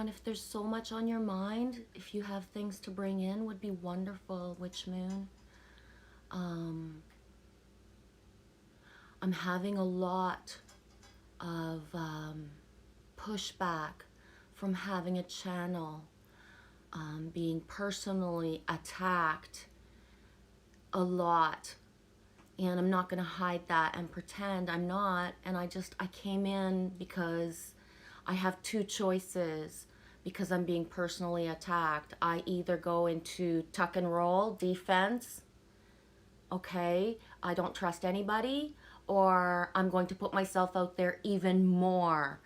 on, if there's so much on your mind, if you have things to bring in, would be wonderful, Witch Moon. I'm having a lot of pushback from having a channel, being personally attacked a lot. And I'm not going to hide that and pretend I'm not. And I came in because I have two choices because I'm being personally attacked. I either go into tuck and roll, defense, okay, I don't trust anybody, or I'm going to put myself out there even more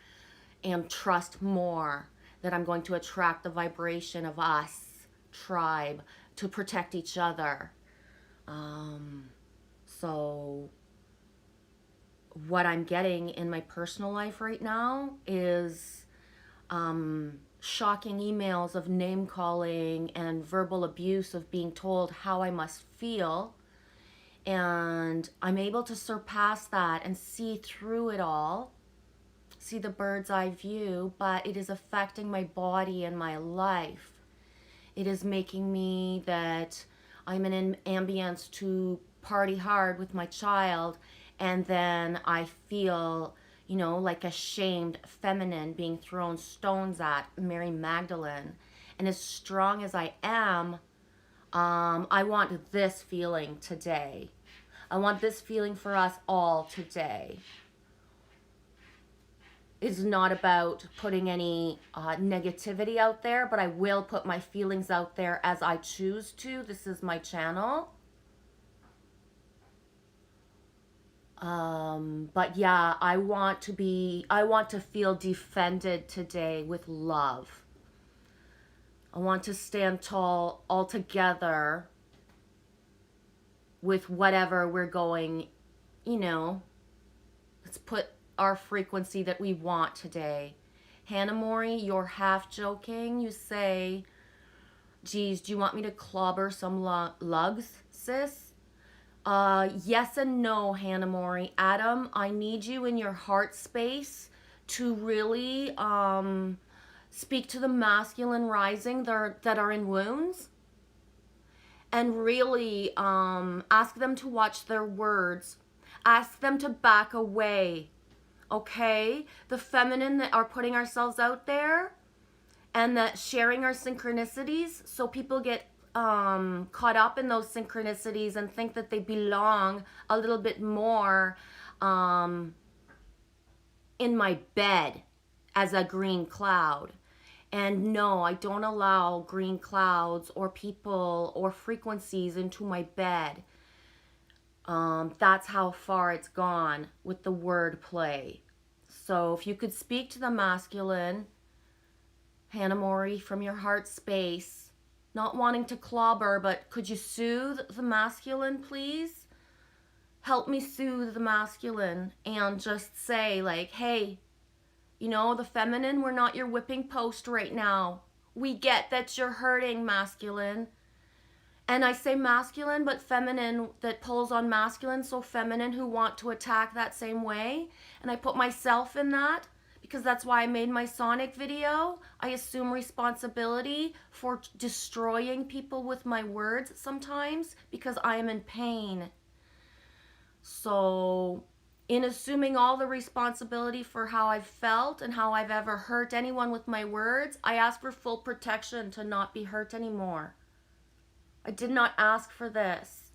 and trust more, that I'm going to attract the vibration of us, tribe, to protect each other. So what I'm getting in my personal life right now is shocking emails of name calling and verbal abuse, of being told how I must feel. And I'm able to surpass that and see through it all, see the bird's eye view, but it is affecting my body and my life. It is making me that I'm in an ambience to party hard with my child, and then I feel, like a shamed feminine being thrown stones at, Mary Magdalene. And as strong as I am, I want this feeling today. I want this feeling for us all today. It's not about putting any negativity out there, but I will put my feelings out there as I choose to. This is my channel. But yeah, I want to feel defended today with love. I want to stand tall all together with whatever we're going, let's put our frequency that we want today. Hannah Mori, you're half joking. You say, geez, do you want me to clobber some lugs, sis? Yes and no, Hannah Mori. Adam, I need you in your heart space to really speak to the masculine rising that are in wounds, and really ask them to watch their words. Ask them to back away, okay? The feminine that are putting ourselves out there and that sharing our synchronicities, so people get caught up in those synchronicities and think that they belong a little bit more in my bed as a green cloud. And no, I don't allow green clouds or people or frequencies into my bed. That's how far it's gone with the word play. So if you could speak to the masculine, Hannah Mori, from your heart space, not wanting to clobber, but could you soothe the masculine, please? Help me soothe the masculine and just say, like, hey, the feminine, we're not your whipping post right now. We get that you're hurting, masculine. And I say masculine, but feminine that pulls on masculine, so feminine who want to attack that same way. And I put myself in that because that's why I made my Sonic video. I assume responsibility for destroying people with my words sometimes because I am in pain. So in assuming all the responsibility for how I've felt and how I've ever hurt anyone with my words, I ask for full protection to not be hurt anymore. I did not ask for this.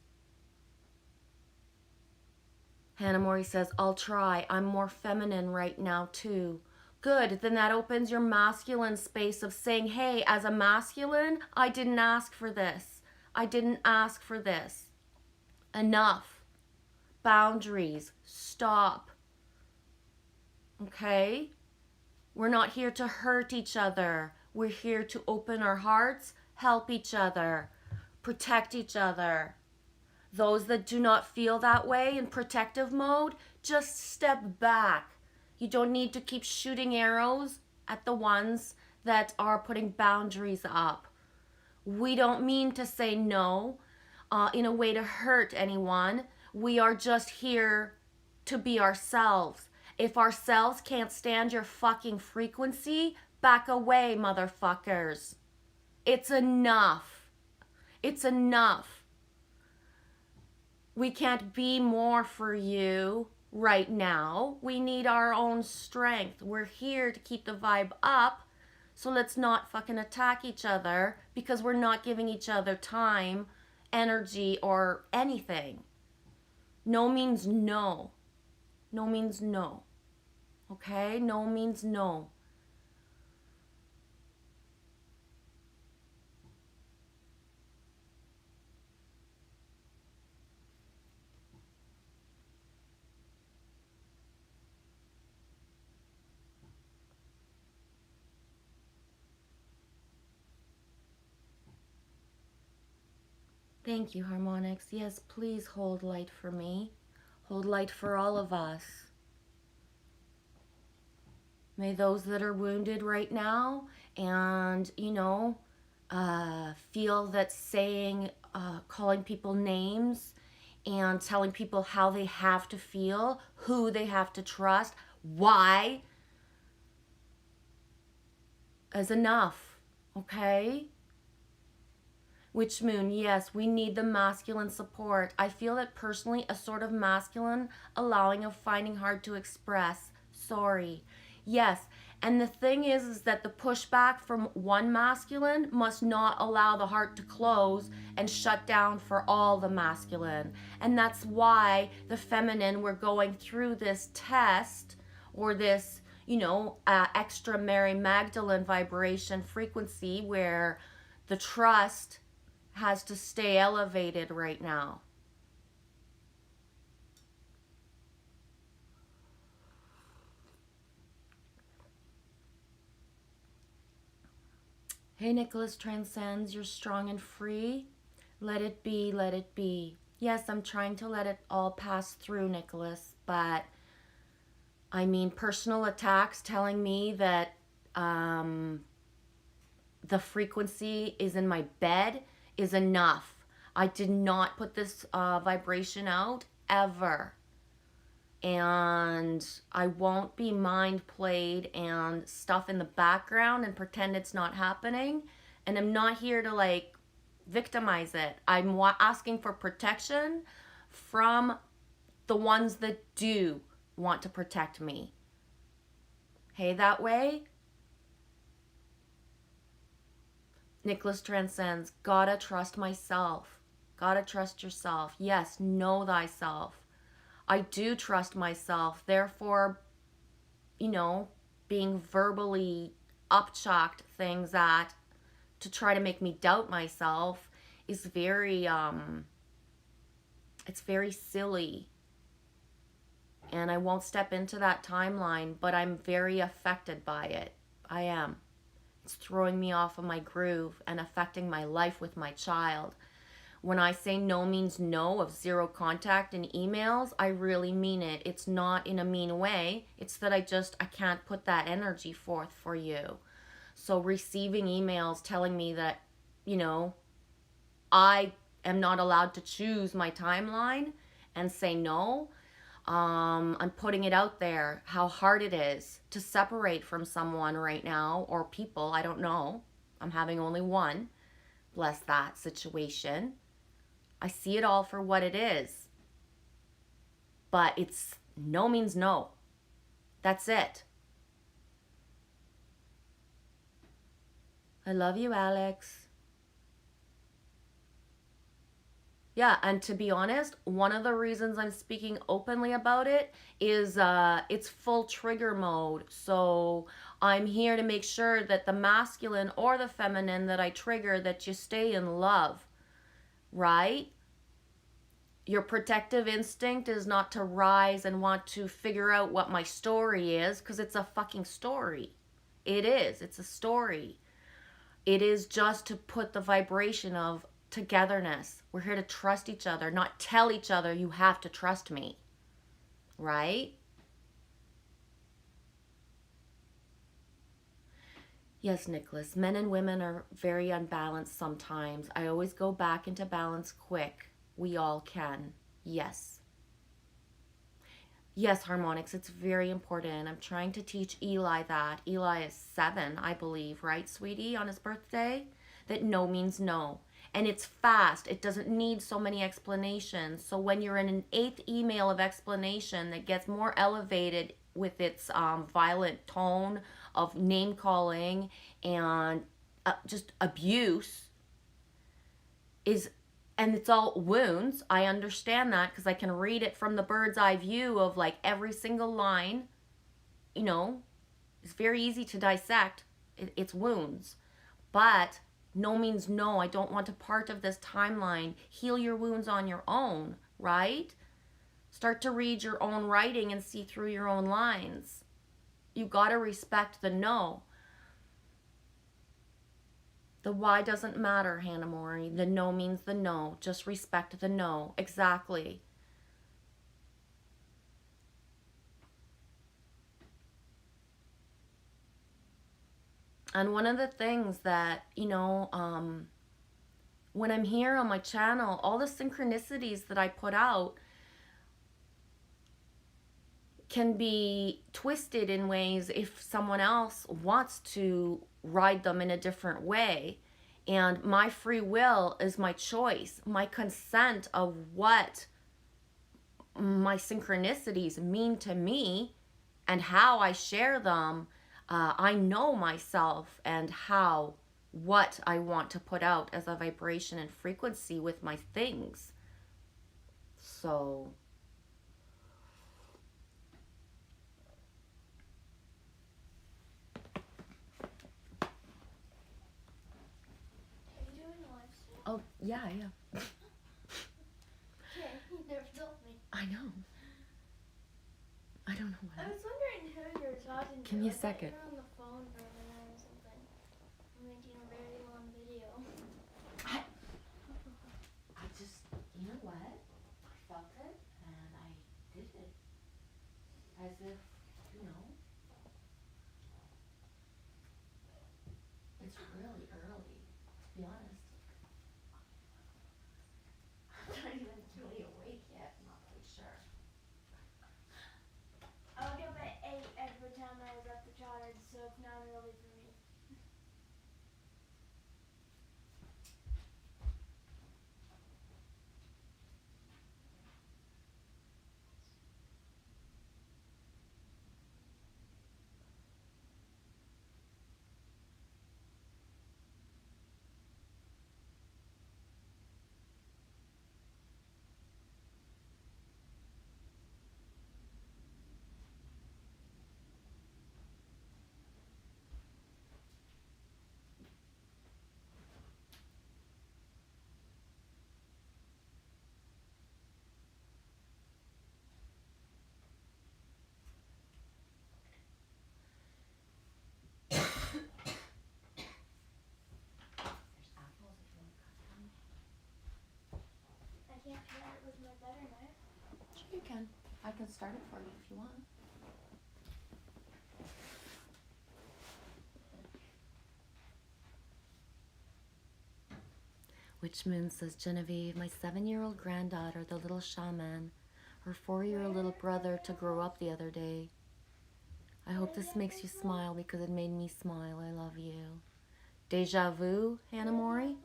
Hannah Mori says, I'll try. I'm more feminine right now too. Good, then that opens your masculine space of saying, hey, as a masculine, I didn't ask for this. I didn't ask for this. Enough. Boundaries. Stop. Okay? We're not here to hurt each other. We're here to open our hearts, help each other, protect each other. Those that do not feel that way in protective mode, just step back. You don't need to keep shooting arrows at the ones that are putting boundaries up. We don't mean to say no in a way to hurt anyone. We are just here to be ourselves. If ourselves can't stand your fucking frequency, Back away, motherfuckers. It's enough. It's enough. We can't be more for you right now. We need our own strength. We're here to keep the vibe up. So let's not fucking attack each other because we're not giving each other time, energy, or anything. No means no. No means no. Okay? No means no. Thank you, Harmonics. Yes, please hold light for me. Hold light for all of us. May those that are wounded right now and, feel that saying, calling people names and telling people how they have to feel, who they have to trust, why, is enough, okay? Witch Moon, yes, we need the masculine support. I feel that personally, a sort of masculine allowing of finding hard to express. Sorry. Yes, and the thing is that the pushback from one masculine must not allow the heart to close and shut down for all the masculine. And that's why the feminine, we're going through this test or this, extra Mary Magdalene vibration frequency where the trust has to stay elevated right now. Hey, Nicholas Transcends, you're strong and free. Let it be, let it be. Yes, I'm trying to let it all pass through, Nicholas, but personal attacks telling me that the frequency is in my bed is enough. I did not put this vibration out ever. And I won't be mind played and stuff in the background and pretend it's not happening. And I'm not here to victimize it. I'm asking for protection from the ones that do want to protect me. Hey, that way. Nicholas Transcends, gotta trust myself. Gotta trust yourself. Yes, know thyself. I do trust myself. Therefore, being verbally upchucked things that to try to make me doubt myself is very, it's very silly. And I won't step into that timeline, but I'm very affected by it. I am. It's throwing me off of my groove and affecting my life with my child. When I say no means no of zero contact in emails, I really mean it. It's not in a mean way. It's that I can't put that energy forth for you. So receiving emails telling me that, I am not allowed to choose my timeline and say no, I'm putting it out there how hard it is to separate from someone right now, or people, I don't know. I'm having only one. Bless that situation. I see it all for what it is. But it's no means no. That's it. I love you, Alex. Yeah, and to be honest, one of the reasons I'm speaking openly about it is it's full trigger mode. So I'm here to make sure that the masculine or the feminine that I trigger, that you stay in love, right? Your protective instinct is not to rise and want to figure out what my story is, because it's a fucking story. It is. It's a story. It is just to put the vibration of togetherness. We're here to trust each other, not tell each other you have to trust me, right? Yes, Nicholas, men and women are very unbalanced sometimes. I always go back into balance quick. We all can. Yes. Yes, harmonics, it's very important. I'm trying to teach Eli that. Eli is 7, I believe, right, sweetie, on his birthday? That no means no. And it's fast. It doesn't need so many explanations. So when you're in an 8th email of explanation that gets more elevated with its violent tone of name calling and just abuse, is and it's all wounds. I understand that because I can read it from the bird's eye view of like every single line. You know, it's very easy to dissect. It's wounds. But no means no. I don't want a part of this timeline. Heal your wounds on your own, right? Start to read your own writing and see through your own lines. You got to respect the no. The why doesn't matter, Hannah Mori. The no means the no. Just respect the no. Exactly. And one of the things that, when I'm here on my channel, all the synchronicities that I put out can be twisted in ways if someone else wants to ride them in a different way. And my free will is my choice, my consent of what my synchronicities mean to me and how I share them. I know myself and what I want to put out as a vibration and frequency with my things. So oh, yeah. Okay, you never told me. I know. I don't know I what. was wondering who you were talking to. Give me a I thought second. you were on the phone for a minute or something. I'm making a very long video. I just, you know what? I felt it and I did it. As if, it's really early, to be honest. I'm not even really awake yet. I'm not really sure. I woke up at 8 every time I was up for charge, so it's not early for me. There's apples if you want to cut them. I can't cut it with my butter knife. Sure you can. I can start it for you if you want. Witch Moon says, Genevieve, my 7-year-old granddaughter, the little shaman, her 4-year-old little brother to grow up the other day. I hope this makes you smile because it made me smile. I love you. Deja vu, Hannah Mori?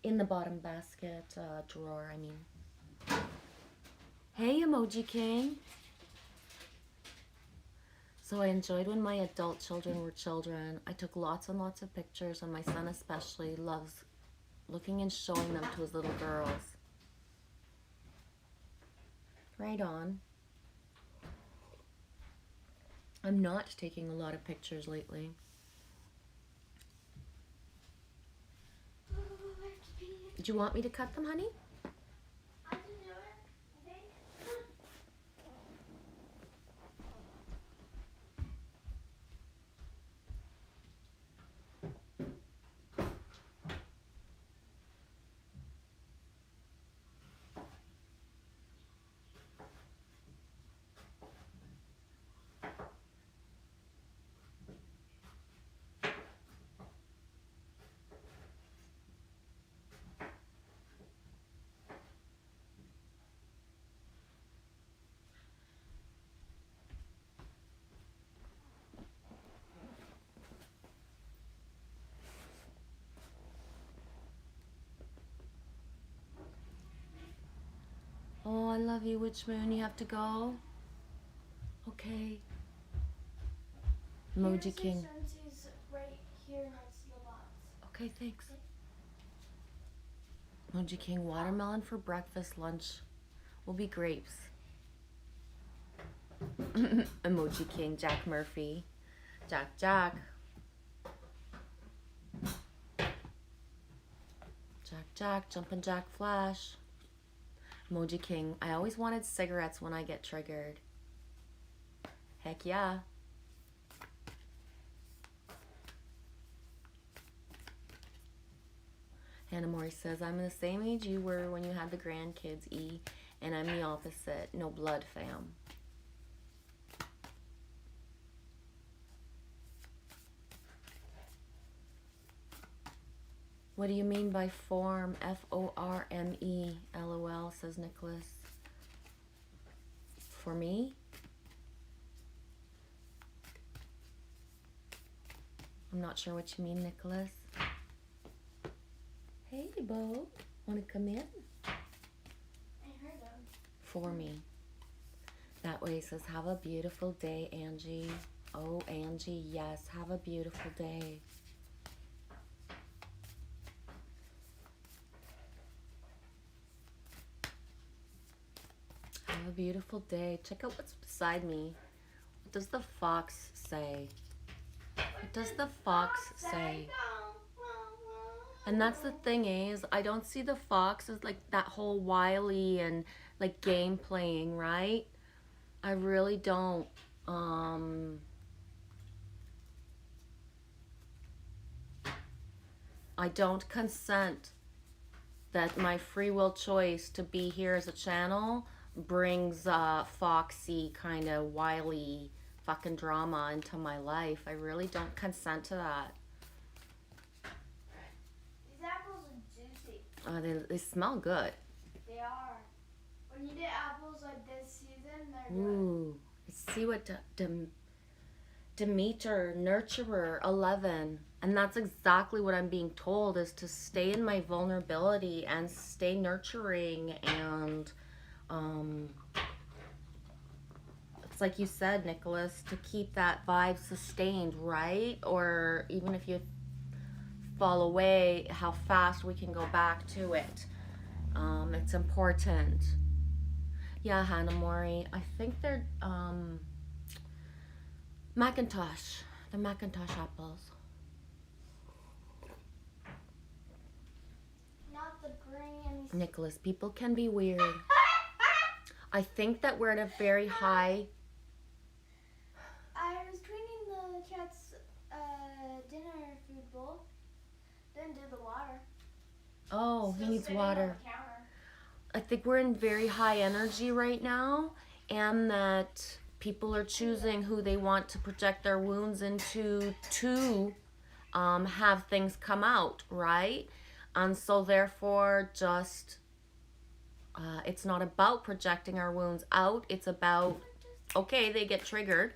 In the bottom basket drawer, I mean. Hey, Emoji King. So I enjoyed when my adult children were children. I took lots and lots of pictures, and my son especially loves looking and showing them to his little girls. Right on. I'm not taking a lot of pictures lately. Do you want me to cut them, honey? I can do it, I think. I love you, Witch Moon. You have to go? Okay. Emoji Here's King. your Sensi's right here next to the box. Okay, thanks. Emoji King, watermelon for breakfast, lunch will be grapes. Emoji King, Jack Murphy. Jack, Jack. Jack, Jack, Jumpin' Jack Flash. Emoji King, I always wanted cigarettes when I get triggered. Heck yeah. Hannah Mori says, I'm the same age you were when you had the grandkids, E, and I'm the opposite. No blood, fam. What do you mean by form? F-O-R-M-E, LOL, says Nicholas. For me? I'm not sure what you mean, Nicholas. Hey, Bo. Want to come in? I heard them. For me. That way says, have a beautiful day, Angie. Oh, Angie, yes, have a beautiful day. Have a beautiful day. Check out what's beside me. What does the fox say? What does the fox say? And that's the thing is, I don't see the fox as like that whole wily and like game playing, right? I really don't. I don't consent that my free will choice to be here as a channel brings foxy kind of wily fucking drama into my life. I really don't consent to that. These apples are juicy. They smell good. They are. When you get apples like this season, they're good. Ooh, let's see what Demeter, Nurturer, 11. And that's exactly what I'm being told, is to stay in my vulnerability and stay nurturing. And it's like you said, Nicholas, to keep that vibe sustained, right? Or even if you fall away, how fast we can go back to it. It's important. Yeah, Hannah Mori. I think they're Macintosh. The Macintosh apples. Not the green. Nicholas, people can be weird. I think that we're at a very high... I was cleaning the cat's dinner food bowl. Didn't do the water. Oh, he Still needs sitting on water. the counter. I think we're in very high energy right now, and that people are choosing who they want to project their wounds into to have things come out, right? And so therefore just it's not about projecting our wounds out. It's about, okay, they get triggered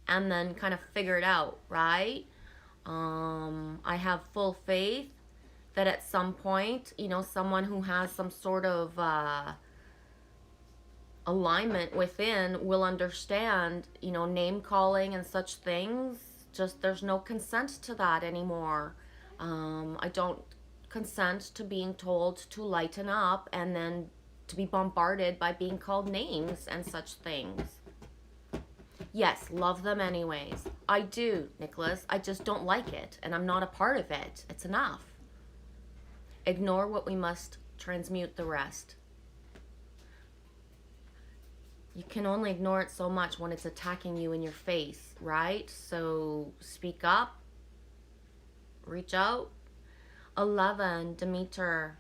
and then kind of figure it out, right? I have full faith that at some point, you know, someone who has some sort of alignment within will understand, you know, name calling and such things. Just there's no consent to that anymore. I don't consent to being told to lighten up and then to be bombarded by being called names and such things. Yes, love them anyways. I do, Nicholas. I just don't like it, and I'm not a part of it. It's enough. Ignore what we must, transmute the rest. You can only ignore it so much when it's attacking you in your face, right? So speak up, reach out. 11, Demeter,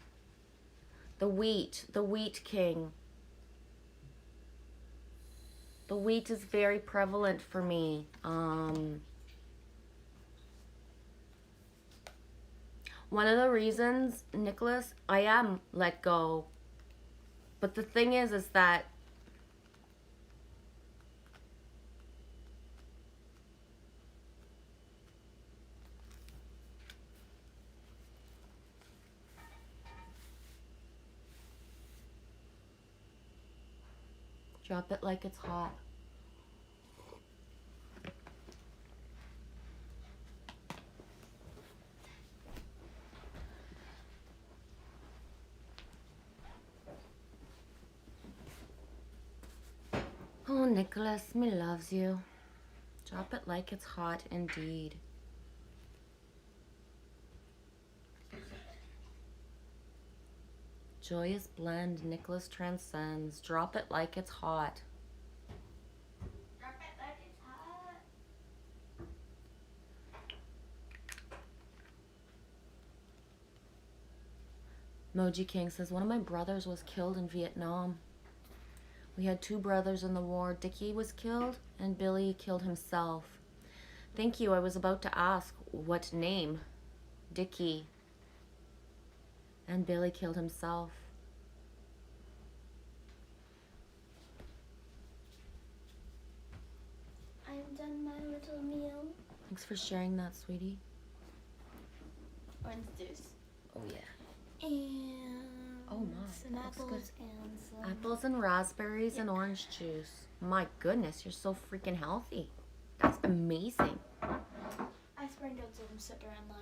the wheat king. The wheat is very prevalent for me. One of the reasons, Nicholas, I am let go. But the thing is that Drop it like it's hot. Oh, Nicholas, me loves you. Drop it like it's hot indeed. Joyous blend, Nicholas transcends. Drop it like it's hot. Drop it like it's hot. Moji King says, one of my brothers was killed in Vietnam. We had 2 brothers in the war. Dickie was killed and Billy killed himself. Thank you. I was about to ask what name. Dickie. And Billy killed himself. I'm done my little meal. Thanks for sharing that, sweetie. Orange juice. Oh, yeah. And Oh, my. some That's apples good. and some... Apples and raspberries and orange juice. My goodness, you're so freaking healthy. That's amazing. I sprinkled some soda around there.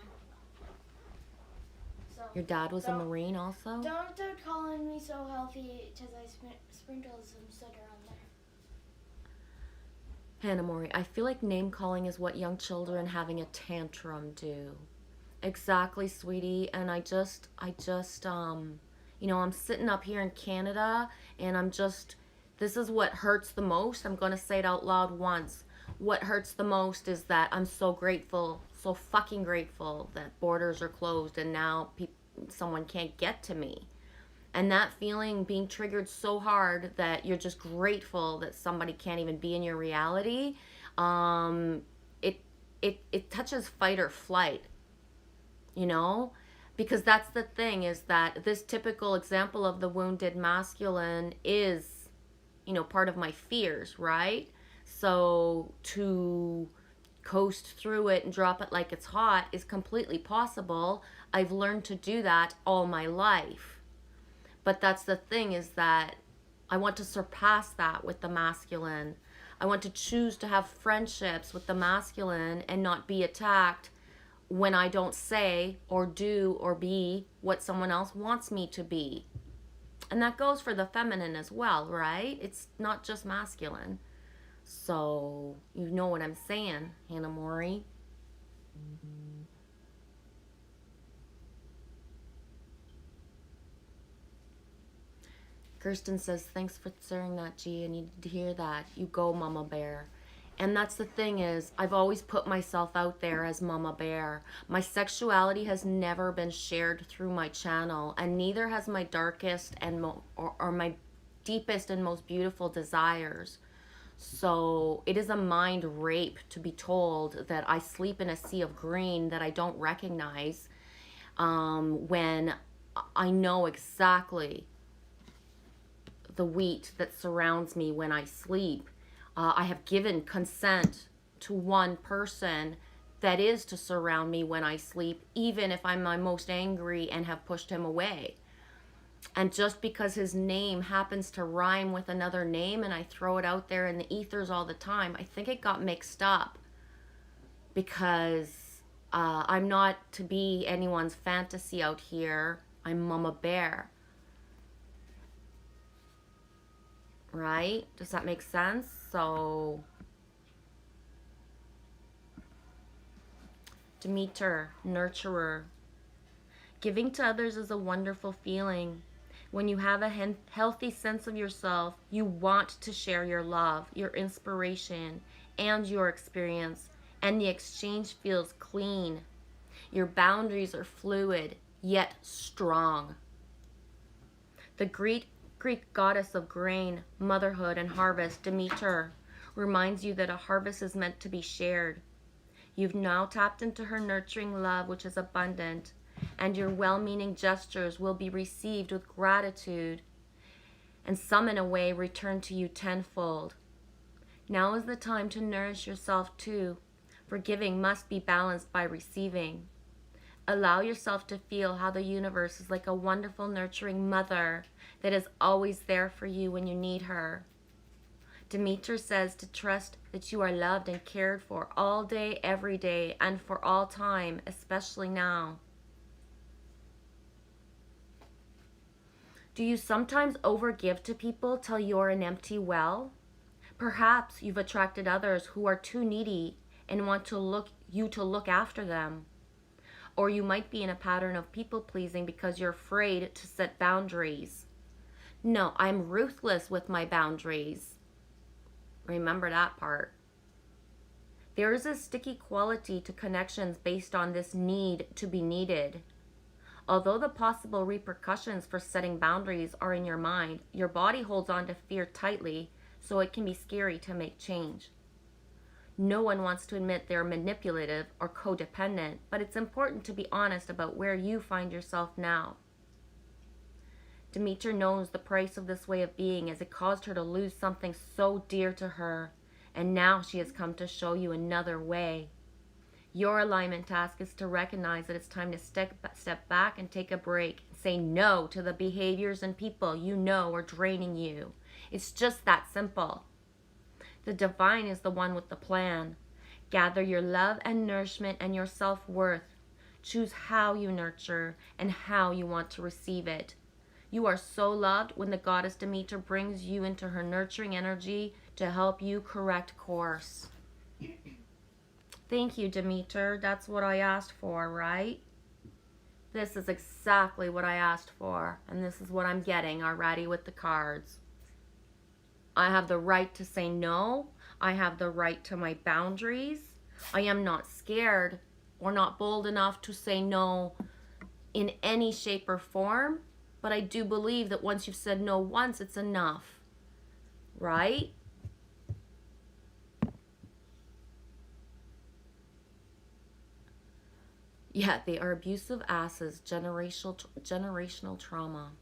So Your dad was a Marine also? don't start calling me so healthy because I sprinkled some soda on there. Hannah Mori, I feel like name calling is what young children having a tantrum do. Exactly, sweetie. And I just, you know, I'm sitting up here in Canada and this is what hurts the most. I'm going to say it out loud once. What hurts the most is that I'm so grateful, so fucking grateful that borders are closed and now someone can't get to me. And that feeling being triggered so hard that you're just grateful that somebody can't even be in your reality, it touches fight or flight, you know? Because that's the thing, is that this typical example of the wounded masculine is, you know, part of my fears, right? So to coast through it and drop it like it's hot is completely possible. I've learned to do that all my life. But that's the thing, is that I want to surpass that with the masculine. I want to choose to have friendships with the masculine and not be attacked when I don't say or do or be what someone else wants me to be. And that goes for the feminine as well, right? It's not just masculine. So, you know what I'm saying, Hannah Mori. Kirsten says, thanks for sharing that, G. I needed to hear that. You go, Mama Bear. And that's the thing, is I've always put myself out there as Mama Bear. My sexuality has never been shared through my channel, and neither has my darkest and or my deepest and most beautiful desires. So it is a mind rape to be told that I sleep in a sea of green that I don't recognize, when I know exactly the wheat that surrounds me when I sleep. I have given consent to one person that is to surround me when I sleep, even if I'm my most angry and have pushed him away. And just because his name happens to rhyme with another name and I throw it out there in the ethers all the time, I think it got mixed up, because I'm not to be anyone's fantasy out here. I'm Mama Bear. Right? Does that make sense? So, Demeter, nurturer. Giving to others is a wonderful feeling. When you have a healthy sense of yourself, you want to share your love, your inspiration, and your experience, and the exchange feels clean. Your boundaries are fluid, yet strong. The Greek goddess of grain, motherhood, and harvest, Demeter, reminds you that a harvest is meant to be shared. You've now tapped into her nurturing love, which is abundant, and your well-meaning gestures will be received with gratitude, and some in a way return to you tenfold. Now is the time to nourish yourself too, for giving must be balanced by receiving. Allow yourself to feel how the universe is like a wonderful nurturing mother that is always there for you when you need her. Demeter says to trust that you are loved and cared for all day, every day, and for all time, especially now. Do you sometimes overgive to people till you're an empty well? Perhaps you've attracted others who are too needy and want you to look after them. Or you might be in a pattern of people pleasing because you're afraid to set boundaries. No, I'm ruthless with my boundaries. Remember that part. There is a sticky quality to connections based on this need to be needed. Although the possible repercussions for setting boundaries are in your mind, your body holds on to fear tightly, so it can be scary to make change. No one wants to admit they're manipulative or codependent, but it's important to be honest about where you find yourself now. Demeter knows the price of this way of being, as it caused her to lose something so dear to her, and now she has come to show you another way. Your alignment task is to recognize that it's time to step back and take a break. Say no to the behaviors and people you know are draining you. It's just that simple. The divine is the one with the plan. Gather your love and nourishment and your self-worth. Choose how you nurture and how you want to receive it. You are so loved when the goddess Demeter brings you into her nurturing energy to help you correct course. Thank you, Demeter. That's what I asked for, right? This is exactly what I asked for, and this is what I'm getting already with the cards. I have the right to say no. I have the right to my boundaries. I am not scared or not bold enough to say no in any shape or form, but I do believe that once you've said no once, it's enough, right? Yeah, they are abusive asses, generational trauma.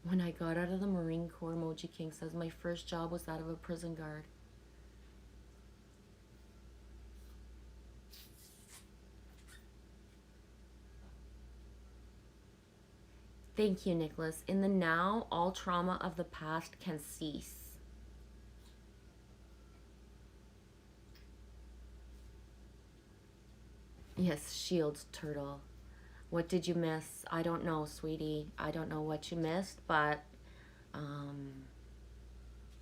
When I got out of the Marine Corps, Moji King says, my first job was that of a prison guard. Thank you, Nicholas. In the now, all trauma of the past can cease. Yes, shield turtle. What did you miss? I don't know, sweetie. I don't know what you missed, but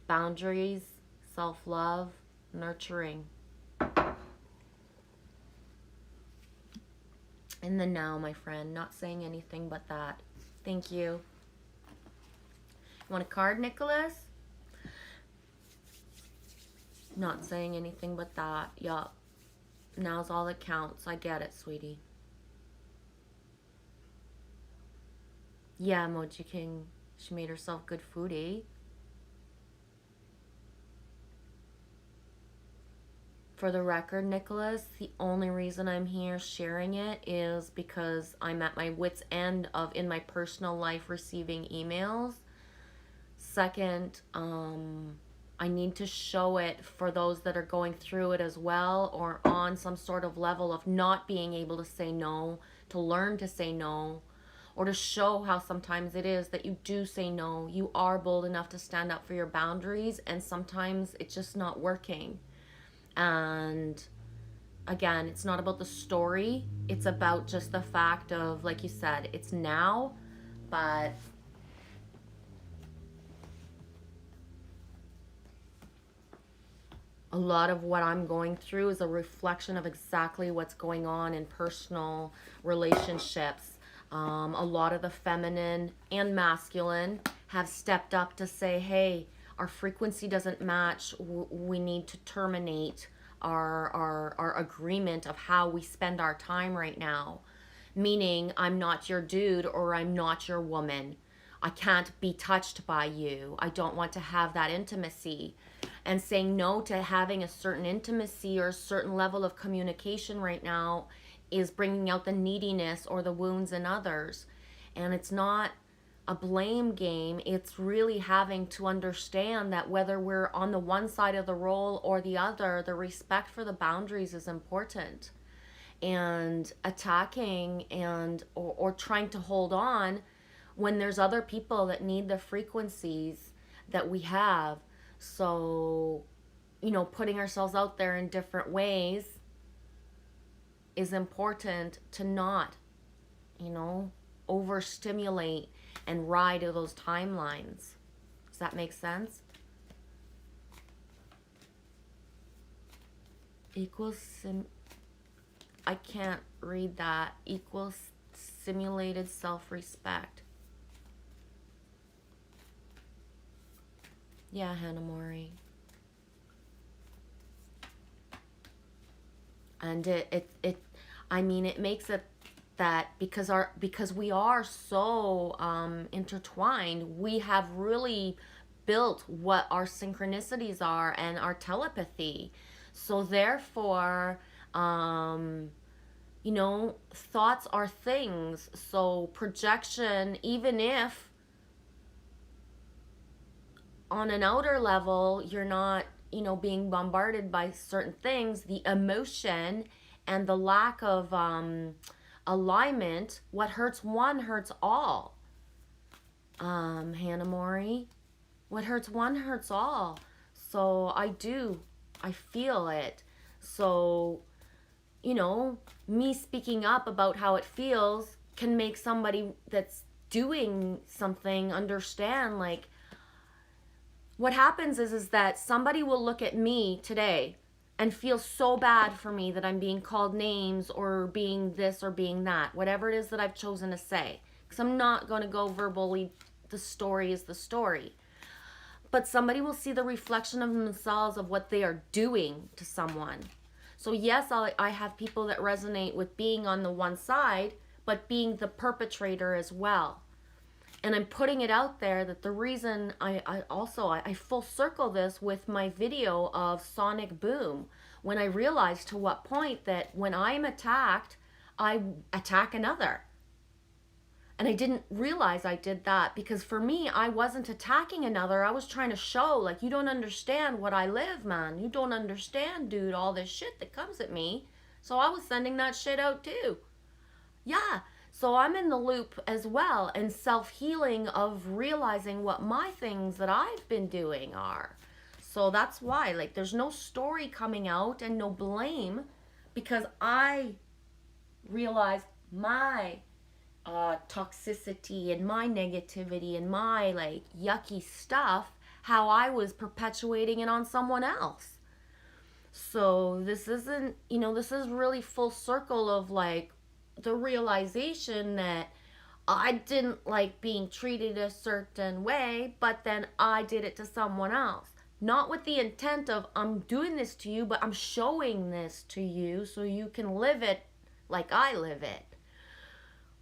boundaries, self-love, nurturing. In the now, my friend. Not saying anything but that. Thank you. You want a card, Nicholas? Not saying anything but that. Yup. Now's all that counts. I get it, sweetie. Yeah, Moji King. She made herself good foodie. For the record, Nicholas, the only reason I'm here sharing it is because I'm at my wit's end of, in my personal life, receiving emails. Second, I need to show it for those that are going through it as well, or on some sort of level of not being able to say no, to learn to say no, or to show how sometimes it is that you do say no. You are bold enough to stand up for your boundaries, and sometimes it's just not working. And again, it's not about the story. It's about just the fact of, like you said, it's now, but a lot of what I'm going through is a reflection of exactly what's going on in personal relationships. A lot of the feminine and masculine have stepped up to say, hey, our frequency doesn't match. We need to terminate our agreement of how we spend our time right now. Meaning, I'm not your dude or I'm not your woman. I can't be touched by you. I don't want to have that intimacy. And saying no to having a certain intimacy or a certain level of communication right now is bringing out the neediness or the wounds in others. And it's not a blame game. It's really having to understand that whether we're on the one side of the role or the other, the respect for the boundaries is important. And attacking or trying to hold on when there's other people that need the frequencies that we have. So, putting ourselves out there in different ways is important to not, overstimulate and ride those timelines. Does that make sense? I can't read that. Equals simulated self-respect. Yeah, Hannah Mori. And it makes it that because we are so intertwined, we have really built what our synchronicities are and our telepathy. So therefore, thoughts are things. So projection, even if on an outer level you're not, being bombarded by certain things, the emotion and the lack of alignment, what hurts one hurts all. Hannah Mori, what hurts one hurts all. So I feel it. So, me speaking up about how it feels can make somebody that's doing something understand, like, what happens is that somebody will look at me today and feel so bad for me that I'm being called names or being this or being that, whatever it is that I've chosen to say. Because I'm not going to go verbally, the story is the story. But somebody will see the reflection of themselves of what they are doing to someone. So yes, I have people that resonate with being on the one side, but being the perpetrator as well. And I'm putting it out there that the reason I full circle this with my video of Sonic Boom, when I realized to what point that when I'm attacked, I attack another. And I didn't realize I did that because for me, I wasn't attacking another. I was trying to show, like, you don't understand what I live, man. You don't understand, dude, all this shit that comes at me. So I was sending that shit out too. Yeah. So I'm in the loop as well, and self-healing of realizing what my things that I've been doing are. So that's why, like, there's no story coming out and no blame, because I realized my toxicity and my negativity and my, like, yucky stuff, how I was perpetuating it on someone else. So this isn't, this is really full circle of, like, the realization that I didn't like being treated a certain way, but then I did it to someone else. Not with the intent of, I'm doing this to you, but I'm showing this to you so you can live it like I live it.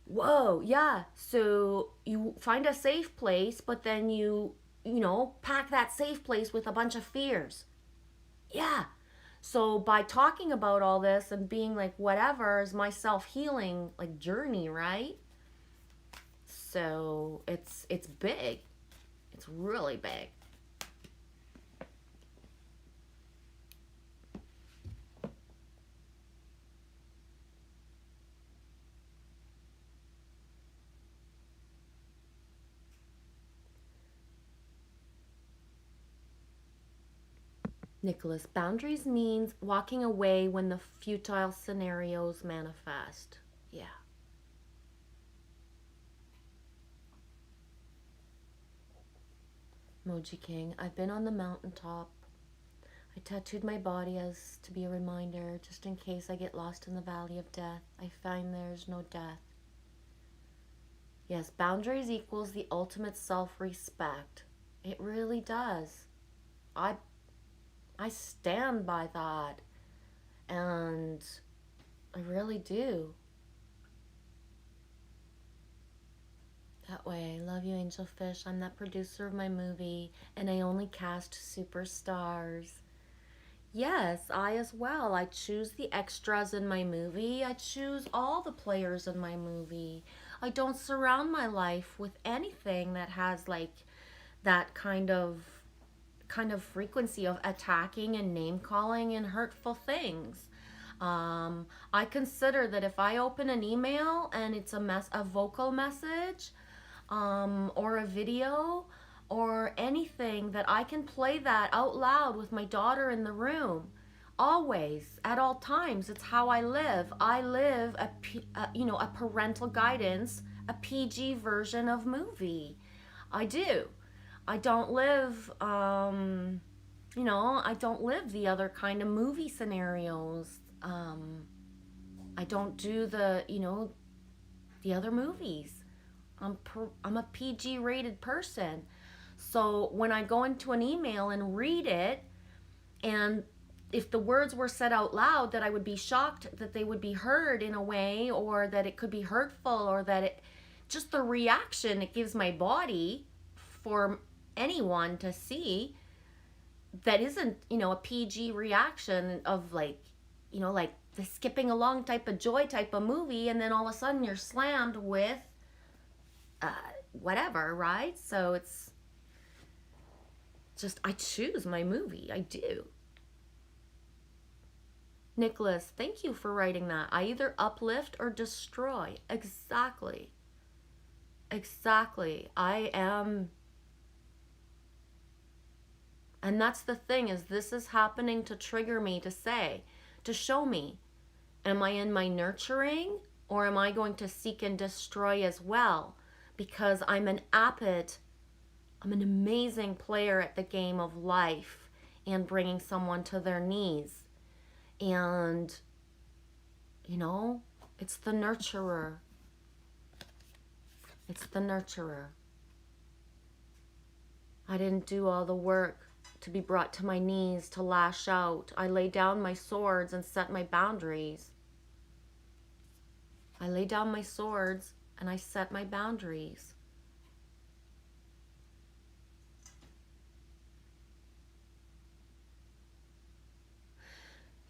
Whoa, yeah. So you find a safe place, but then you pack that safe place with a bunch of fears. Yeah. So by talking about all this and being like, whatever is my self-healing, like, journey, right? So it's big. It's really big. Nicholas, boundaries means walking away when the futile scenarios manifest. Yeah. Moji King, I've been on the mountaintop. I tattooed my body as to be a reminder, just in case I get lost in the valley of death. I find there's no death. Yes, boundaries equals the ultimate self-respect. It really does. I stand by that, and I really do. That way, I love you, Angelfish. I'm that producer of my movie, and I only cast superstars. Yes, I as well. I choose the extras in my movie. I choose all the players in my movie. I don't surround my life with anything that has like that kind of frequency of attacking and name calling and hurtful things. I consider that if I open an email and it's a vocal message, or a video, or anything, that I can play that out loud with my daughter in the room. Always, at all times. It's how I live. I live a parental guidance, a PG version of movie. I do. I don't live, I don't live the other kind of movie scenarios. I don't do the other movies. I'm a PG rated person. So when I go into an email and read it, and if the words were said out loud, that I would be shocked that they would be heard in a way, or that it could be hurtful, or that just the reaction it gives my body for anyone to see that isn't, a PG reaction of like the skipping along type of joy type of movie, and then all of a sudden you're slammed with whatever, right? So it's just, I choose my movie. I do. Nicholas, thank you for writing that. I either uplift or destroy. Exactly. I am. And that's the thing, is this is happening to trigger me, to show me, am I in my nurturing, or am I going to seek and destroy as well? Because I'm an amazing player at the game of life and bringing someone to their knees. And, it's the nurturer. I didn't do all the work to be brought to my knees, to lash out. I lay down my swords and set my boundaries. I lay down my swords and I set my boundaries.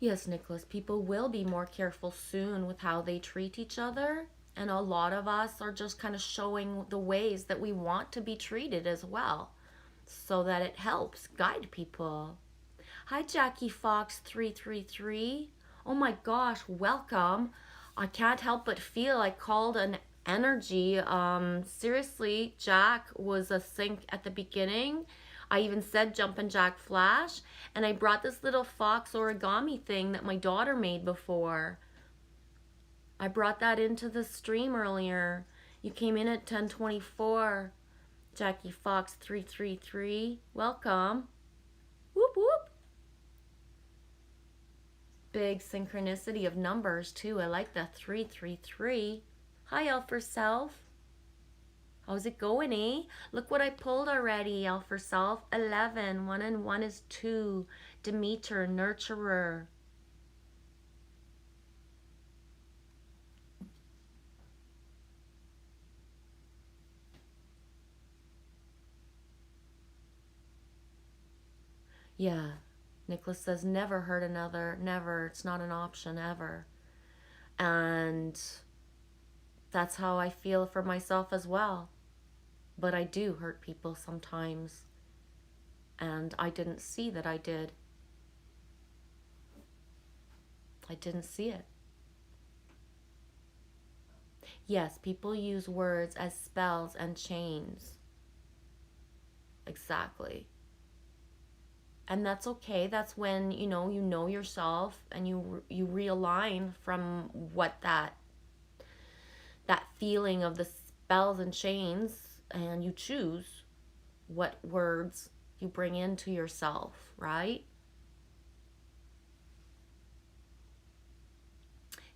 Yes, Nicholas, people will be more careful soon with how they treat each other. And a lot of us are just kind of showing the ways that we want to be treated as well, so that it helps guide people. Hi, Jackie Fox 333. Oh my gosh, welcome. I can't help but feel I called an energy. Seriously, Jack was a sync at the beginning. I even said Jumpin' Jack Flash, and I brought this little fox origami thing that my daughter made before. I brought that into the stream earlier. You came in at 10:24. Jackie Fox 333, welcome. Whoop whoop. Big synchronicity of numbers too. I like the 333. Hi, Alpha Self. How's it going, eh? Look what I pulled already, Alpha Self. 11. 1 and 1 is 2. Demeter, nurturer. Yeah. Nicholas says never hurt another. Never. It's not an option ever. And that's how I feel for myself as well. But I do hurt people sometimes. And I didn't see that I did. I didn't see it. Yes, people use words as spells and chains. Exactly. And that's okay. That's when, you know yourself, and you realign from what that feeling of the spells and chains, and you choose what words you bring into yourself, right?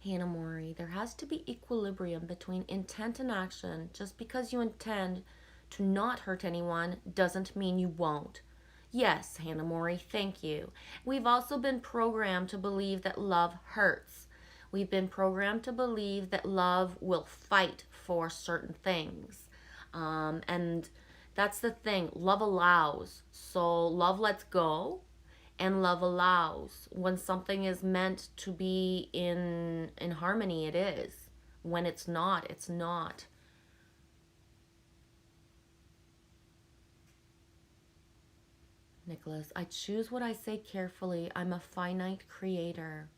Hannah Mori, there has to be equilibrium between intent and action. Just because you intend to not hurt anyone doesn't mean you won't. Yes, Hannah Mori, thank you. We've also been programmed to believe that love hurts. We've been programmed to believe that love will fight for certain things. And that's the thing. Love allows. So love lets go, and love allows. When something is meant to be in harmony, it is. When it's not, it's not. Nicholas, I choose what I say carefully. I'm a finite creator.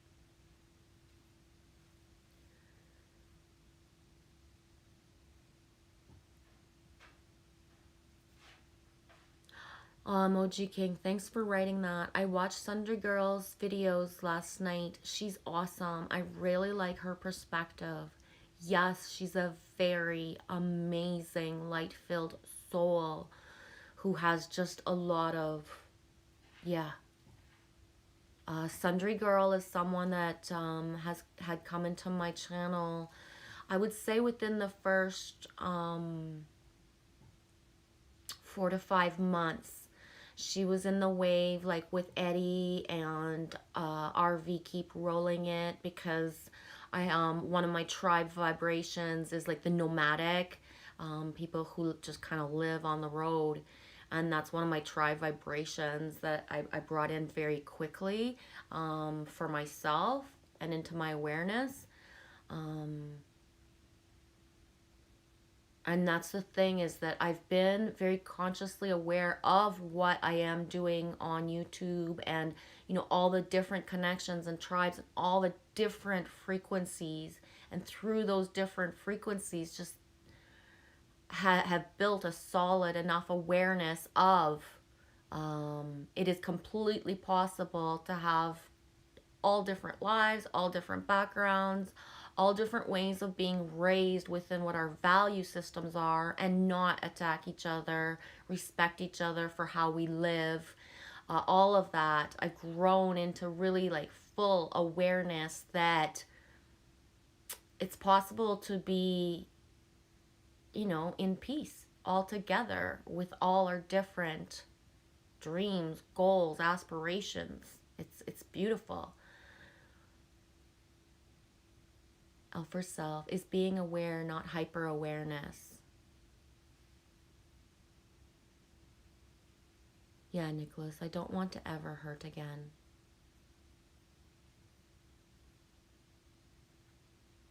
Emoji King, thanks for writing that. I watched Sundry Girl's videos last night. She's awesome. I really like her perspective. Yes, she's a very amazing, light-filled soul who has just a lot of, yeah. Sundry Girl is someone that has had come into my channel, I would say within the first 4 to 5 months. She was in the wave like with Eddie and RV Keep Rolling It, because I one of my tribe vibrations is like the nomadic, people who just kind of live on the road, and that's one of my tribe vibrations that I brought in very quickly for myself and into my awareness. And that's the thing, is that I've been very consciously aware of what I am doing on YouTube, and, you know, all the different connections and tribes and all the different frequencies. And through those different frequencies, just have built a solid enough awareness of it is completely possible to have all different lives, all different backgrounds, all different ways of being raised within what our value systems are, and not attack each other, respect each other for how we live. All of that, I've grown into really like full awareness that it's possible to be, you know, in peace all together with all our different dreams, goals, aspirations. It's beautiful. L for self is being aware, not hyper awareness. Yeah, Nicholas, I don't want to ever hurt again.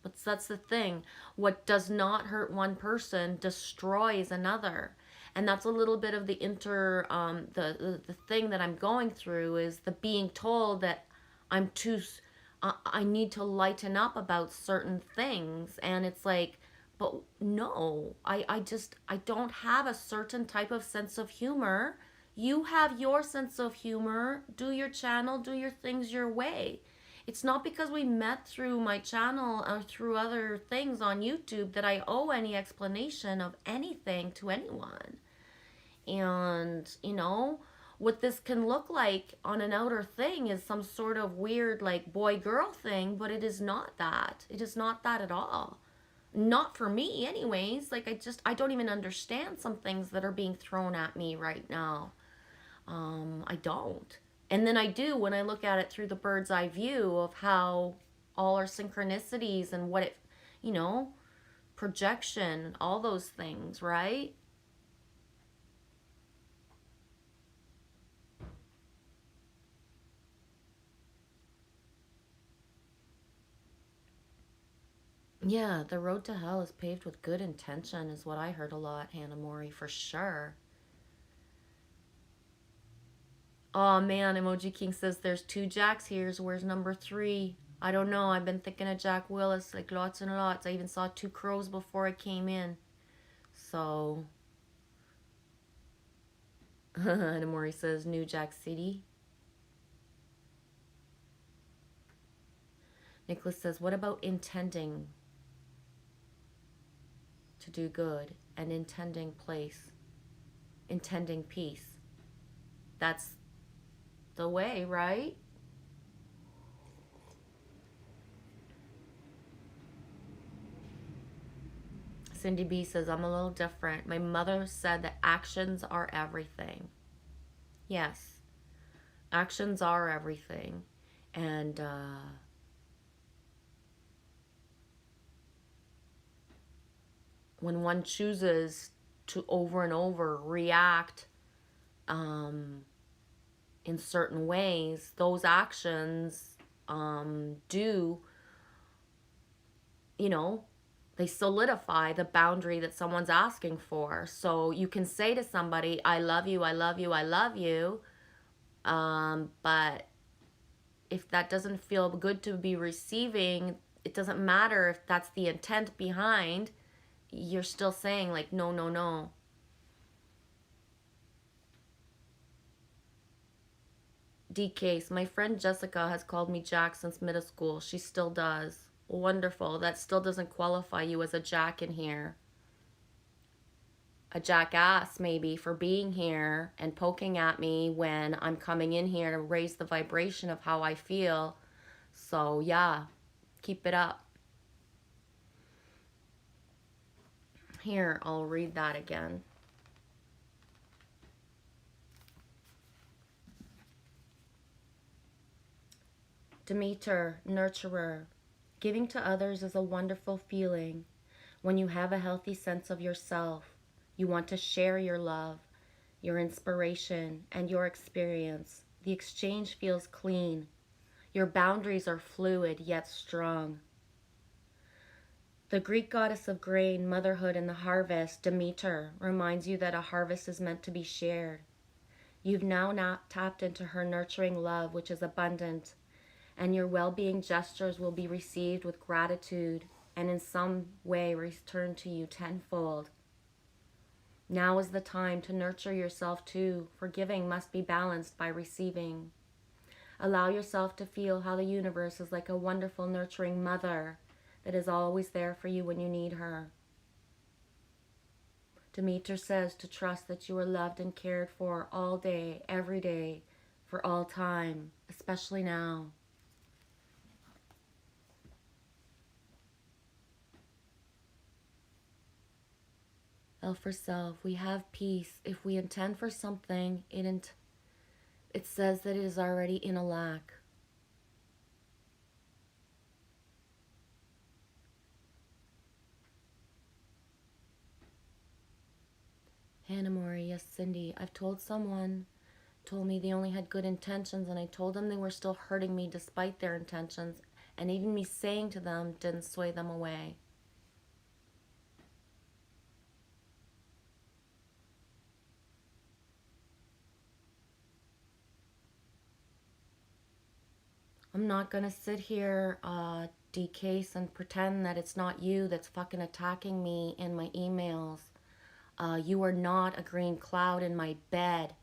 But that's the thing. What does not hurt one person destroys another. And that's a little bit of the the thing that I'm going through, is the being told that I'm too, I need to lighten up about certain things. And it's like, but no, I don't have a certain type of sense of humor. You have your sense of humor. Do your channel, do your things your way. It's not because we met through my channel or through other things on YouTube that I owe any explanation of anything to anyone. And, you know, what this can look like on an outer thing is some sort of weird, like, boy-girl thing, but it is not that. It is not that at all. Not for me, anyways. Like, I don't even understand some things that are being thrown at me right now. I don't. And then I do when I look at it through the bird's eye view of how all our synchronicities and what it, you know, projection, all those things, right? Yeah, the road to hell is paved with good intention is what I heard a lot, Hannah Mori, for sure. Oh man, Emoji King says there's 2 Jacks here, so where's number 3? I don't know. I've been thinking of Jack Willis like lots and lots. I even saw 2 crows before I came in. So, Hannah Mori says New Jack City. Nicholas says, what about intending to do good and intending peace? That's the way, right? Cindy B says, I'm a little different. My mother said that actions are everything. Yes, actions are everything. And when one chooses to over and over react in certain ways, those actions do, you know, they solidify the boundary that someone's asking for. So you can say to somebody, I love you, I love you, I love you, But if that doesn't feel good to be receiving, it doesn't matter if that's the intent behind. You're still saying like, no, no, no. DCase, my friend Jessica has called me Jack since middle school. She still does. Wonderful. That still doesn't qualify you as a Jack in here. A jackass maybe for being here and poking at me when I'm coming in here to raise the vibration of how I feel. So yeah, keep it up. Here, I'll read that again. Demeter, nurturer. Giving to others is a wonderful feeling. When you have a healthy sense of yourself, you want to share your love, your inspiration, and your experience. The exchange feels clean. Your boundaries are fluid yet strong. The Greek goddess of grain, motherhood, and the harvest, Demeter, reminds you that a harvest is meant to be shared. You've now tapped into her nurturing love, which is abundant, and your well-being gestures will be received with gratitude and in some way returned to you tenfold. Now is the time to nurture yourself too, for giving must be balanced by receiving. Allow yourself to feel how the universe is like a wonderful nurturing mother that is always there for you when you need her. Demeter says to trust that you are loved and cared for all day, every day, for all time, especially now. L for self, we have peace. If we intend for something, it says that it is already in a lack. Hannah Mori, yes, Cindy. I've told someone, told me they only had good intentions, and I told them they were still hurting me despite their intentions, and even me saying to them didn't sway them away. I'm not gonna sit here, decase and pretend that it's not you that's fucking attacking me in my emails. You are not a green cloud in my bed,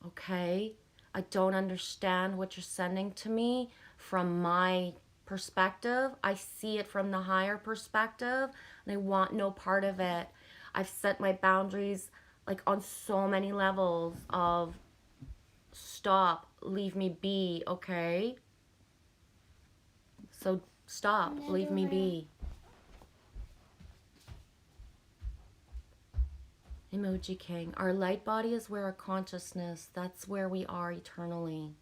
okay? I don't understand what you're sending to me from my perspective. I see it from the higher perspective, and I want no part of it. I've set my boundaries like on so many levels of stop, leave me be, okay? So stop, leave me be. Emoji King. Our light body is where our consciousness, that's where we are eternally.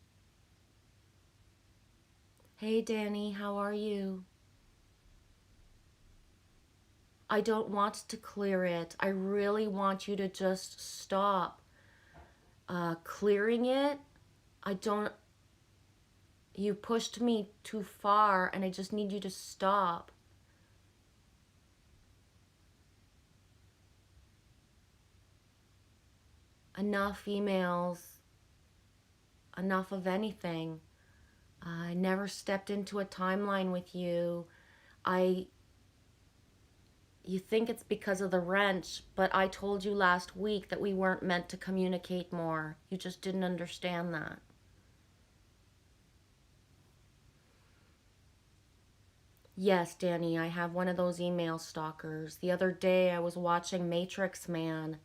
Hey Danny, how are you? I don't want to clear it. I really want you to just stop clearing it. You pushed me too far and I just need you to stop. Enough emails, enough of anything. I never stepped into a timeline with you. You think it's because of the wrench, but I told you last week that we weren't meant to communicate more. You just didn't understand that. Yes, Danny, I have one of those email stalkers. The other day I was watching Matrix Man,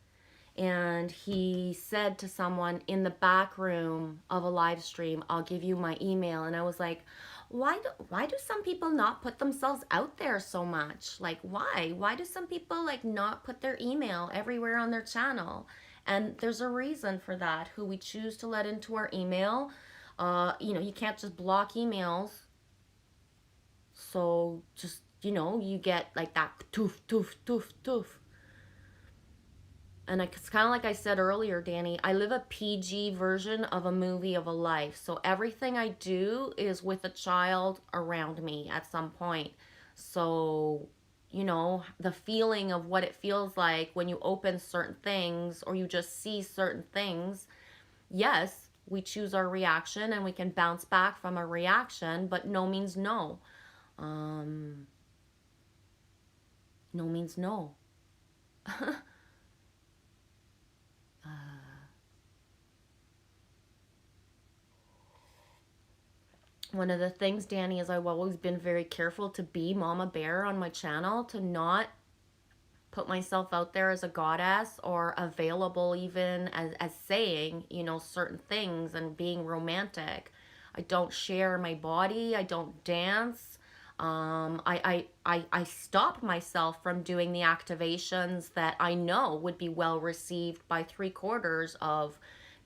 and he said to someone in the back room of a live stream, I'll give you my email. And I was like, why do some people not put themselves out there so much? Like, why do some people like not put their email everywhere on their channel? And there's a reason for that. Who we choose to let into our email, you can't just block emails. So just, you get like that toof toof toof toof. And it's kind of like I said earlier, Danny, I live a PG version of a movie of a life. So everything I do is with a child around me at some point. So, the feeling of what it feels like when you open certain things or you just see certain things, yes, We choose our reaction and we can bounce back from a reaction, but no means no. No means no. One of the things, Danny, is I've always been very careful to be Mama Bear on my channel, to not put myself out there as a goddess or available even as saying, you know, certain things and being romantic. I don't share my body. I don't dance. I stop myself from doing the activations that I know would be well received by 3/4 of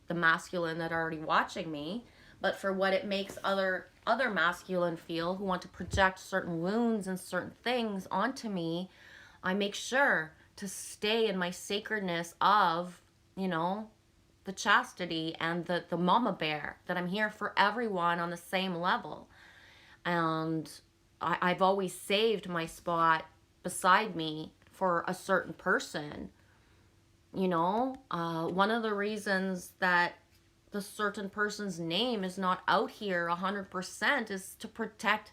the masculine that are already watching me. But for what it makes other masculine feel, who want to project certain wounds and certain things onto me, I make sure to stay in my sacredness of, you know, the chastity and the mama bear, that I'm here for everyone on the same level. And I've always saved my spot beside me for a certain person. You know, one of the reasons that the certain person's name is not out here 100% is to protect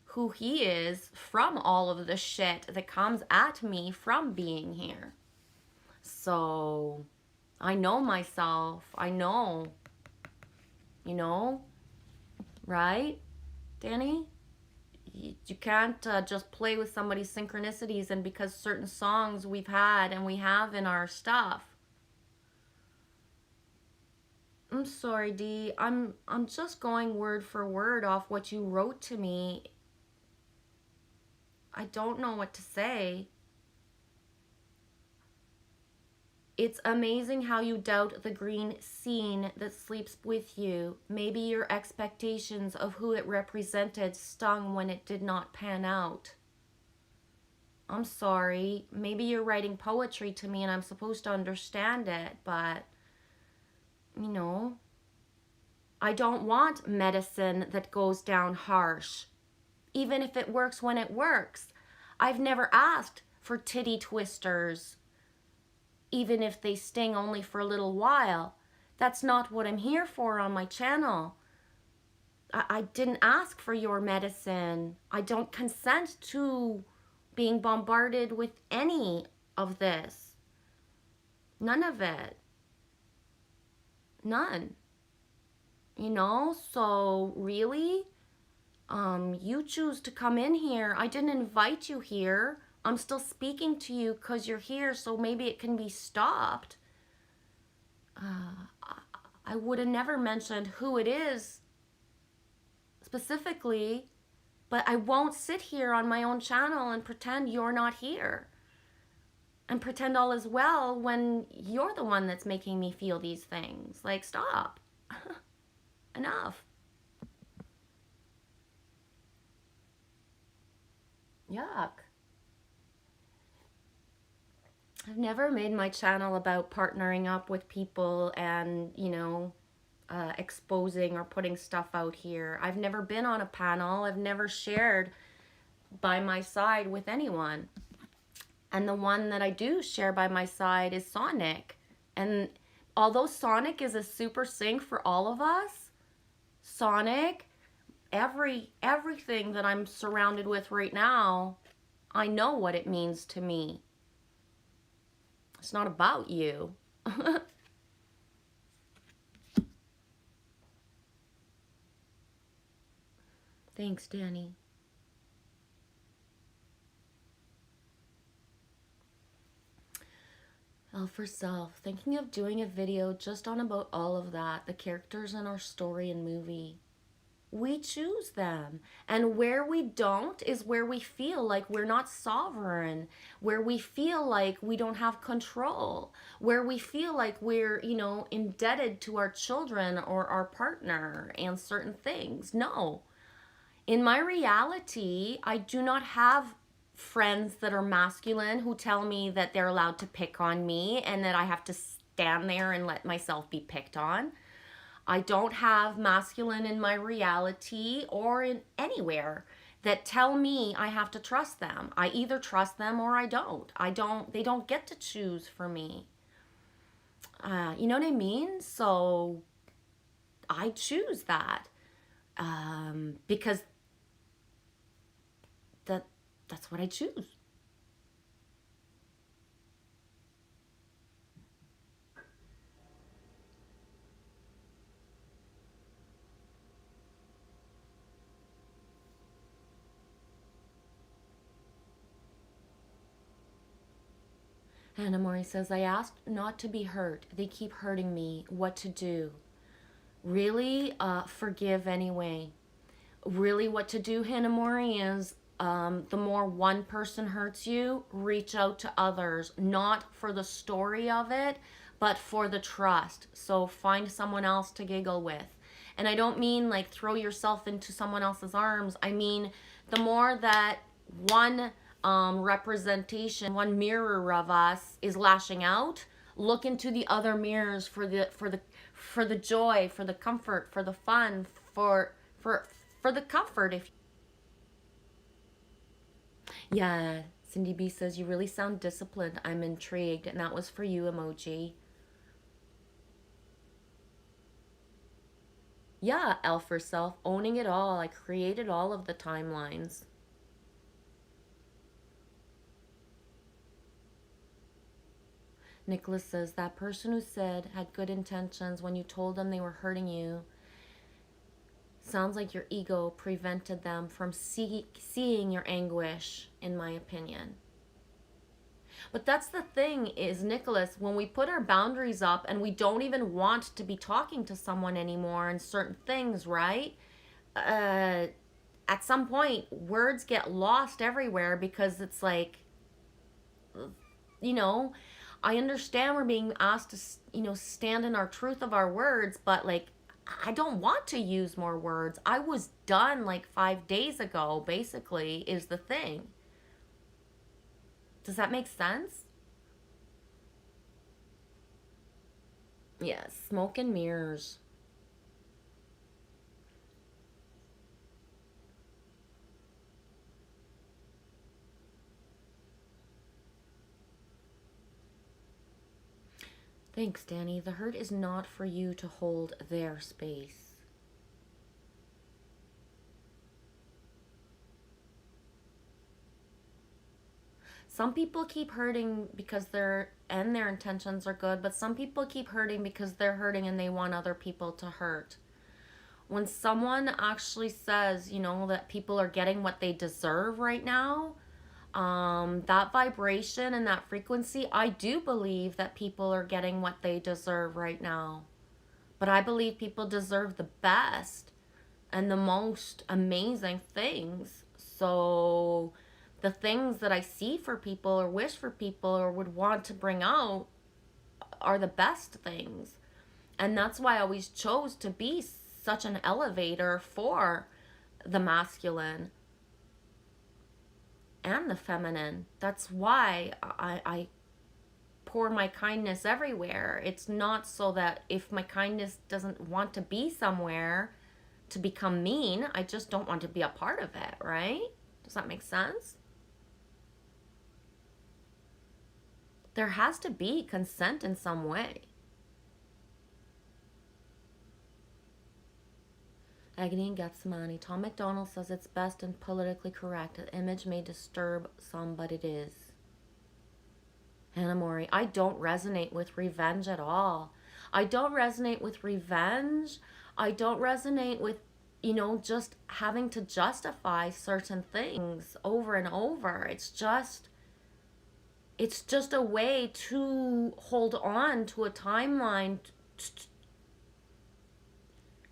who he is from all of the shit that comes at me from being here. So I know myself. I know, you know, right, Danny? You can't just play with somebody's synchronicities and because certain songs we've had and we have in our stuff. I'm sorry, Dee. I'm just going word for word off what you wrote to me. I don't know what to say. It's amazing how you doubt the green scene that sleeps with you. Maybe your expectations of who it represented stung when it did not pan out. I'm sorry. Maybe you're writing poetry to me and I'm supposed to understand it, but, you know, I don't want medicine that goes down harsh, even if it works when it works. I've never asked for titty twisters, even if they sting only for a little while. That's not what I'm here for on my channel. I didn't ask for your medicine. I don't consent to being bombarded with any of this. None of it. None. You know, so really, you choose to come in here. I didn't invite you here. I'm still speaking to you because you're here, so maybe it can be stopped. I would have never mentioned who it is specifically, but I won't sit here on my own channel and pretend you're not here and pretend all is well when you're the one that's making me feel these things. Like, stop. Enough. Yuck. I've never made my channel about partnering up with people and, you know, exposing or putting stuff out here. I've never been on a panel. I've never shared by my side with anyone. And the one that I do share by my side is Sonic. And although Sonic is a super sync for all of us, Sonic, everything that I'm surrounded with right now, I know what it means to me. It's not about you. Thanks, Danny. L for Self. Thinking of doing a video just on about all of that, the characters in our story and movie. We choose them. And where we don't is where we feel like we're not sovereign, where we feel like we don't have control, where we feel like we're, you know, indebted to our children or our partner and certain things. No. In my reality, I do not have friends that are masculine who tell me that they're allowed to pick on me and that I have to stand there and let myself be picked on. I don't have masculine in my reality or in anywhere that tell me I have to trust them. I either trust them or I don't. They don't get to choose for me. You know what I mean? So I choose that because that's what I choose. Hannah Mori says, I asked not to be hurt. They keep hurting me. What to do? Really, forgive anyway. Really, what to do, Hannah Mori, is the more one person hurts you, reach out to others, not for the story of it, but for the trust. So find someone else to giggle with. And I don't mean like throw yourself into someone else's arms. I mean, the more that one representation, one mirror of us is lashing out, look into the other mirrors for the joy, for the comfort, for the fun, for the comfort. If yeah, Cindy B says you really sound disciplined. I'm intrigued, and that was for you, emoji. Yeah, Elf herself, owning it all. I created all of the timelines. Nicholas says that person who said had good intentions when you told them they were hurting you sounds like your ego prevented them from seeing your anguish, in my opinion. But that's the thing is, Nicholas, when we put our boundaries up and we don't even want to be talking to someone anymore and certain things, right? At some point, words get lost everywhere because it's like, you know, I understand we're being asked to, stand in our truth of our words, but like, I don't want to use more words. I was done like 5 days ago, basically, is the thing. Does that make sense? Yes, smoke and mirrors. Thanks, Danny. The hurt is not for you to hold their space. Some people keep hurting because their intentions are good, but some people keep hurting because they're hurting and they want other people to hurt. When someone actually says, that people are getting what they deserve right now, that vibration and that frequency, I do believe that people are getting what they deserve right now. But I believe people deserve the best and the most amazing things. So the things that I see for people or wish for people or would want to bring out are the best things. And that's why I always chose to be such an elevator for the masculine and the feminine. That's why I pour my kindness everywhere. It's not so that if my kindness doesn't want to be somewhere to become mean, I just don't want to be a part of it, right? Does that make sense? There has to be consent in some way. Agony and Gethsemane. Tom MacDonald says it's best and politically correct. An image may disturb some, but it is. Hannah Mori. I don't resonate with revenge at all. I don't resonate with revenge. I don't resonate with, just having to justify certain things over and over. It's just a way to hold on to a timeline.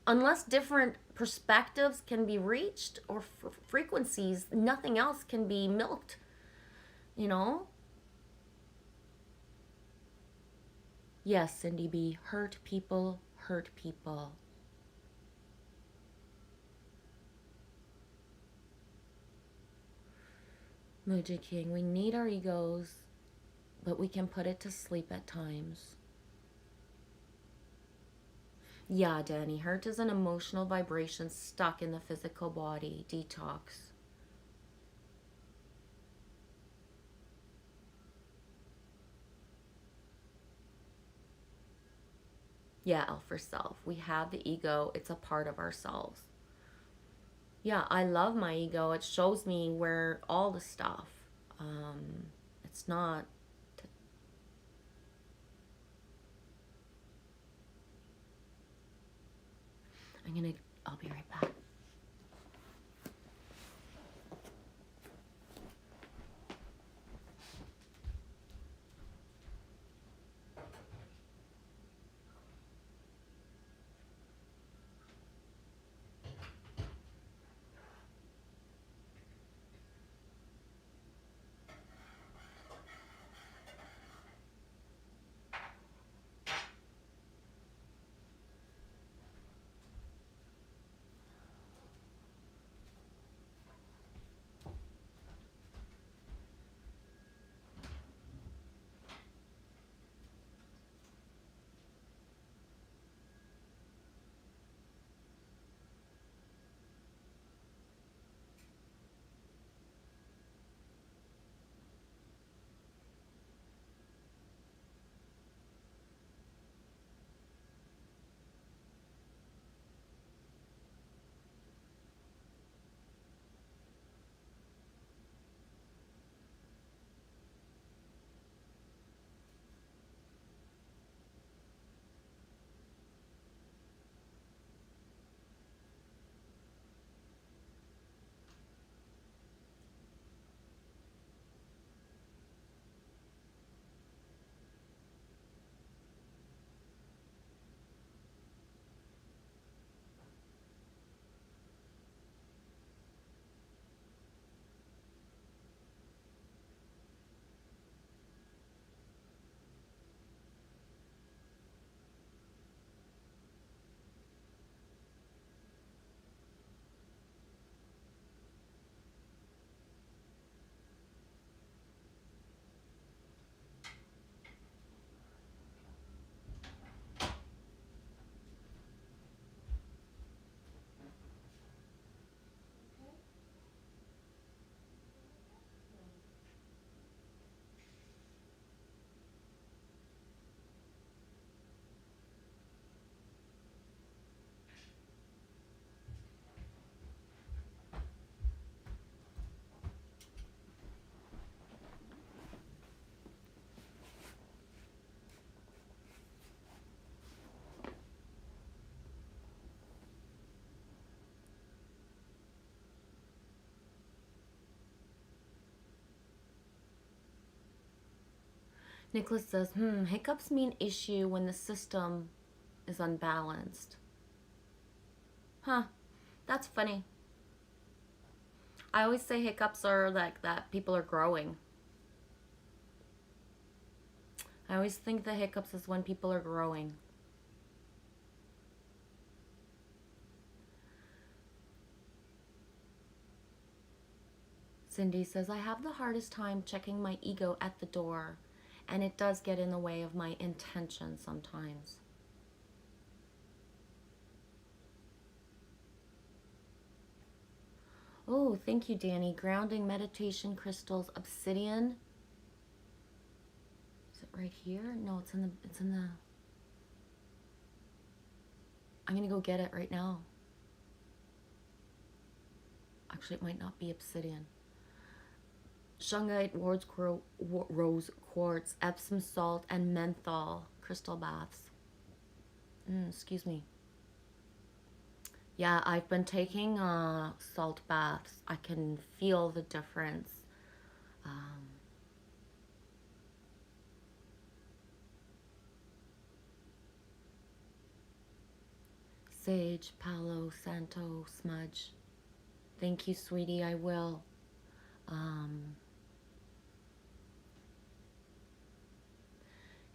Unless different perspectives can be reached or frequencies, nothing else can be milked, Yes, Cindy B. Hurt people hurt people. Muji King, we need our egos, but we can put it to sleep at times. Yeah, Danny, hurt is an emotional vibration stuck in the physical body. Detox. Yeah, L for self. We have the ego. It's a part of ourselves. Yeah, I love my ego. It shows me where all the stuff. It's not. I'll be right back. Nicholas says, hiccups mean issue when the system is unbalanced. Huh, that's funny. I always say hiccups are like that people are growing. I always think the hiccups is when people are growing. Cindy says, I have the hardest time checking my ego at the door, and it does get in the way of my intention sometimes. Oh, thank you, Danny. Grounding meditation crystals, obsidian. Is it right here? No, it's in the. I'm gonna go get it right now. Actually, it might not be obsidian. Shungite, rose quartz, Epsom salt, and menthol crystal baths. Excuse me. Yeah, I've been taking salt baths. I can feel the difference. Sage, Palo Santo, smudge. Thank you, sweetie. I will.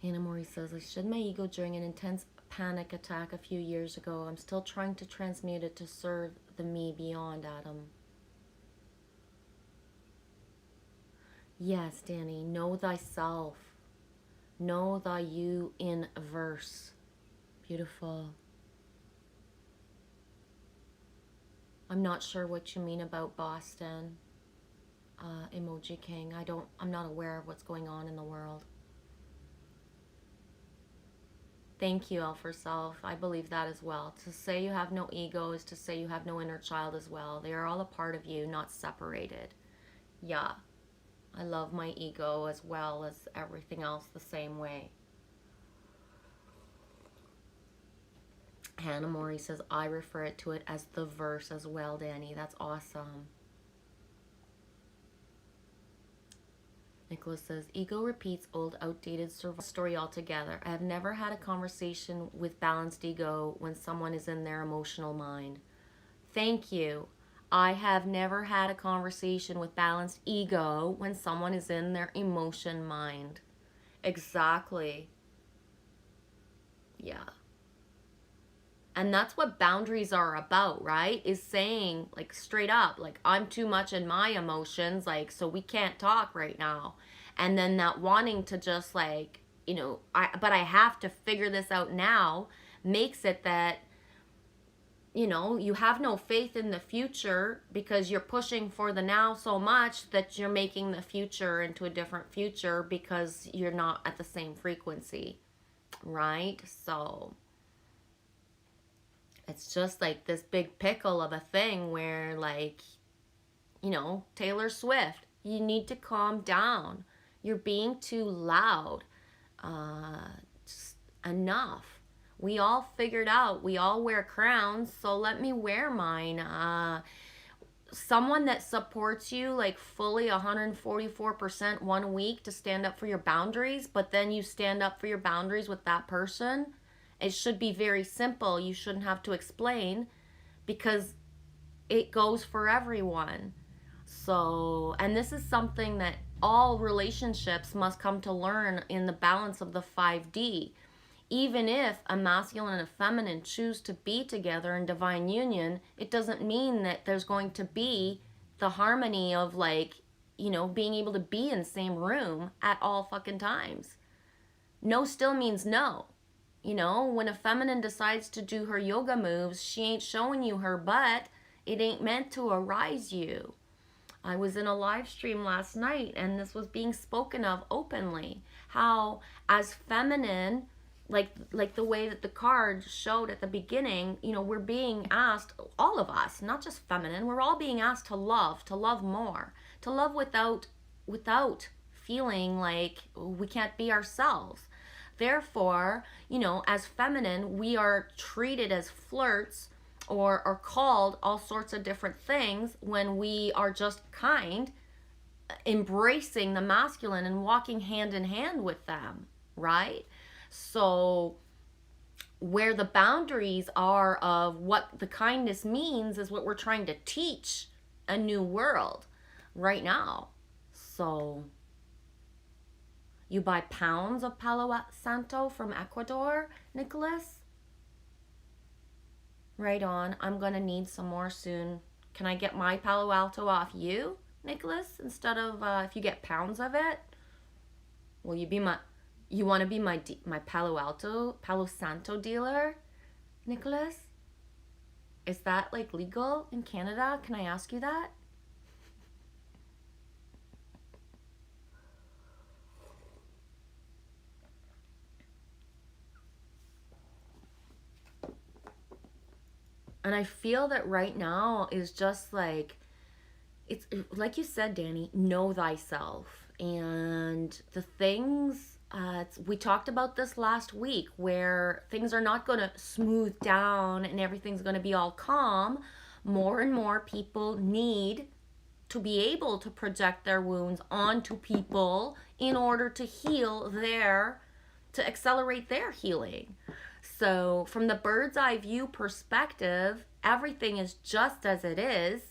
Hannah Mori says, I shed my ego during an intense panic attack a few years ago. I'm still trying to transmute it to serve the me beyond, Adam. Yes, Danny. Know thyself. Know thy you in verse. Beautiful. I'm not sure what you mean about Boston, Emoji King. I'm not aware of what's going on in the world. Thank you, L for Self. I believe that as well. To say you have no ego is to say you have no inner child as well. They are all a part of you, not separated. Yeah, I love my ego as well as everything else the same way. Hannah Mori says, I refer to it as the verse as well, Danny. That's awesome. Nicholas says, ego repeats old, outdated survival story altogether. I have never had a conversation with balanced ego when someone is in their emotional mind. Thank you. I have never had a conversation with balanced ego when someone is in their emotion mind. Exactly. Yeah. And that's what boundaries are about, right? Is saying, like, straight up, like, I'm too much in my emotions, like, so we can't talk right now. And then that wanting to just, like, you know, but I have to figure this out now, makes it that, you know, you have no faith in the future because you're pushing for the now so much that you're making the future into a different future because you're not at the same frequency, right? So it's just like this big pickle of a thing where, like, you know, Taylor Swift, you need to calm down. You're being too loud. Just enough. We all figured out. We all wear crowns, so let me wear mine. Someone that supports you like fully 144% 1 week to stand up for your boundaries, but then you stand up for your boundaries with that person. It should be very simple. You shouldn't have to explain because it goes for everyone. So, and this is something that all relationships must come to learn in the balance of the 5D. Even if a masculine and a feminine choose to be together in divine union, it doesn't mean that there's going to be the harmony of, like, you know, being able to be in the same room at all fucking times. No still means no. You know, when a feminine decides to do her yoga moves, she ain't showing you her butt. It ain't meant to arise you. I was in a live stream last night and this was being spoken of openly. How as feminine, like the way that the card showed at the beginning, you know, we're being asked, all of us, not just feminine, we're all being asked to love more, to love without feeling like we can't be ourselves. Therefore, you know, as feminine, we are treated as flirts or are called all sorts of different things when we are just kind, embracing the masculine and walking hand in hand with them, right? So where the boundaries are of what the kindness means is what we're trying to teach a new world right now. So you buy pounds of Palo Santo from Ecuador, Nicholas? Right on. I'm going to need some more soon. Can I get my Palo Alto off you, Nicholas, instead of if you get pounds of it? Will you be my... You want to be my Palo Santo dealer, Nicholas? Is that, like, legal in Canada? Can I ask you that? And I feel that right now is just like, it's like you said, Danny, know thyself. And the things, we talked about this last week, where things are not going to smooth down and everything's going to be all calm. More and more people need to be able to project their wounds onto people in order to heal to accelerate their healing. So from the bird's eye view perspective, everything is just as it is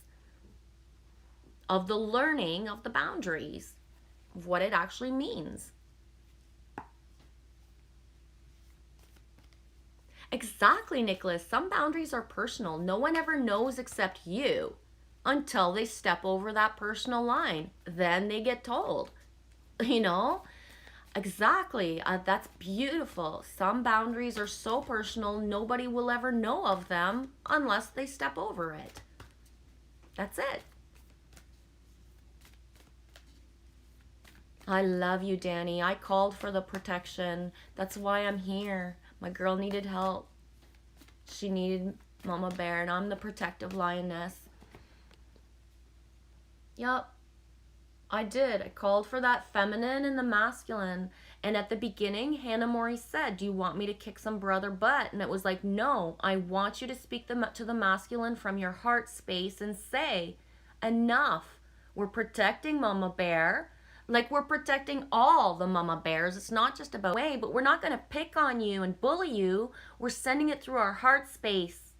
of the learning of the boundaries, of what it actually means. Exactly, Nicholas. Some boundaries are personal. No one ever knows except you until they step over that personal line. Then they get told, you know? Exactly. That's beautiful. Some boundaries are so personal, nobody will ever know of them unless they step over it. That's it. I love you, Danny. I called for the protection. That's why I'm here. My girl needed help. She needed Mama Bear, and I'm the protective lioness. Yup. I did. I called for that feminine and the masculine. And at the beginning, Hannah Mori said, do you want me to kick some brother butt? And it was like, no, I want you to speak to the masculine from your heart space and say, enough. We're protecting Mama Bear. Like we're protecting all the Mama Bears. It's not just about way, but we're not going to pick on you and bully you. We're sending it through our heart space.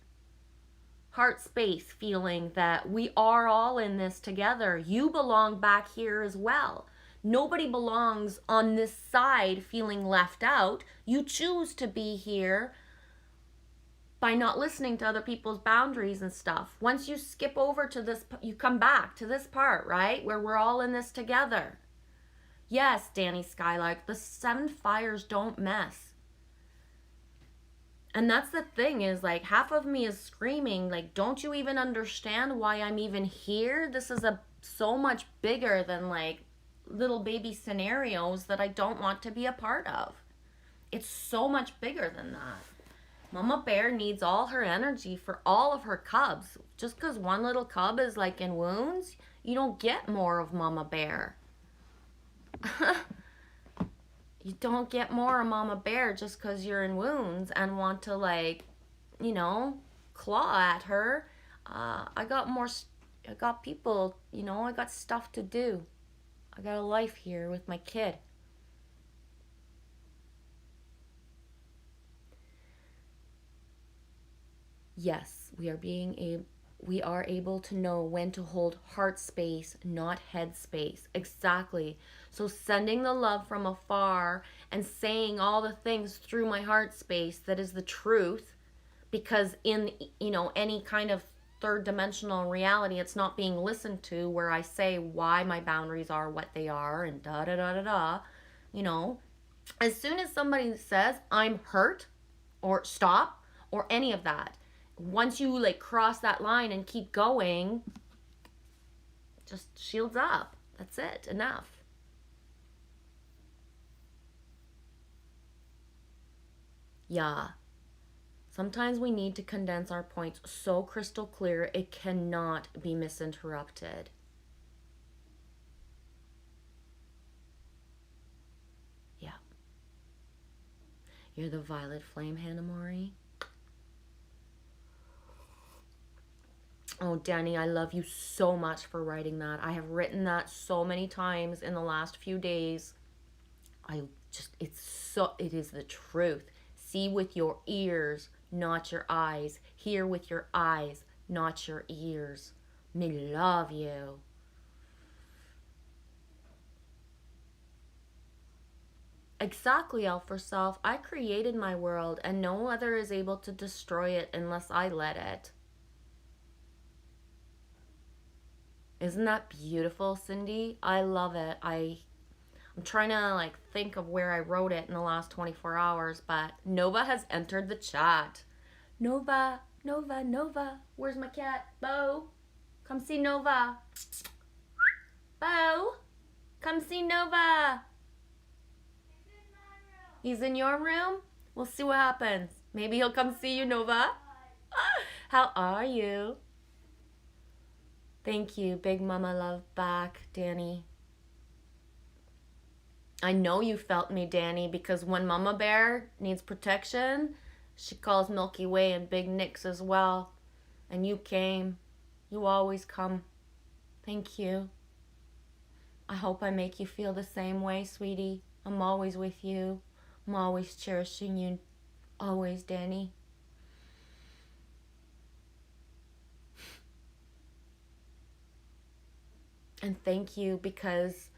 Heart space, feeling that we are all in this together. You belong back here as well. Nobody belongs on this side feeling left out. You choose to be here by not listening to other people's boundaries and stuff. Once you skip over to this, you come back to this part, right? Where we're all in this together. Yes, Danny Skylark, the 7 fires don't mess. And that's the thing is like half of me is screaming like, don't you even understand why I'm even here? This is so much bigger than like little baby scenarios that I don't want to be a part of. It's so much bigger than that. Mama Bear needs all her energy for all of her cubs. Just because one little cub is like in wounds, you don't get more of Mama Bear. You don't get more of Mama Bear just because you're in wounds and want to like, claw at her. I got people, I got stuff to do. I got a life here with my kid. Yes, we are able to know when to hold heart space, not head space. Exactly. So sending the love from afar and saying all the things through my heart space that is the truth, because in, any kind of third dimensional reality, it's not being listened to where I say why my boundaries are what they are and da da da da da. As soon as somebody says I'm hurt or stop or any of that, once you like cross that line and keep going, just shields up. That's it. Enough. Yeah. Sometimes we need to condense our points so crystal clear it cannot be misinterrupted. Yeah. You're the violet flame, Hannah Mori. Oh, Danny, I love you so much for writing that. I have written that so many times in the last few days. It is the truth. See with your ears, not your eyes. Hear with your eyes, not your ears. Me love you. Exactly, Alpha Self. I created my world and no other is able to destroy it unless I let it. Isn't that beautiful, Cindy? I love it. I'm trying to think of where I wrote it in the last 24 hours, but Nova has entered the chat. Nova, Nova, Nova. Where's my cat? Bo, come see Nova. Bo, come see Nova. He's in your room? We'll see what happens. Maybe he'll come see you, Nova. How are you? Thank you, Big Mama Love back, Danny. I know you felt me, Danny, because when Mama Bear needs protection, she calls Milky Way and Big Nicks as well. And you came. You always come. Thank you. I hope I make you feel the same way, sweetie. I'm always with you. I'm always cherishing you. Always, Danny. And thank you, because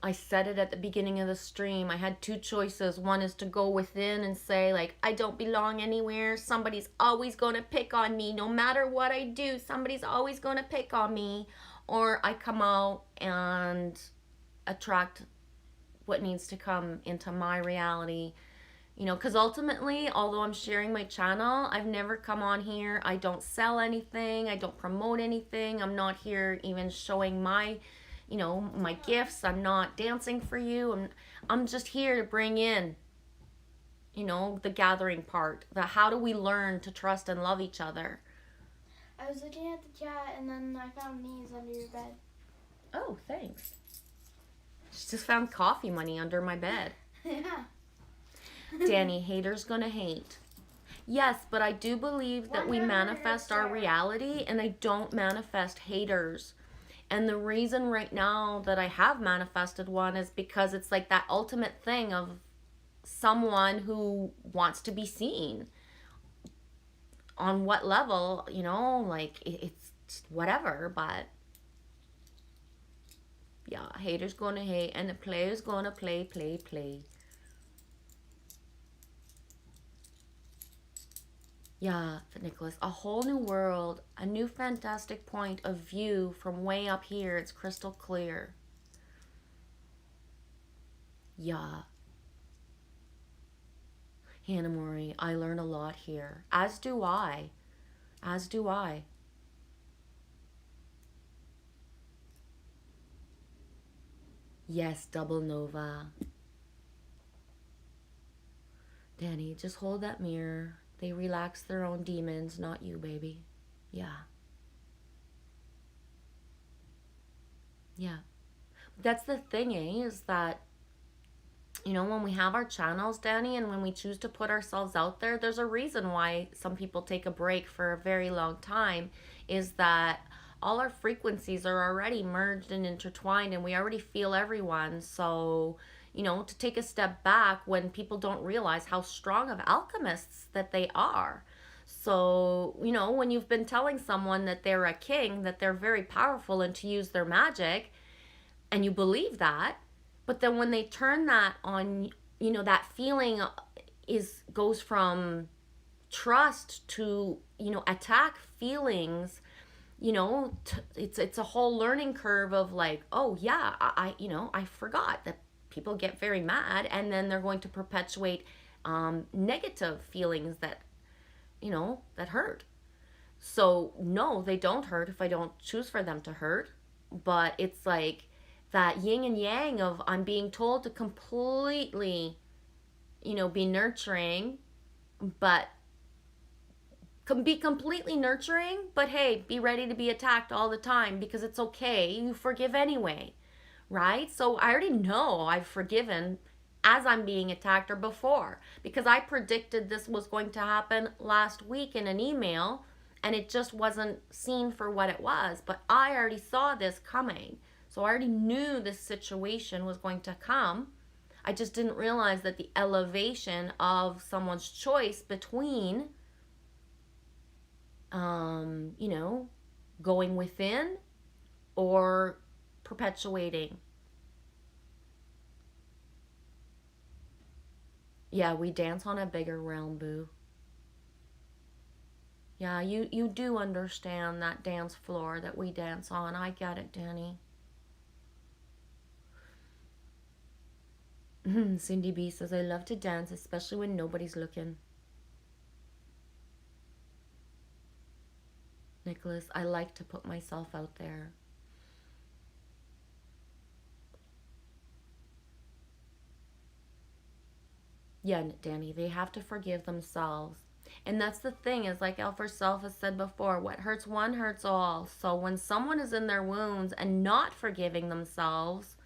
I said it at the beginning of the stream. I had 2 choices. One is to go within and say, I don't belong anywhere. Somebody's always going to pick on me. No matter what I do, somebody's always going to pick on me. Or I come out and attract what needs to come into my reality. Because ultimately, although I'm sharing my channel, I've never come on here. I don't sell anything. I don't promote anything. I'm not here even showing my, my gifts. I'm not dancing for you. I'm just here to bring in, you know, the gathering part. The how do we learn to trust and love each other? I was looking at the chat and then I found these under your bed. Oh, thanks. She just found coffee money under my bed. Yeah. Danny, haters gonna hate. Yes, but I do believe that we manifest our reality, and I don't manifest haters. And the reason right now that I have manifested one is because it's like that ultimate thing of someone who wants to be seen. On what level, you know, like it's whatever, but yeah, haters gonna hate and the players gonna play. Yeah, Nicholas, a whole new world, a new fantastic point of view from way up here. It's crystal clear. Yeah. Hannah Mori, I learn a lot here. As do I. As do I. Yes, double nova. Danny, just hold that mirror. They relax their own demons, not you, baby. Yeah. Yeah. That's the thing, is that, you know, when we have our channels, Danny, and when we choose to put ourselves out there, there's a reason why some people take a break for a very long time, is that all our frequencies are already merged and intertwined and we already feel everyone. So, you know, to take a step back when people don't realize how strong of alchemists that they are. So, you know, when you've been telling someone that they're a king, that they're very powerful and to use their magic, and you believe that, but then when they turn that on, you know, that feeling goes from trust to, you know, attack feelings. You know, it's a whole learning curve of like, oh yeah, I you know, I forgot that people get very mad, and then they're going to perpetuate negative feelings that, you know, that hurt. So no, they don't hurt if I don't choose for them to hurt. But it's like that yin and yang of I'm being told to completely, you know, be nurturing, but be completely nurturing, but hey, be ready to be attacked all the time because it's okay. You forgive anyway, right? So I already know I've forgiven as I'm being attacked or before, because I predicted this was going to happen last week in an email and it just wasn't seen for what it was. But I already saw this coming. So I already knew this situation was going to come. I just didn't realize that the elevation of someone's choice between you know, going within or perpetuating. Yeah, we dance on a bigger realm, boo. Yeah, you do understand that dance floor that we dance on. I get it, Danny. Cindy B says, I love to dance, especially when nobody's looking. Nicholas, I like to put myself out there. Yeah, Danny, they have to forgive themselves. And that's the thing, is like Alpha Self has said before, what hurts one hurts all. So when someone is in their wounds and not forgiving themselves,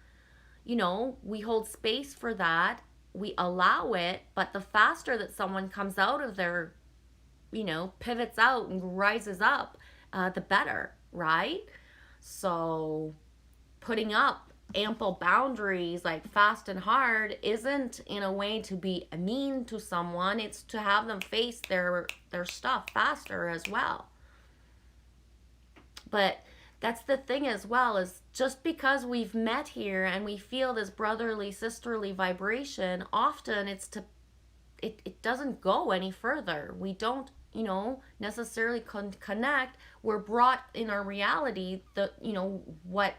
you know, we hold space for that. We allow it, but the faster that someone comes out of their, you know, pivots out and rises up, the better, right? So putting up ample boundaries, like fast and hard, isn't in a way to be mean to someone. It's to have them face their stuff faster as well. But that's the thing as well, is just because we've met here and we feel this brotherly, sisterly vibration, often it's to it doesn't go any further. We don't, you know, necessarily connect. We're brought in our reality, the, you know, what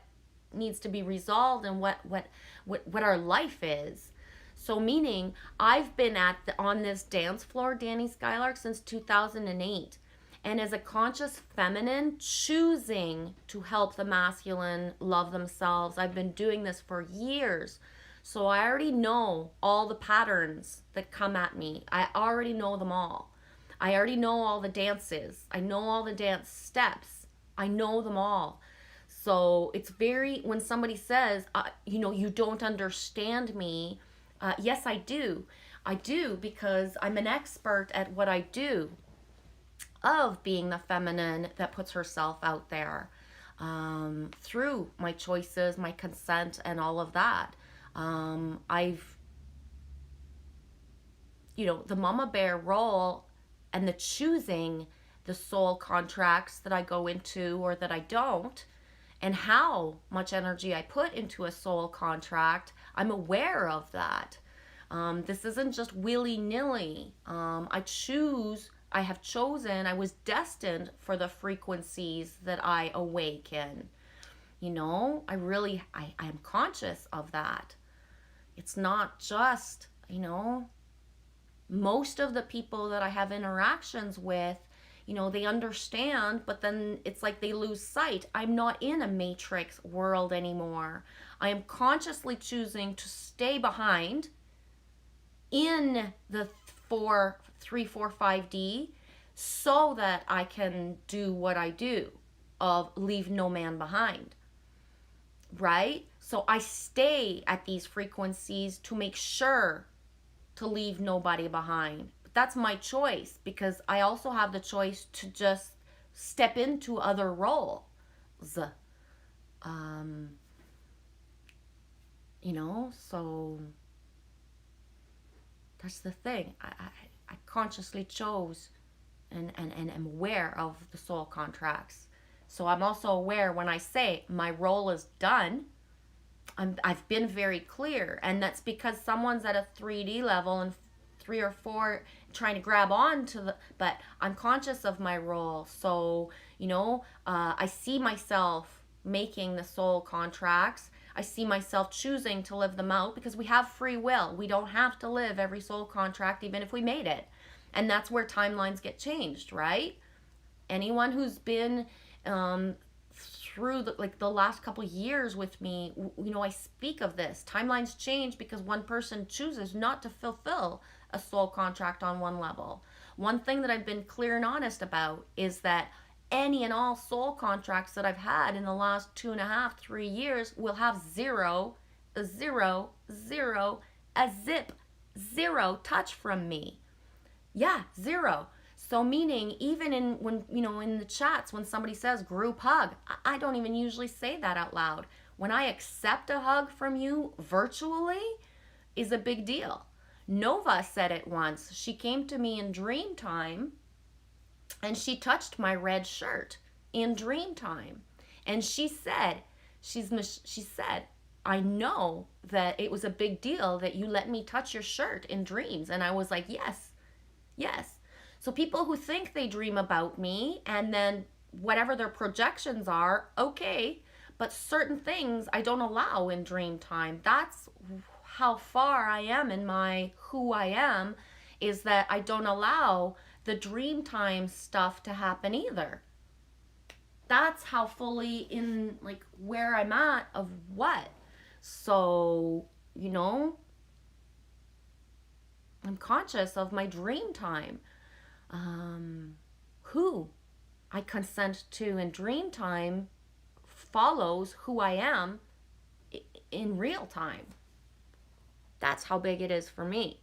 needs to be resolved and what our life is. So meaning, I've been on this dance floor, Danny Skylark, since 2008. And as a conscious feminine choosing to help the masculine love themselves, I've been doing this for years. So I already know all the patterns that come at me. I already know them all. I already know all the dances. I know all the dance steps. I know them all. So it's very, when somebody says, you don't understand me, yes, I do. I do, because I'm an expert at what I do, of being the feminine that puts herself out there, through my choices, my consent, and all of that. I've, the mama bear role and the choosing the soul contracts that I go into or that I don't, and how much energy I put into a soul contract, I'm aware of that. This isn't just willy-nilly. I have chosen, I was destined for the frequencies that I awaken. I am conscious of that. It's not just, most of the people that I have interactions with, they understand, but then it's like they lose sight. I'm not in a matrix world anymore. I am consciously choosing to stay behind in the 3, 4, 5D, so that I can do what I do, of leave no man behind. Right? So I stay at these frequencies to make sure to leave nobody behind. But that's my choice, because I also have the choice to just step into other roles. So that's the thing. I consciously chose and am aware of the soul contracts. So I'm also aware when I say my role is done, I've been very clear. And that's because someone's at a 3D level and 3 or 4 trying to grab on to but I'm conscious of my role. So, I see myself making the soul contracts. I see myself choosing to live them out, because we have free will. We don't have to live every soul contract, even if we made it. And that's where timelines get changed, right? Anyone who's been through the last couple years with me, I speak of this. Timelines change because one person chooses not to fulfill a soul contract on one level. One thing that I've been clear and honest about is that any and all soul contracts that I've had in the last 2.5, 3 years will have zero, a zip, zero touch from me. Yeah, zero. So meaning, even in the chats, when somebody says group hug, I don't even usually say that out loud. When I accept a hug from you virtually is a big deal. Nova said it once. She came to me in dream time and she touched my red shirt in dream time. And she said, I know that it was a big deal that you let me touch your shirt in dreams. And I was like, yes. So people who think they dream about me and then whatever their projections are, okay, but certain things I don't allow in dream time. That's how far I am in my who I am, is that I don't allow the dream time stuff to happen either. That's how fully in where I'm at of what. So, I'm conscious of my dream time. Who I consent to in dream time follows who I am in real time. That's how big it is for me.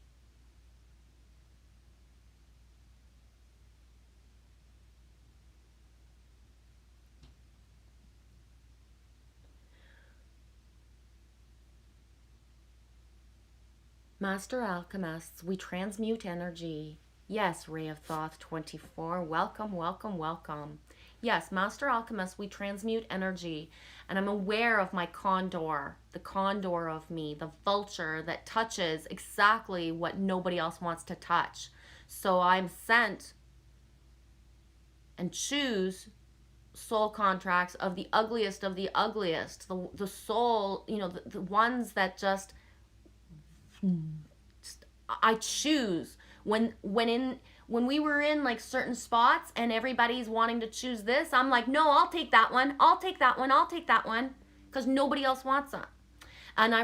Master Alchemists, we transmute energy. Yes, Ray of Thoth 24. Welcome. Yes, Master Alchemist, we transmute energy. And I'm aware of my condor, the condor of me, the vulture that touches exactly what nobody else wants to touch. So I'm sent and choose soul contracts of the ugliest, the soul, the ones that just I choose. When we were in certain spots and everybody's wanting to choose this, I'm like, no, I'll take that one, because nobody else wants that. And I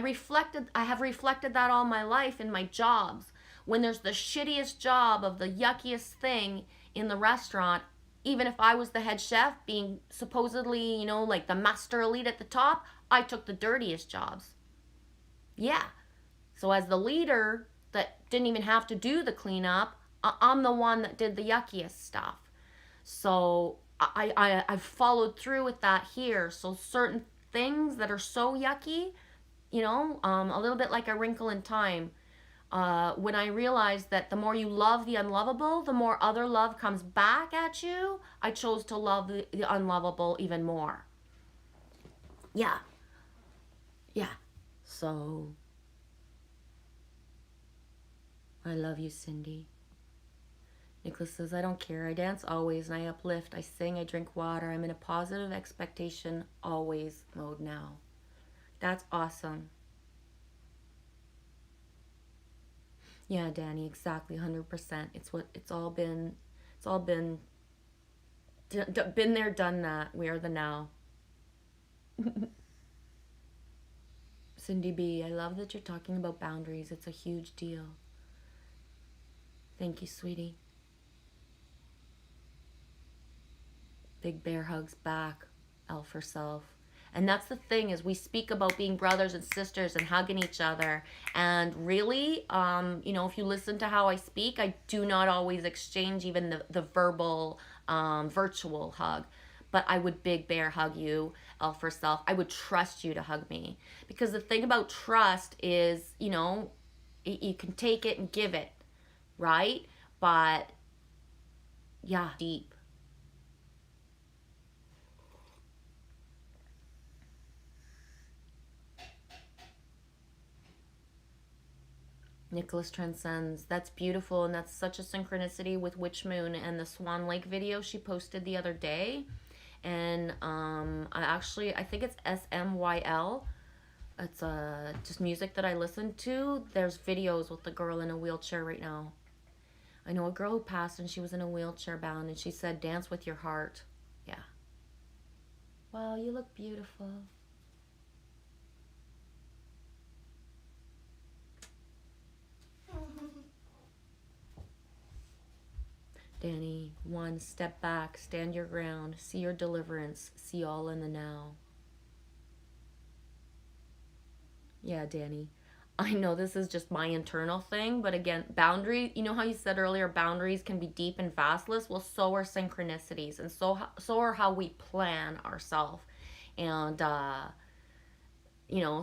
have reflected that all my life in my jobs. When there's the shittiest job of the yuckiest thing in the restaurant, even if I was the head chef, being supposedly, like the master elite at the top, I took the dirtiest jobs. Yeah. So as the leader that didn't even have to do the cleanup, I'm the one that did the yuckiest stuff. So I've followed through with that here. So certain things that are so yucky, a little bit like A Wrinkle in Time. When I realized that the more you love the unlovable, the more other love comes back at you, I chose to love the unlovable even more. Yeah. Yeah. So, I love you, Cindy. Nicholas says, I don't care. I dance always and I uplift. I sing, I drink water. I'm in a positive expectation always mode now. That's awesome. Yeah, Danny, exactly, 100%. It's all been been there, done that. We are the now. Cindy B, I love that you're talking about boundaries. It's a huge deal. Thank you, sweetie. Big bear hugs back, Elf herself. And that's the thing, is we speak about being brothers and sisters and hugging each other. And really, if you listen to how I speak, I do not always exchange even the verbal, virtual hug. But I would big bear hug you, Elf herself. I would trust you to hug me. Because the thing about trust is, you can take it and give it, right? But, yeah, deep. Nicholas transcends. That's beautiful, and that's such a synchronicity with Witch Moon and the Swan Lake video she posted the other day. And I think it's SMYL. It's just music that I listen to. There's videos with the girl in a wheelchair right now. I know a girl who passed and she was in a wheelchair bound, and she said, dance with your heart. Yeah. Wow, you look beautiful. Danny, 1, step back, stand your ground, see your deliverance, see all in the now. Yeah, Danny. I know this is just my internal thing, but again, boundaries, you know how you said earlier, boundaries can be deep and vastless? Well, so are synchronicities, and so are how we plan ourselves. And,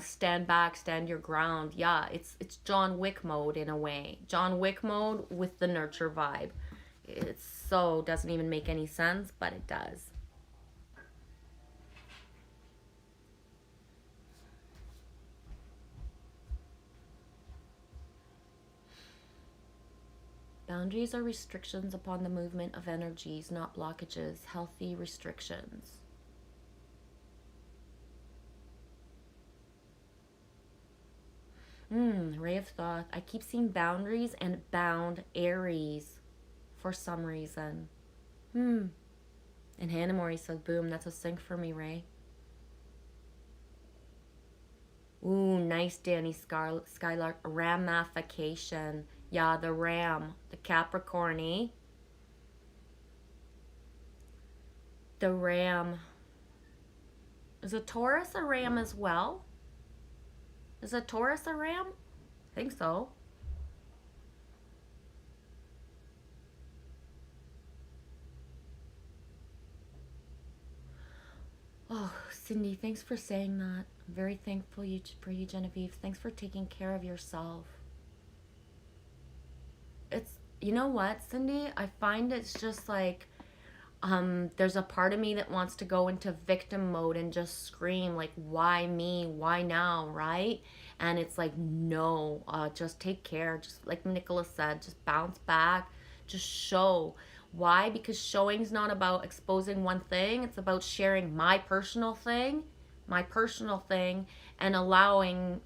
stand back, stand your ground. Yeah, it's John Wick mode in a way. John Wick mode with the nurture vibe. It so doesn't even make any sense, but it does. Boundaries are restrictions upon the movement of energies, not blockages, healthy restrictions. Ray of thought. I keep seeing boundaries and bound Aries for some reason. And Hannah Mori says, boom, that's a sync for me, Ray. Ooh, nice, Danny Skylark. Ramification. Yeah, the ram. The Capricorny. The ram. Is a Taurus a ram as well? Is a Taurus a ram? I think so. Oh, Cindy, thanks for saying that. I'm very thankful for you, Genevieve. Thanks for taking care of yourself. You know what, Cindy? I find it's just like, there's a part of me that wants to go into victim mode and just scream, like, why me? Why now, right? And it's like, no, just take care. Just like Nicholas said, just bounce back. Just show. Why? Because showing's not about exposing one thing. It's about sharing my personal thing, and allowing,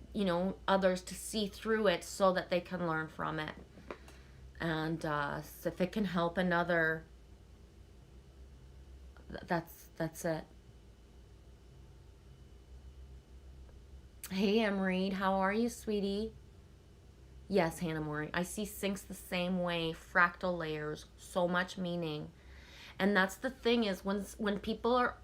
others to see through it so that they can learn from it. And so if it can help another, that's it. Hey, Emery, how are you, sweetie? Yes, Hannah Mori. I see sinks the same way, fractal layers, so much meaning. And that's the thing is when people are,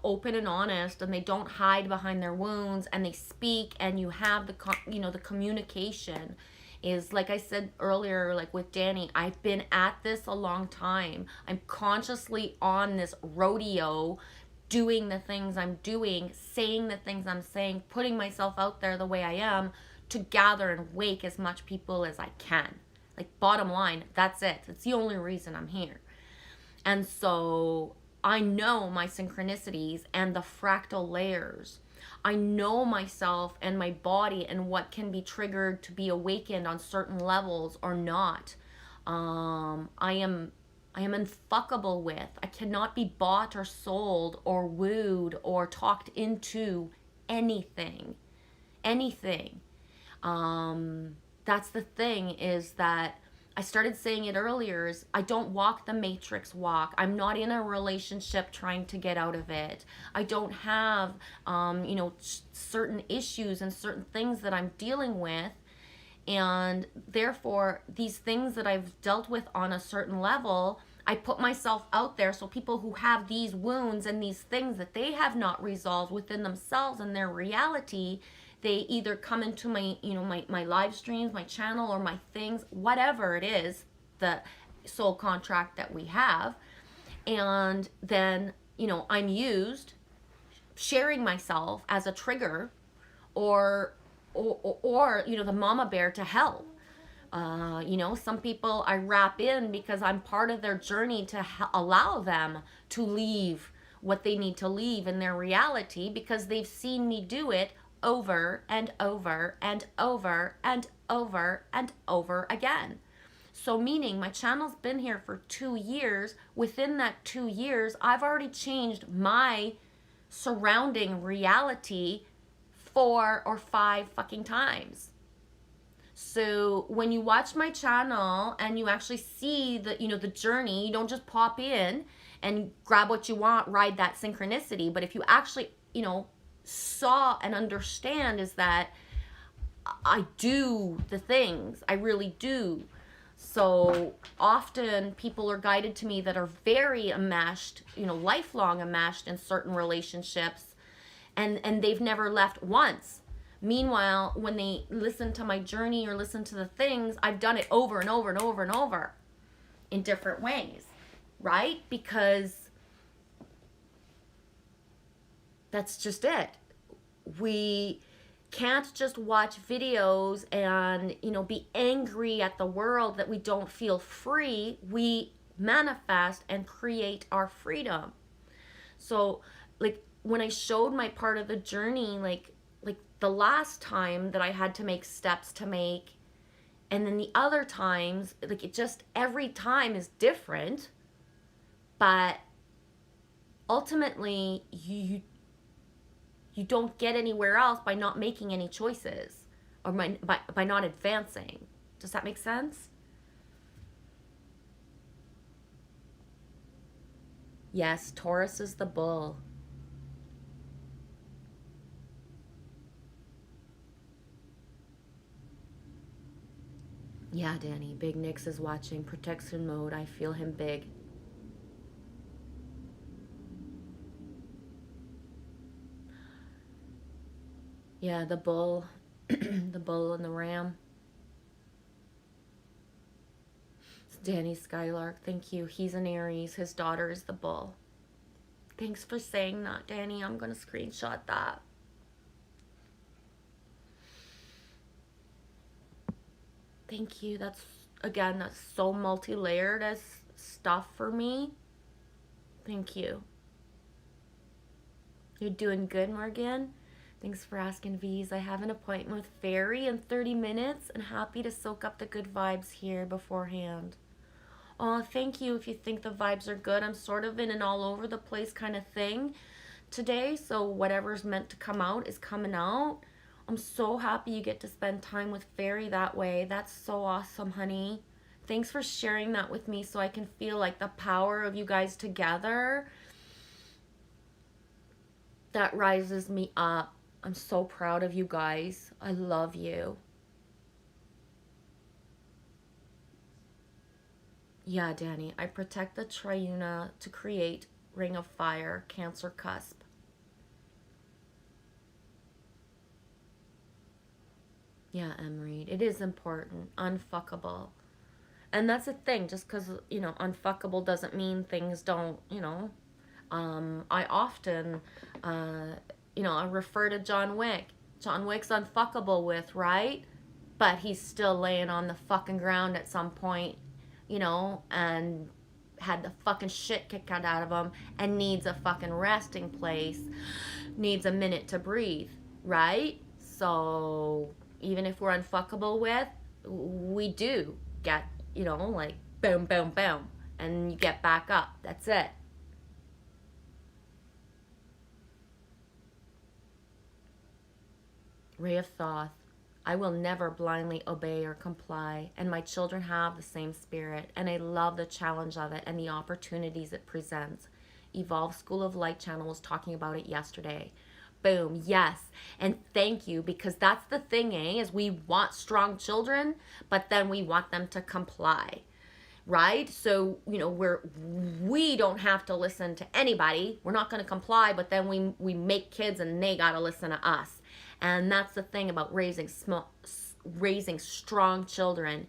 open and honest and they don't hide behind their wounds and they speak and you have the communication is like I said earlier, like with Danny, I've been at this a long time. I'm consciously on this rodeo doing the things I'm doing, saying the things I'm saying, putting myself out there the way I am to gather and wake as much people as I can. Like, bottom line, that's it. It's the only reason I'm here. And so I know my synchronicities and the fractal layers. I know myself and my body and what can be triggered to be awakened on certain levels or not. I am unfuckable with. I cannot be bought or sold or wooed or talked into anything. Anything. That's the thing is that I started saying it earlier is I don't walk the matrix walk. I'm not in a relationship trying to get out of it. I don't have, certain issues and certain things that I'm dealing with. And therefore, these things that I've dealt with on a certain level, I put myself out there so people who have these wounds and these things that they have not resolved within themselves and their reality, they either come into my live streams, my channel, or my things, whatever it is, the soul contract that we have. And then, I'm used sharing myself as a trigger or the mama bear to help. Some people I wrap in because I'm part of their journey to allow them to leave what they need to leave in their reality because they've seen me do it over and over and over and over and over again. So, meaning my channel's been here for 2 years. Within that 2 years, I've already changed my surrounding reality 4 or 5 fucking times. So when you watch my channel and you actually see the journey, you don't just pop in and grab what you want, ride that synchronicity. But if you actually, saw and understand is that I do the things, I really do. So often people are guided to me that are very enmeshed, lifelong enmeshed in certain relationships and they've never left once. Meanwhile, when they listen to my journey or listen to the things, I've done it over and over and over and over in different ways, right? Because that's just it. We can't just watch videos and, be angry at the world that we don't feel free. We manifest and create our freedom. So, like, when I showed my part of the journey, like the last time that I had to make steps to make, and then the other times, like, it just every time is different, but ultimately you don't get anywhere else by not making any choices or by not advancing. Does that make sense? Yes, Taurus is the bull. Yeah, Danny, Big Nix is watching. Protection mode. I feel him big. Yeah, the bull. The bull and the ram. It's Danny Skylark. Thank you. He's an Aries. His daughter is the bull. Thanks for saying that, Danny. I'm going to screenshot that. Thank you. That's so multi-layered as stuff for me. Thank you. You're doing good, Morgan. Thanks for asking, V's. I have an appointment with Fairy in 30 minutes and happy to soak up the good vibes here beforehand. Oh, thank you if you think the vibes are good. I'm sort of in an all over the place kind of thing today, so whatever's meant to come out is coming out. I'm so happy you get to spend time with Fairy that way. That's so awesome, honey. Thanks for sharing that with me so I can feel like the power of you guys together. That rises me up. I'm so proud of you guys. I love you. Yeah, Danny, I protect the Triuna to create Ring of Fire, Cancer cusp. Yeah, Emery, it is important. Unfuckable. And that's the thing, just because, unfuckable doesn't mean things don't, I often, I refer to John Wick. John Wick's unfuckable with, right? But he's still laying on the fucking ground at some point, and had the fucking shit kicked out of him and needs a fucking resting place, needs a minute to breathe, right? So even if we're unfuckable with, we do get, like boom, boom, boom, and you get back up. That's it. Ray of Thoth. I will never blindly obey or comply, and my children have the same spirit, and I love the challenge of it and the opportunities it presents. Evolve School of Light Channel was talking about it yesterday. Boom, yes. And thank you, because that's the thing, is we want strong children, but then we want them to comply. Right? So, we don't have to listen to anybody. We're not going to comply, but then we make kids and they got to listen to us. And that's the thing about raising strong children.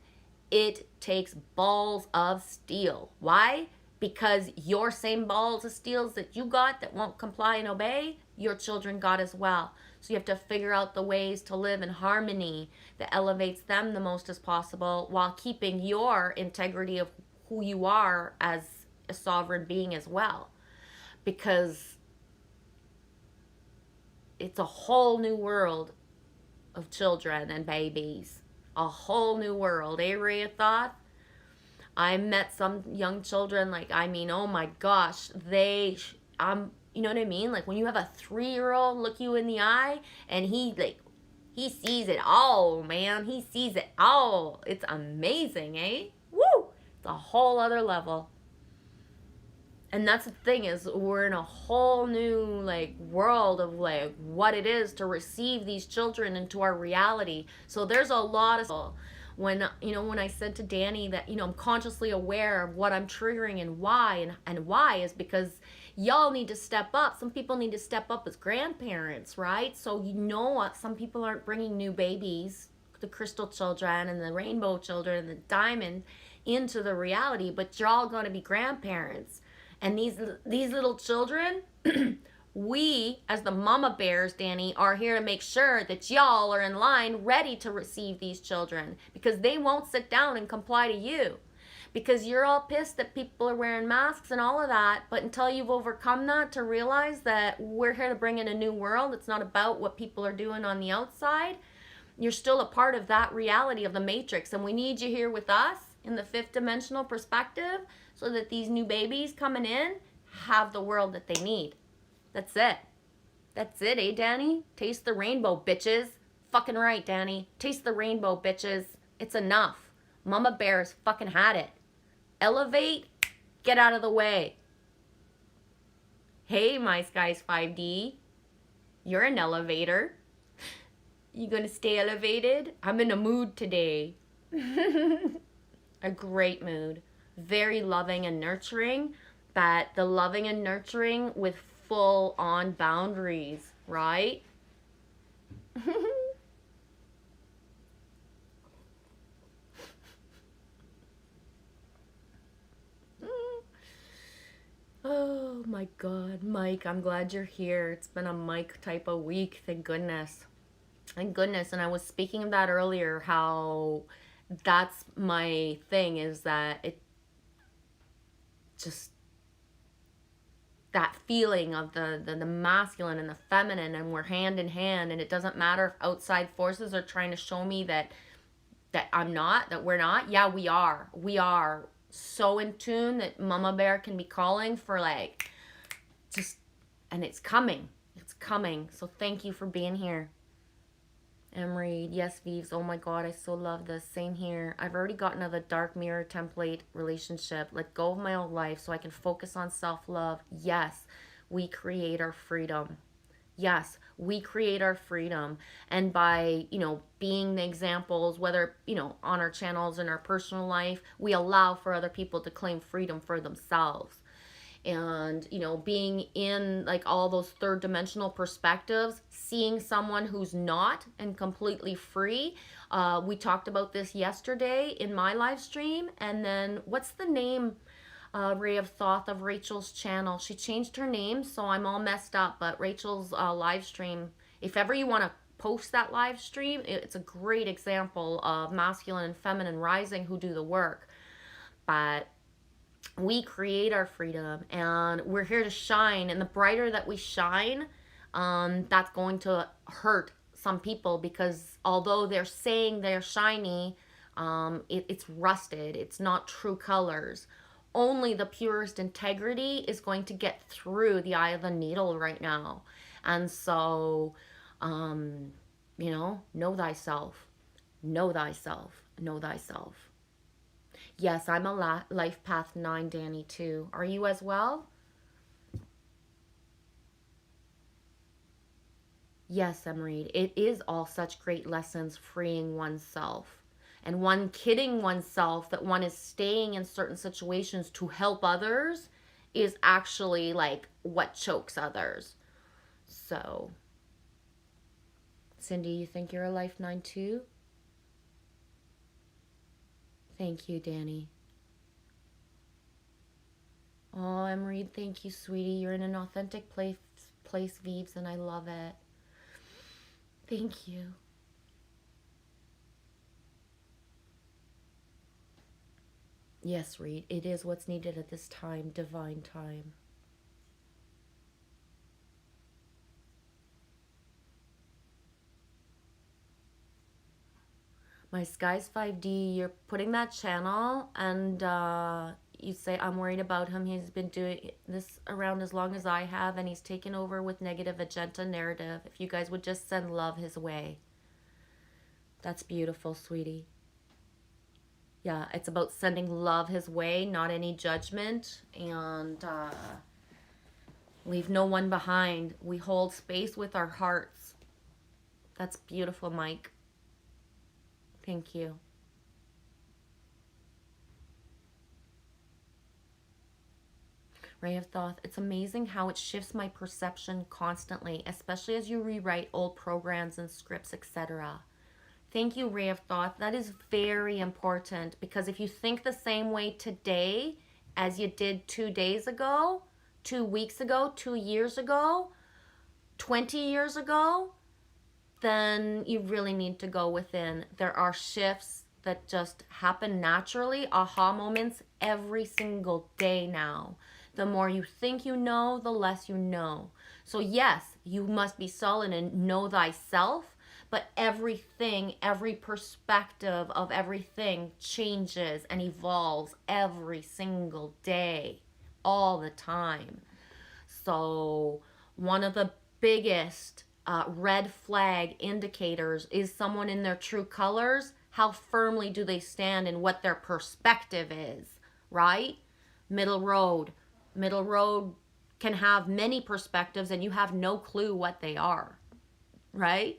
It takes balls of steel. Why? Because your same balls of steel that you got that won't comply and obey, your children got as well. So you have to figure out the ways to live in harmony that elevates them the most as possible while keeping your integrity of who you are as a sovereign being as well. Because it's a whole new world of children and babies. A whole new world. Ray of Thoth? I met some young children, oh my gosh, you know what I mean? Like when you have a 3-year-old look you in the eye and he sees it all, man. He sees it all. It's amazing, eh? Woo! It's a whole other level. And that's the thing, is we're in a whole new world of what it is to receive these children into our reality. So there's a lot of when I said to Danny that I'm consciously aware of what I'm triggering and why is because y'all need to step up. Some people need to step up as grandparents, right? So some people aren't bringing new babies, the crystal children and the rainbow children and the diamond into the reality, but you're all going to be grandparents. And these little children, we, as the mama bears, Danny, are here to make sure that y'all are in line ready to receive these children, because they won't sit down and comply to you. Because you're all pissed that people are wearing masks and all of that, but until you've overcome that to realize that we're here to bring in a new world, it's not about what people are doing on the outside, you're still a part of that reality of the matrix, and we need you here with us in the 5th dimensional perspective, so that these new babies coming in have the world that they need. That's it. That's it, eh, Danny? Taste the rainbow, bitches. Fucking right, Danny. Taste the rainbow, bitches. It's enough. Mama Bear's fucking had it. Elevate, get out of the way. Hey, My Skies 5D. You're an elevator. You gonna stay elevated? I'm in a mood today. A great mood. Very loving and nurturing, but the loving and nurturing with full on boundaries, right? Oh my God, Mike, I'm glad you're here. It's been a Mike type of week, thank goodness. Thank goodness. And I was speaking of that earlier, how that's my thing, is that it just, that feeling of the masculine and the feminine, and we're hand in hand, and it doesn't matter if outside forces are trying to show me that I'm not, that we're not. Yeah, we are so in tune that Mama Bear can be calling for and it's coming, so thank you for being here. Emery, yes, Vives. Oh my God, I so love this. Same here. I've already gotten out of the dark mirror template relationship. Let go of my old life so I can focus on self-love. Yes, we create our freedom. Yes, we create our freedom. And by, being the examples, whether, on our channels in our personal life, we allow for other people to claim freedom for themselves. And, being in like all those third dimensional perspectives, seeing someone who's not and completely free. We talked about this yesterday in my live stream. And then what's the name? Ray of Thoth of Rachel's channel. She changed her name, so I'm all messed up. But Rachel's live stream, if ever you want to post that live stream, it's a great example of masculine and feminine rising who do the work. But we create our freedom and we're here to shine. And the brighter that we shine, that's going to hurt some people because although they're saying they're shiny, it's rusted. It's not true colors. Only the purest integrity is going to get through the eye of the needle right now. And so, know thyself, know thyself, know thyself. Yes, I'm a Life Path 9, Danny, too. Are you as well? Yes, Emery, it is all such great lessons freeing oneself. And one kidding oneself that one is staying in certain situations to help others is actually like what chokes others. So, Cindy, you think you're a Life 9 too? Thank you, Danny. Oh, Emery, thank you, sweetie. You're in an authentic place, Veeves, and I love it. Thank you. Yes, Reed, it is what's needed at this time, divine time. My Skies 5D, you're putting that channel and you say, I'm worried about him. He's been doing this around as long as I have and he's taken over with negative agenda narrative. If you guys would just send love his way. That's beautiful, sweetie. Yeah, it's about sending love his way, not any judgment, and leave no one behind. We hold space with our hearts. That's beautiful, Mike. Thank you. Ray of Thoth, it's amazing how it shifts my perception constantly, especially as you rewrite old programs and scripts, etc. Thank you, Ray of Thoth. That is very important because if you think the same way today as you did 2 days ago, 2 weeks ago, 2 years ago, 20 years ago, then you really need to go within. There are shifts that just happen naturally, aha moments every single day now. The more you think you know, the less you know. So yes, you must be solid and know thyself, but everything, every perspective of everything changes and evolves every single day, all the time. So one of the biggest red flag indicators is someone in their true colors. How firmly do they stand in what their perspective is, right? Middle road. Middle road can have many perspectives and you have no clue what they are, right?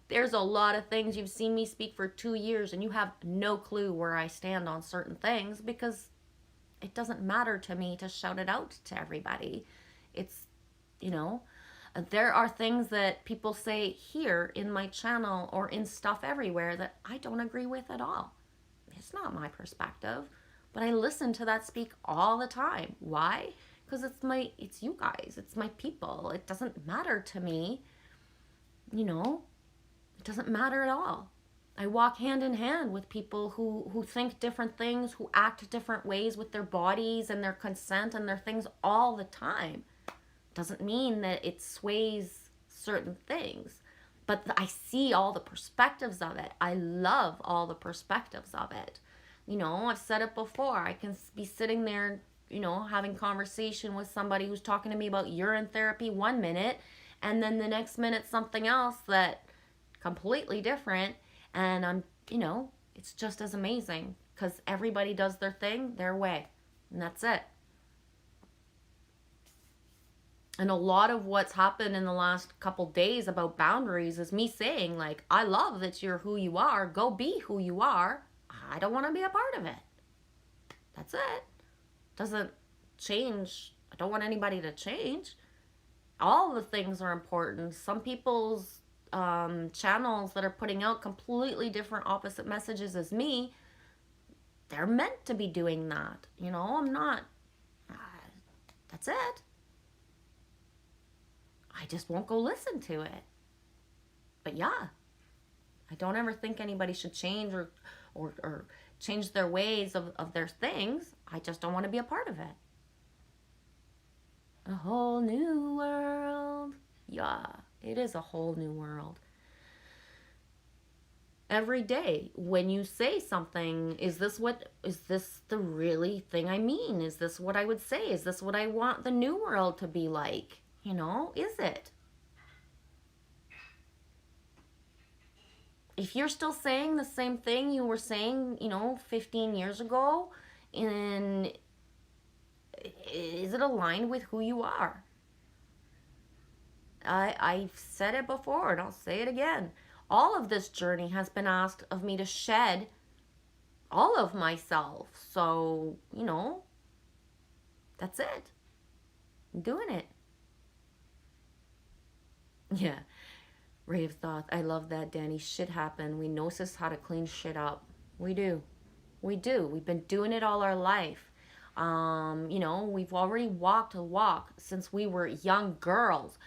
There's a lot of things you've seen me speak for 2 years and you have no clue where I stand on certain things because it doesn't matter to me to shout it out to everybody. It's, there are things that people say here in my channel or in stuff everywhere that I don't agree with at all. It's not my perspective, but I listen to that speak all the time. Why? Because it's you guys, it's my people. It doesn't matter to me, it doesn't matter at all. I walk hand in hand with people who think different things, who act different ways with their bodies and their consent and their things all the time. Doesn't mean that it sways certain things, but I see all the perspectives of it. I love all the perspectives of it. I've said it before. I can be sitting there, having conversation with somebody who's talking to me about urine therapy 1 minute, and then the next minute something else that completely different, and I'm, it's just as amazing because everybody does their thing their way, and that's it. And a lot of what's happened in the last couple days about boundaries is me saying, like, I love that you're who you are. Go be who you are. I don't want to be a part of it. That's it. Doesn't change. I don't want anybody to change. All the things are important. Some people's channels that are putting out completely different opposite messages as me, they're meant to be doing that. You know, I'm not. That's it. I just won't go listen to it. But yeah, I don't ever think anybody should change or change their ways of their things. I just don't want to be a part of it. A whole new world. Yeah, it is a whole new world. Every day when you say something, is this the really thing I mean? Is this what I would say? Is this what I want the new world to be like? You know, is it? If you're still saying the same thing you were saying, 15 years ago, and is it aligned with who you are? I've said it before and I'll say it again. All of this journey has been asked of me to shed all of myself. So, that's it. I'm doing it. Yeah. Ray of Thought. I love that, Danny. Shit happened. We know how to clean shit up. We do. We do. We've been doing it all our life. We've already walked a walk since we were young girls.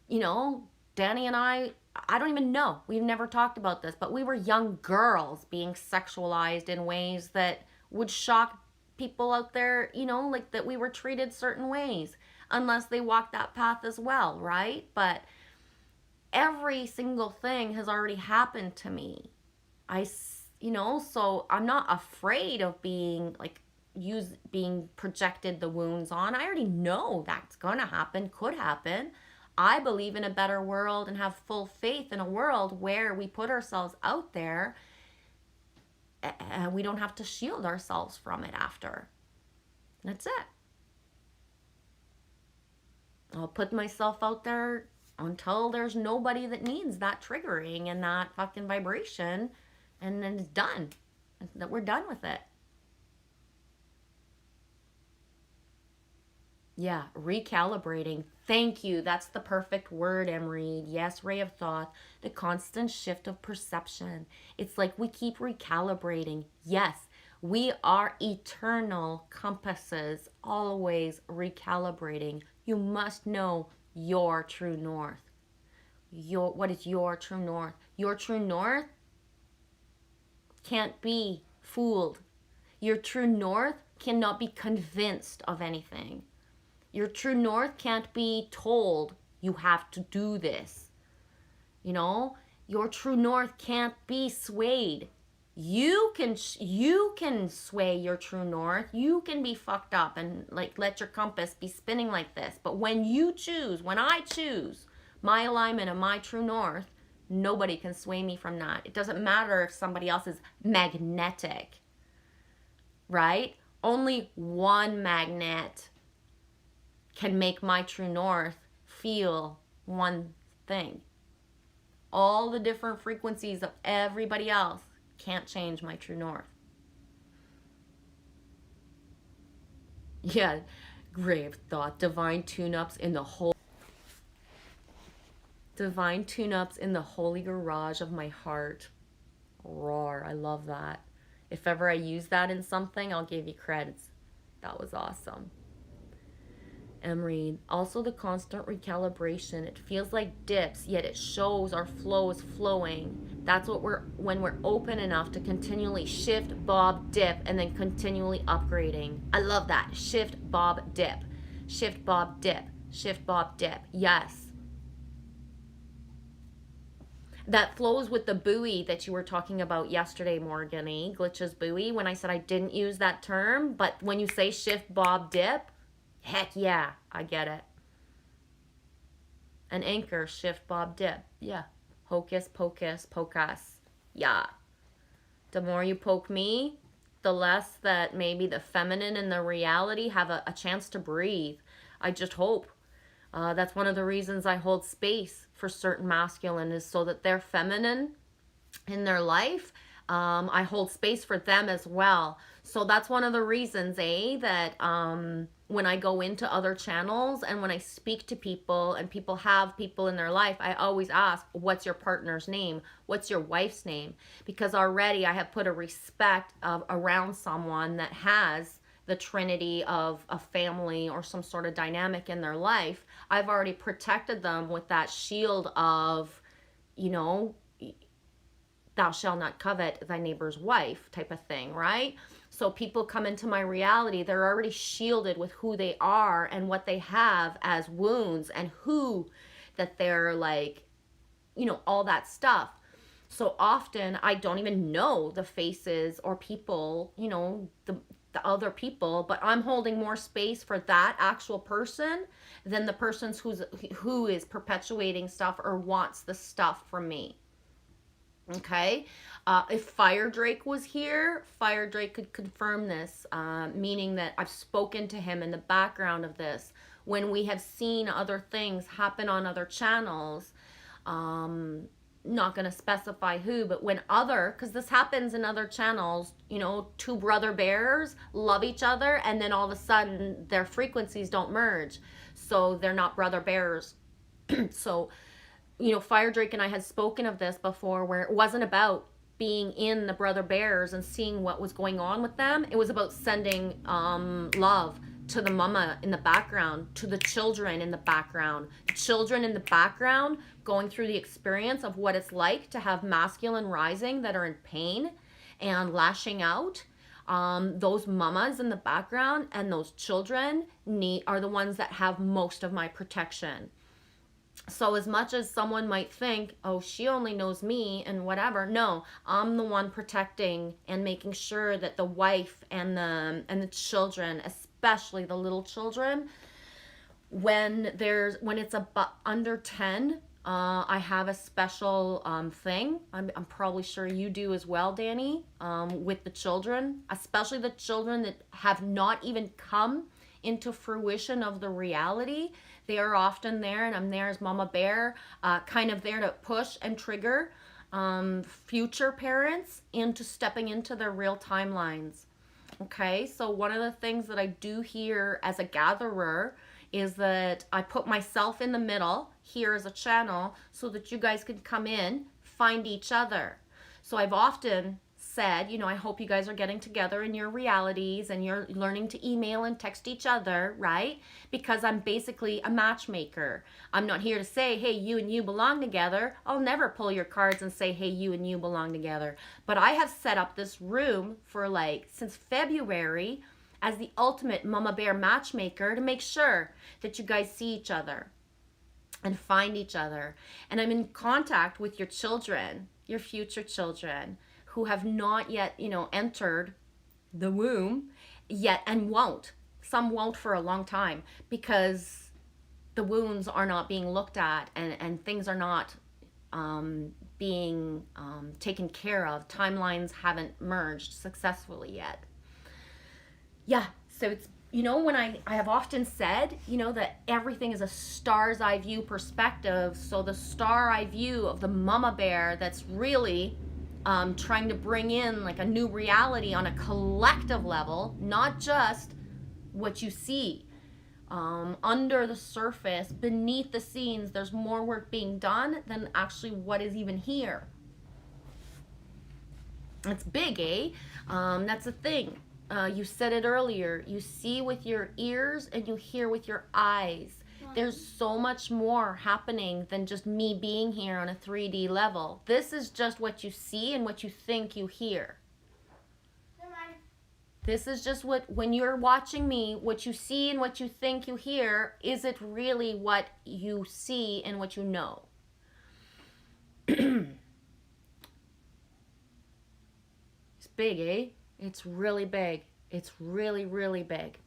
Danny and I don't even know. We've never talked about this, but we were young girls being sexualized in ways that would shock people out there, like that we were treated certain ways, unless they walked that path as well, right? But every single thing has already happened to me. So I'm not afraid of being being projected the wounds on. I already know that's gonna happen, could happen. I believe in a better world and have full faith in a world where we put ourselves out there and we don't have to shield ourselves from it after. That's it. I'll put myself out there until there's nobody that needs that triggering and that fucking vibration, and then it's done. That we're done with it. Yeah, recalibrating. Thank you. That's the perfect word, Emery. Yes, Ray of Thought. The constant shift of perception. It's like we keep recalibrating. Yes, we are eternal compasses, always recalibrating. You must know your true north. What is your true north? Your true north can't be fooled. Your true north cannot be convinced of anything. Your true north can't be told you have to do this. Your true north can't be swayed. You can sway your true north. You can be fucked up and let your compass be spinning like this. But when I choose my alignment and my true north, nobody can sway me from that. It doesn't matter if somebody else is magnetic, right? Only one magnet can make my true north feel one thing. All the different frequencies of everybody else can't change my true north. Yeah, grave thought. Divine tune-ups in the holy garage of my heart. Roar. I love that. If ever I use that in something, I'll give you credits. That was awesome. Emery, also the constant recalibration. It feels like dips, yet it shows our flow is flowing. That's when we're open enough to continually shift, bob, dip, and then continually upgrading. I love that. Shift, bob, dip. Shift, bob, dip. Shift, bob, dip. Yes. That flows with the buoy that you were talking about yesterday, Morgany. Glitch's buoy. When I said I didn't use that term, but when you say shift, bob, dip, heck yeah, I get it. An anchor, shift, bob, dip. Yeah. Hocus pocus, pocus. Yeah. The more you poke me, the less that maybe the feminine and the reality have a chance to breathe. I just hope. That's one of the reasons I hold space for certain masculine, is so that they're feminine in their life. I hold space for them as well. So that's one of the reasons, that when I go into other channels and when I speak to people and people have people in their life, I always ask, what's your partner's name? What's your wife's name? Because already I have put a respect around someone that has the trinity of a family or some sort of dynamic in their life. I've already protected them with that shield of, you know, thou shalt not covet thy neighbor's wife type of thing, right? So people come into my reality, they're already shielded with who they are and what they have as wounds and who that they're like, all that stuff. So often I don't even know the faces or people, the other people, but I'm holding more space for that actual person than the person who is perpetuating stuff or wants the stuff from me. Okay. If Fire Drake was here, Fire Drake could confirm this, meaning that I've spoken to him in the background of this when we have seen other things happen on other channels. Not going to specify who, but because this happens in other channels, two brother bears love each other and then all of a sudden their frequencies don't merge. So they're not brother bears. So, Fire Drake and I had spoken of this before, where it wasn't about being in the brother bears and seeing what was going on with them. It was about sending love to the mama in the background, to the children in the background. Children in the background going through the experience of what it's like to have masculine rising that are in pain and lashing out. Those mamas in the background and those children are the ones that have most of my protection. So as much as someone might think, oh, she only knows me and whatever, no, I'm the one protecting and making sure that the wife and the children, especially the little children, when it's under 10, I have a special thing. I'm probably sure you do as well, Danny, with the children, especially the children that have not even come into fruition of the reality. They are often there, and I'm there as Mama Bear, kind of there to push and trigger future parents into stepping into their real timelines. Okay, so one of the things that I do here as a gatherer is that I put myself in the middle here as a channel so that you guys can come in, find each other. So I've often said, I hope you guys are getting together in your realities and you're learning to email and text each other, right? Because I'm basically a matchmaker. I'm not here to say, hey, you and you belong together. I'll never pull your cards and say, hey, you and you belong together. But I have set up this room for since February as the ultimate Mama Bear matchmaker to make sure that you guys see each other and find each other. And I'm in contact with your children, your future children, who have not yet, entered the womb yet and won't. Some won't for a long time because the wounds are not being looked at and things are not being taken care of. Timelines haven't merged successfully yet. Yeah, so it's, when I have often said, that everything is a star's eye view perspective. So the star eye view of the Mama Bear that's really trying to bring in a new reality on a collective level, not just what you see. Under the surface, beneath the scenes, there's more work being done than actually what is even here. It's big, eh? That's the thing. You said it earlier. You see with your ears and you hear with your eyes. There's so much more happening than just me being here on a 3D level. This is just what you see and what you think you hear. This is just when you're watching me, what you see and what you think you hear, is it really what you see and what you know? It's big, eh? It's really big. It's really, really big.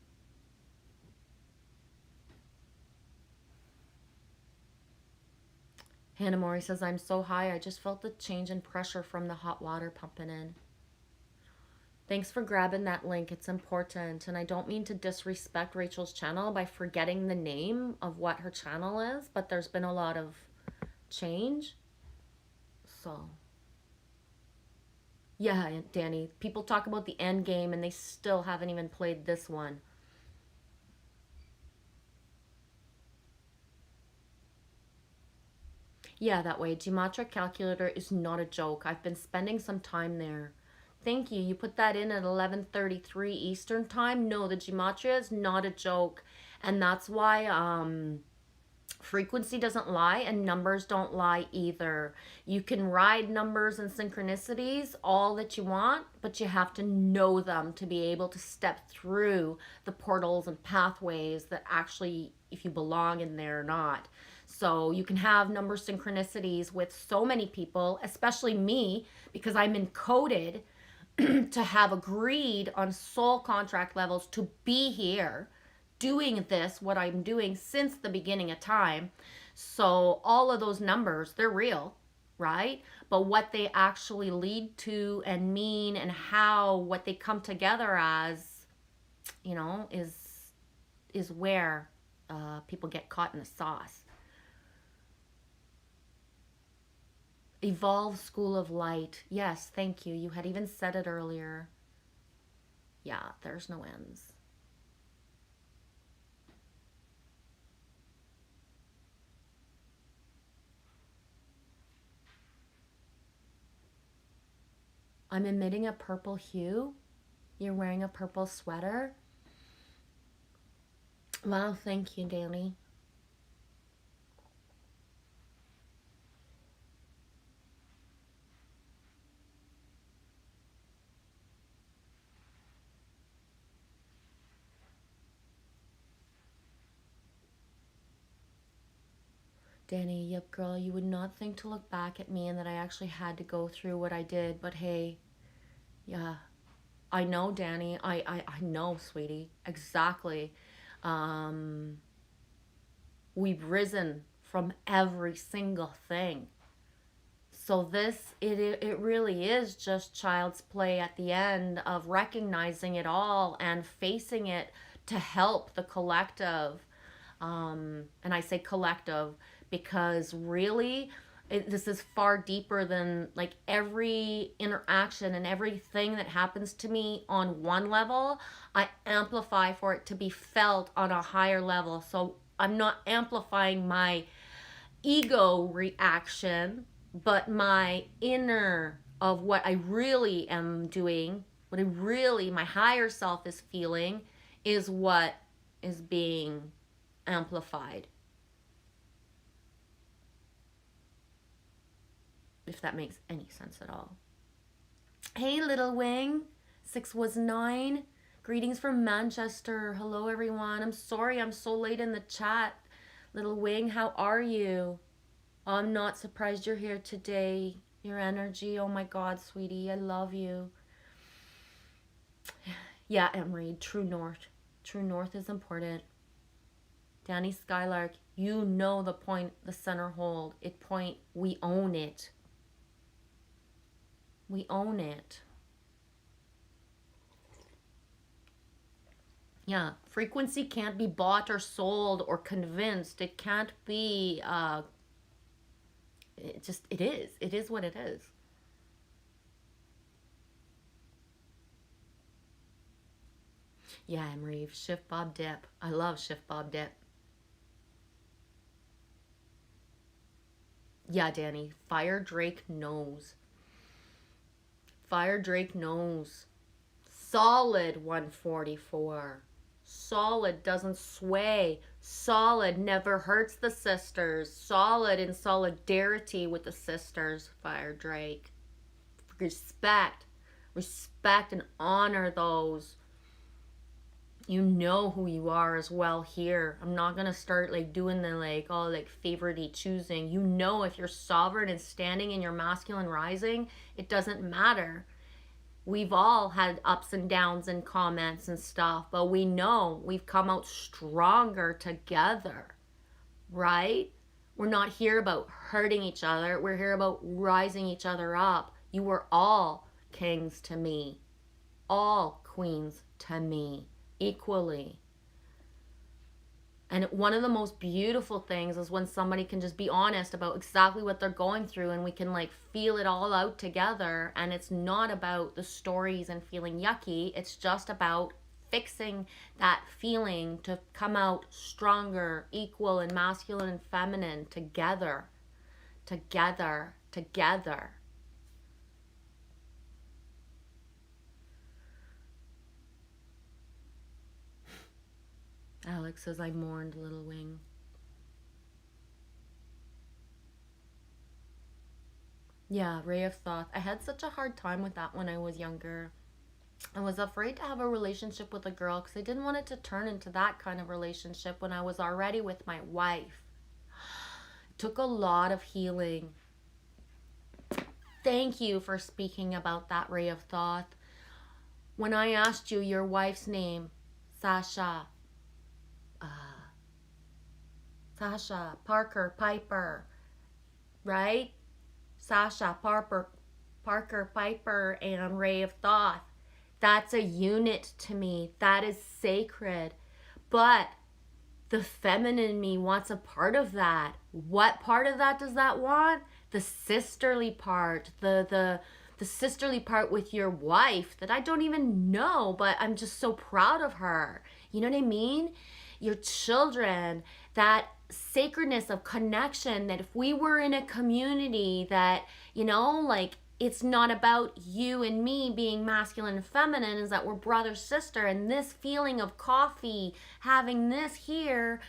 Hannah Mori says, I'm so high, I just felt the change in pressure from the hot water pumping in. Thanks for grabbing that link. It's important. And I don't mean to disrespect Rachel's channel by forgetting the name of what her channel is, but there's been a lot of change. So, yeah, Danny, people talk about the end game and they still haven't even played this one. Yeah, that way. Gematria Calculator is not a joke. I've been spending some time there. Thank you. You put that in at 11:33 Eastern time. No, the Gematria is not a joke. And that's why frequency doesn't lie and numbers don't lie either. You can ride numbers and synchronicities all that you want, but you have to know them to be able to step through the portals and pathways that actually, if you belong in there or not. So you can have number synchronicities with so many people, especially me, because I'm encoded to have agreed on soul contract levels to be here doing this, what I'm doing since the beginning of time. So all of those numbers, they're real, right? But what they actually lead to and mean and how, what they come together as, you know, is where people get caught in the sauce. Evolve School of Light. Yes, thank you. You had even said it earlier. Yeah, there's no ends. I'm emitting a purple hue. You're wearing a purple sweater. Wow, thank you, Danny. Danny, yep, girl, you would not think to look back at me and that I actually had to go through what I did, but hey, yeah, I know, Danny. I know, sweetie, exactly. We've risen from every single thing. So this, it really is just child's play at the end of recognizing it all and facing it to help the collective. And I say collective because really this is far deeper than like every interaction and everything that happens to me on one level. I amplify for it to be felt on a higher level. So I'm not amplifying my ego reaction, but my inner of what I really am doing, what I really, my higher self is feeling, is what is being amplified. If that makes any sense at all. Hey, little wing. 6 was 9. Greetings from Manchester. Hello, everyone. I'm sorry I'm so late in the chat. Little wing, how are you? I'm not surprised you're here today. Your energy, oh my God, sweetie, I love you. Yeah, Emery, true north. True north is important. Danny Skylark, you know the point, the center hold. We own it. We own it. Yeah, frequency can't be bought or sold or convinced. It can't be, it is. It is what it is. Yeah, Emery, Shift Bob Dip. I love Shift Bob Dip. Yeah, Danny, Fire Drake knows. Fire Drake knows. Solid 144. Solid doesn't sway. Solid never hurts the sisters. Solid in solidarity with the sisters, Fire Drake. Respect. Respect and honor those. You know who you are as well here. I'm not gonna start like doing the like all like favorite choosing. You know if you're sovereign and standing in your masculine rising, it doesn't matter. We've all had ups and downs and comments and stuff, but we know we've come out stronger together, right? We're not here about hurting each other. We're here about rising each other up. You were all kings to me. all queens to me equally. And one of the most beautiful things is when somebody can just be honest about exactly what they're going through, and we can like feel it all out together. And it's not about the stories and feeling yucky. It's just about fixing that feeling to come out stronger, equal, and masculine and feminine together, together, together. Alex says, I mourned, little wing. Yeah, ray of thought. I had such a hard time with that when I was younger. I was afraid to have a relationship with a girl because I didn't want it to turn into that kind of relationship when I was already with my wife. It took a lot of healing. Thank you for speaking about that, ray of thought. When I asked you your wife's name, Sasha Parker Piper, right? Sasha Parker Piper and ray of thought. That's a unit to me. That is sacred. But the feminine me wants a part of that. What part of that does that want? The sisterly part, the sisterly part with your wife that I don't even know, but I'm just so proud of her. You know what I mean? Your children, that sacredness of connection, that if we were in a community that, you know, like it's not about you and me being masculine and feminine, is that we're brother, sister, and this feeling of coffee, having this here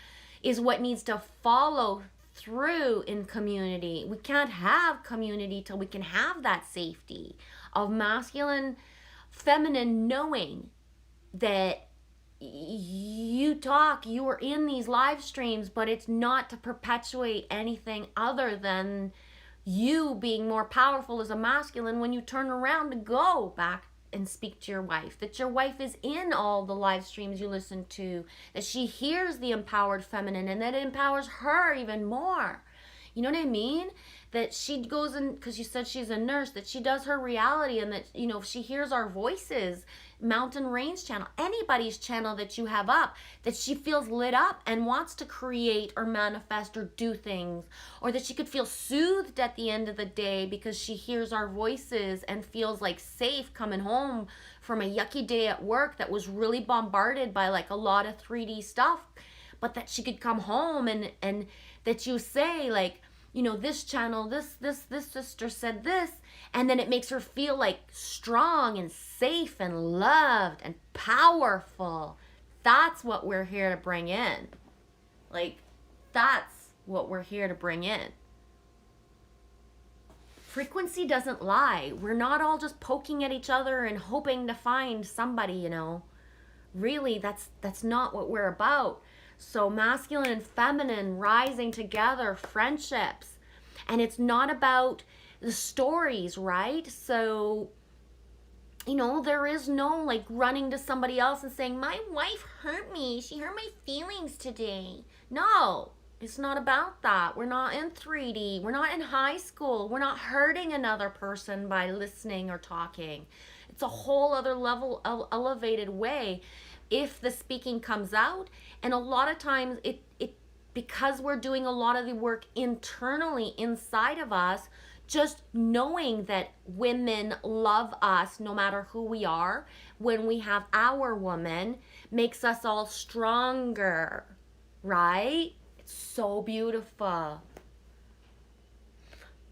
is what needs to follow through in community. We can't have community till we can have that safety of masculine, feminine, knowing that you are in these live streams, but it's not to perpetuate anything other than you being more powerful as a masculine when you turn around to go back and speak to your wife, that your wife is in all the live streams you listen to, that she hears the empowered feminine and that it empowers her even more. You know what I mean? That she goes in, because you said she's a nurse, that she does her reality, and that, you know, if she hears our voices, Mountain Range channel, anybody's channel that you have up, that she feels lit up and wants to create or manifest or do things, or that she could feel soothed at the end of the day because she hears our voices and feels like safe coming home from a yucky day at work that was really bombarded by like a lot of 3D stuff, but that she could come home and that you say like, you know, this channel, this sister said this, and then it makes her feel like strong and safe and loved and powerful. That's what we're here to bring in. Like, that's what we're here to bring in. Frequency doesn't lie. We're not all just poking at each other and hoping to find somebody, you know. Really, that's not what we're about. So masculine and feminine rising together, friendships. And it's not about the stories, right? So, you know, there is no like running to somebody else and saying, my wife hurt me. She hurt my feelings today. No, it's not about that. We're not in 3D. We're not in high school. We're not hurting another person by listening or talking. It's a whole other level of elevated way if the speaking comes out. And a lot of times it because we're doing a lot of the work internally inside of us, just knowing that women love us no matter who we are, when we have our woman, makes us all stronger, right? It's so beautiful.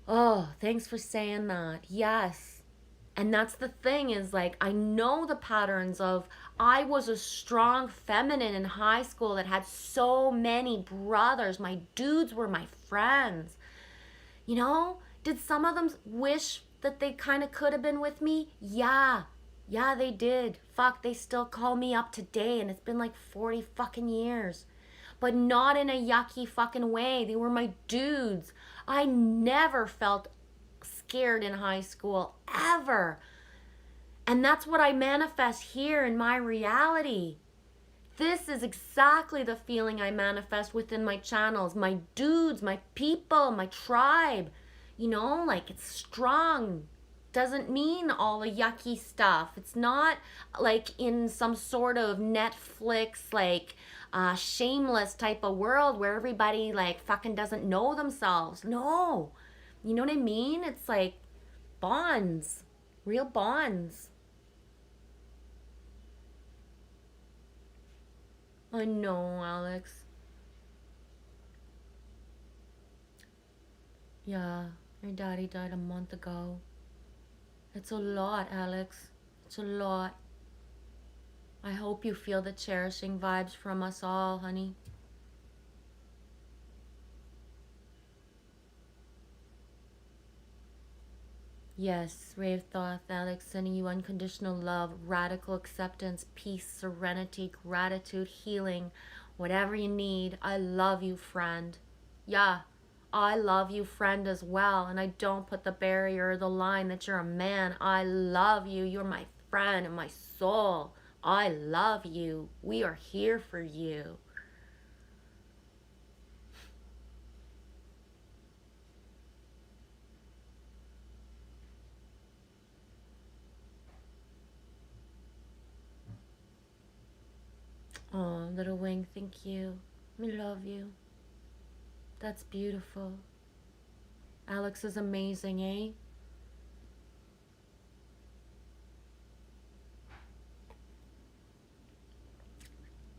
Oh, thanks for saying that. Yes. And that's the thing, is like, I know the patterns of, I was a strong feminine in high school that had so many brothers. My dudes were my friends. You know, did some of them wish that they kind of could have been with me? Yeah, they did. Fuck, they still call me up today, and it's been like 40 fucking years. But not in a yucky fucking way. They were my dudes. I never felt scared in high school, ever. And that's what I manifest here in my reality. This is exactly the feeling I manifest within my channels, my dudes, my people, my tribe. You know, like, it's strong. doesn't mean all the yucky stuff. It's not like in some sort of Netflix, like, shameless type of world where everybody, like, fucking doesn't know themselves. No. You know what I mean? It's like bonds, real bonds. I know, Alex. Yeah, your daddy died a month ago. It's a lot, Alex. It's a lot. I hope you feel the cherishing vibes from us all, honey. Yes, ray of thought, Alex, sending you unconditional love, radical acceptance, peace, serenity, gratitude, healing, whatever you need. I love you, friend. Yeah, I love you, friend, as well. And I don't put the barrier or the line that you're a man. I love you. You're my friend and my soul. I love you. We are here for you. Oh, little wing, thank you. We love you. That's beautiful. Alex is amazing, eh?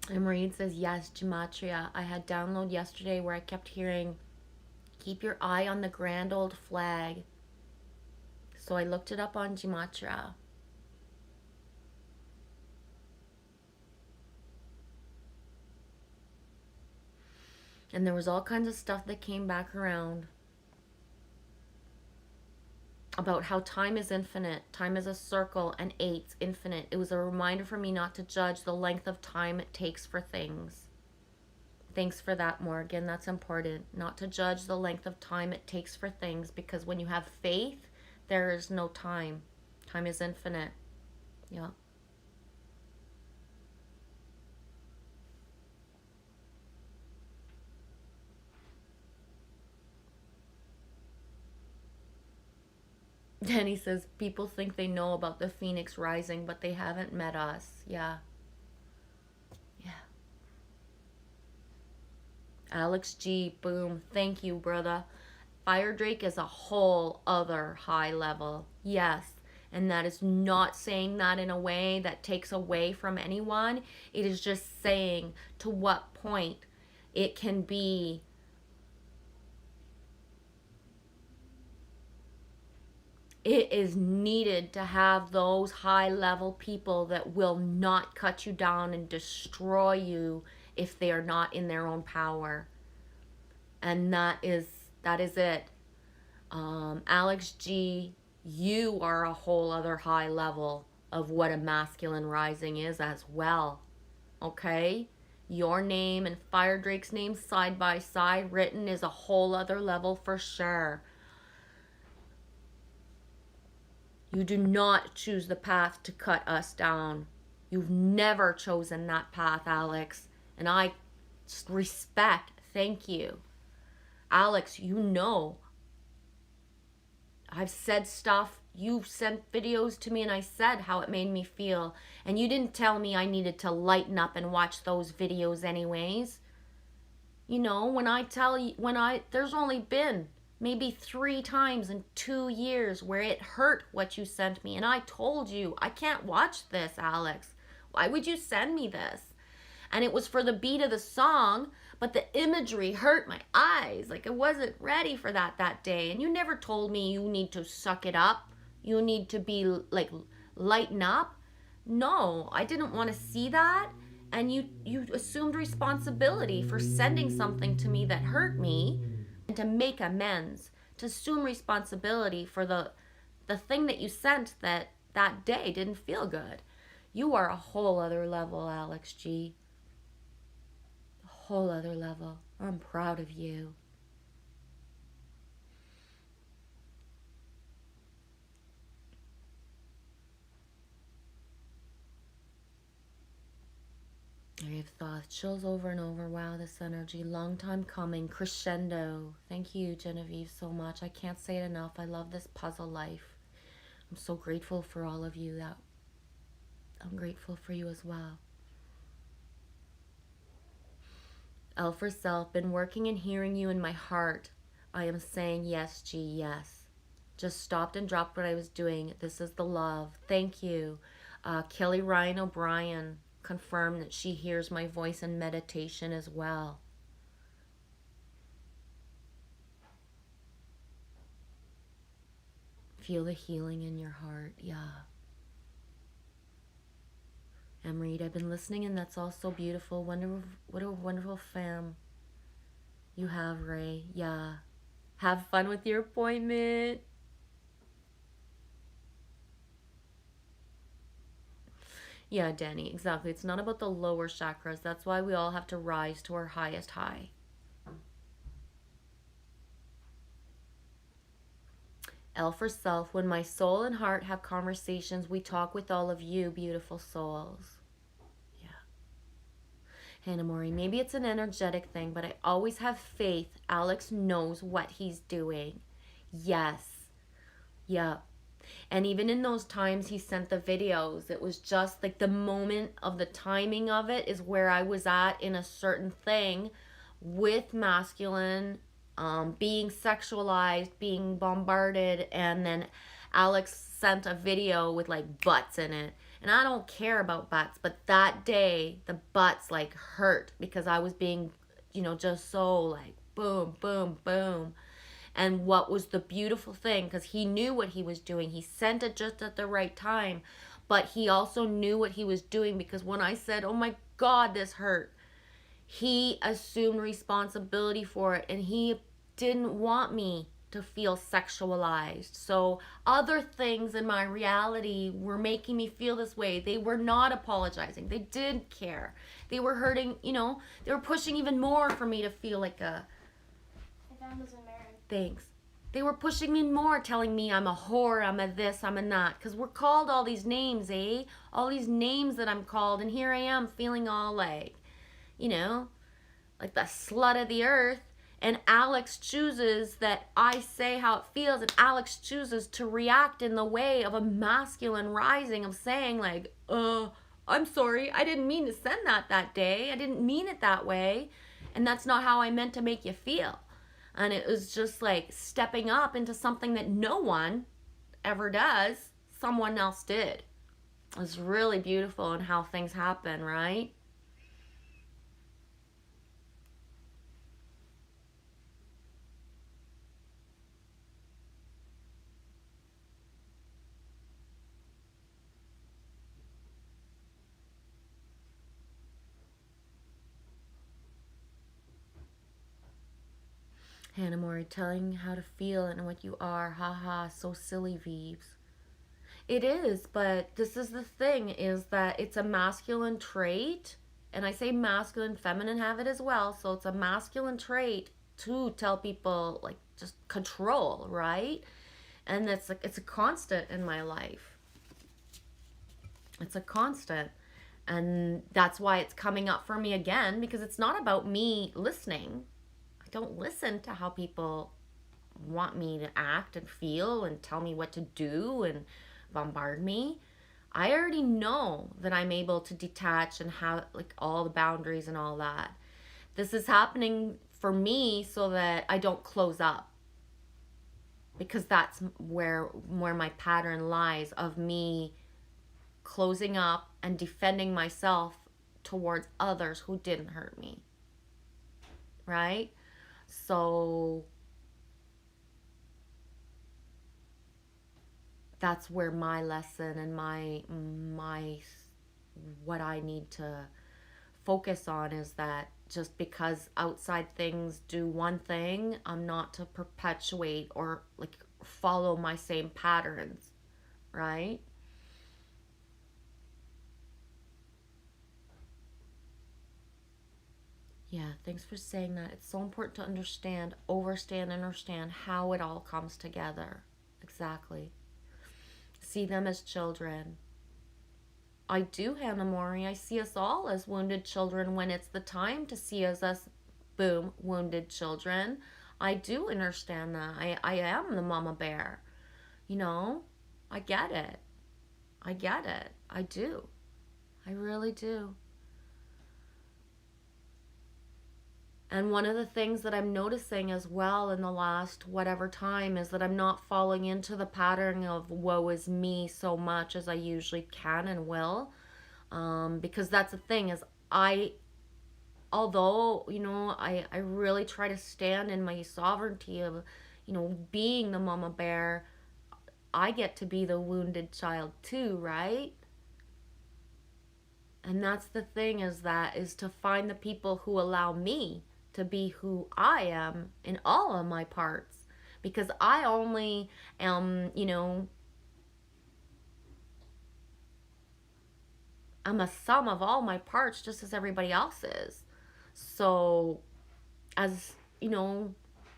And Maureen says, yes, Gematria. I had download yesterday where I kept hearing, keep your eye on the grand old flag. So I looked it up on Gematria. And there was all kinds of stuff that came back around about how time is infinite, time is a circle, and eight's infinite. It was a reminder for me not to judge the length of time it takes for things. Thanks for that, Morgan. That's important. Not to judge the length of time it takes for things, because when you have faith, there is no time. Time is infinite. Yeah. Danny says, people think they know about the Phoenix Rising, but they haven't met us. Yeah. Yeah. Alex G, boom. Thank you, brother. Fire Drake is a whole other high level. Yes. And that is not saying that in a way that takes away from anyone. It is just saying to what point it can be it is needed to have those high level people that will not cut you down and destroy you if they are not in their own power. And that is it. Alex G, you are a whole other high level of what a masculine rising is as well. Okay? Your name and Fire Drake's name side by side written is a whole other level for sure. You do not choose the path to cut us down. You've never chosen that path, Alex. And I respect, thank you. Alex, you know, I've said stuff. You've sent videos to me and I said how it made me feel. And you didn't tell me I needed to lighten up and watch those videos anyways. You know, when I tell you, there's only been maybe 3 times in 2 years where it hurt what you sent me. And I told you, I can't watch this, Alex. Why would you send me this? And it was for the beat of the song, but the imagery hurt my eyes. Like, I wasn't ready for that day. And you never told me you need to suck it up. You need to be, like, lighten up. No, I didn't want to see that. And you assumed responsibility for sending something to me that hurt me. And to make amends, to assume responsibility for the thing that you sent that day didn't feel good. You are a whole other level, Alex G. A whole other level. I'm proud of you. I have thought chills over and over. Wow, this energy, long time coming, crescendo. Thank you, Genevieve, so much. I can't say it enough. I love this puzzle life. I'm so grateful for all of you. That I'm grateful for you as well. L for self, been working and hearing you in my heart. I am saying yes, G, yes. Just stopped and dropped what I was doing. This is the love. Thank you. Kelly Ryan O'Brien confirmed that she hears my voice in meditation as well. Feel the healing in your heart. Yeah. Emery, I've been listening and that's all so beautiful. What a wonderful fam you have, Ray. Yeah. Have fun with your appointment. Yeah, Danny, exactly. It's not about the lower chakras. That's why we all have to rise to our highest high. L for self, when my soul and heart have conversations, we talk with all of you, beautiful souls. Yeah. Hannah Mori, maybe it's an energetic thing, but I always have faith Alex knows what he's doing. Yes. Yeah. And even in those times he sent the videos, it was just like the moment of the timing of it is where I was at in a certain thing with masculine, being sexualized, being bombarded, and then Alex sent a video with like butts in it. And I don't care about butts, but that day the butts like hurt because I was being, just so like boom, boom, boom. And what was the beautiful thing, because he knew what he was doing. He sent it just at the right time. But he also knew what he was doing, because when I said, oh my God, this hurt, he assumed responsibility for it. And he didn't want me to feel sexualized. So other things in my reality were making me feel this way. They were not apologizing. They didn't care. They were hurting, they were pushing even more for me to feel like a... If I was a married. Thanks. They were pushing me more, telling me I'm a whore, I'm a this, I'm a that. Because we're called all these names, eh? All these names that I'm called. And here I am feeling all like, like the slut of the earth. And Alex chooses that I say how it feels. And Alex chooses to react in the way of a masculine rising of saying like, I'm sorry. I didn't mean to send that day. I didn't mean it that way. And that's not how I meant to make you feel. And it was just like stepping up into something that no one ever does. Someone else did. It was really beautiful in how things happen, right? Hannah Mori, telling how to feel and what you are. Haha, so silly, Veeves. It is, but this is the thing, is that it's a masculine trait. And I say masculine, feminine have it as well. So it's a masculine trait to tell people, like, just control, right? And it's a constant in my life. It's a constant. And that's why it's coming up for me again, because it's not about me listening. I don't listen to how people want me to act and feel and tell me what to do and bombard me. I already know that I'm able to detach and have like all the boundaries and all that. This is happening for me so that I don't close up, because that's where my pattern lies of me closing up and defending myself towards others who didn't hurt me, right? So that's where my lesson and my what I need to focus on is that just because outside things do one thing, I'm not to perpetuate or like follow my same patterns, right? Yeah, thanks for saying that. It's so important to understand, understand how it all comes together. Exactly. See them as children. I do, Hannah Mori. I see us all as wounded children when it's the time to see us as, boom, wounded children. I do understand that. I am the mama bear, you know? I get it. I get it. I do. I really do. And one of the things that I'm noticing as well in the last whatever time is that I'm not falling into the pattern of woe is me so much as I usually can and will. Because that's the thing is although, I really try to stand in my sovereignty of, being the mama bear, I get to be the wounded child too, right? And that's the thing is to find the people who allow me to be who I am in all of my parts. Because I only am, I'm a sum of all my parts just as everybody else is. So, as,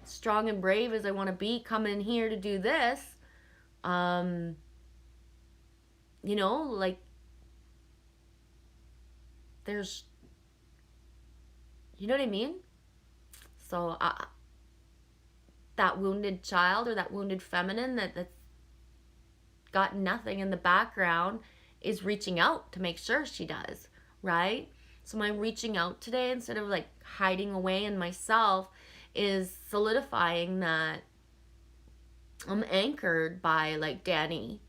strong and brave as I want to be coming here to do this, um, like, there's, you know what I mean? So, that wounded child or that wounded feminine that's got nothing in the background is reaching out to make sure she does, right? So my reaching out today, instead of like hiding away in myself, is solidifying that I'm anchored by like Danny.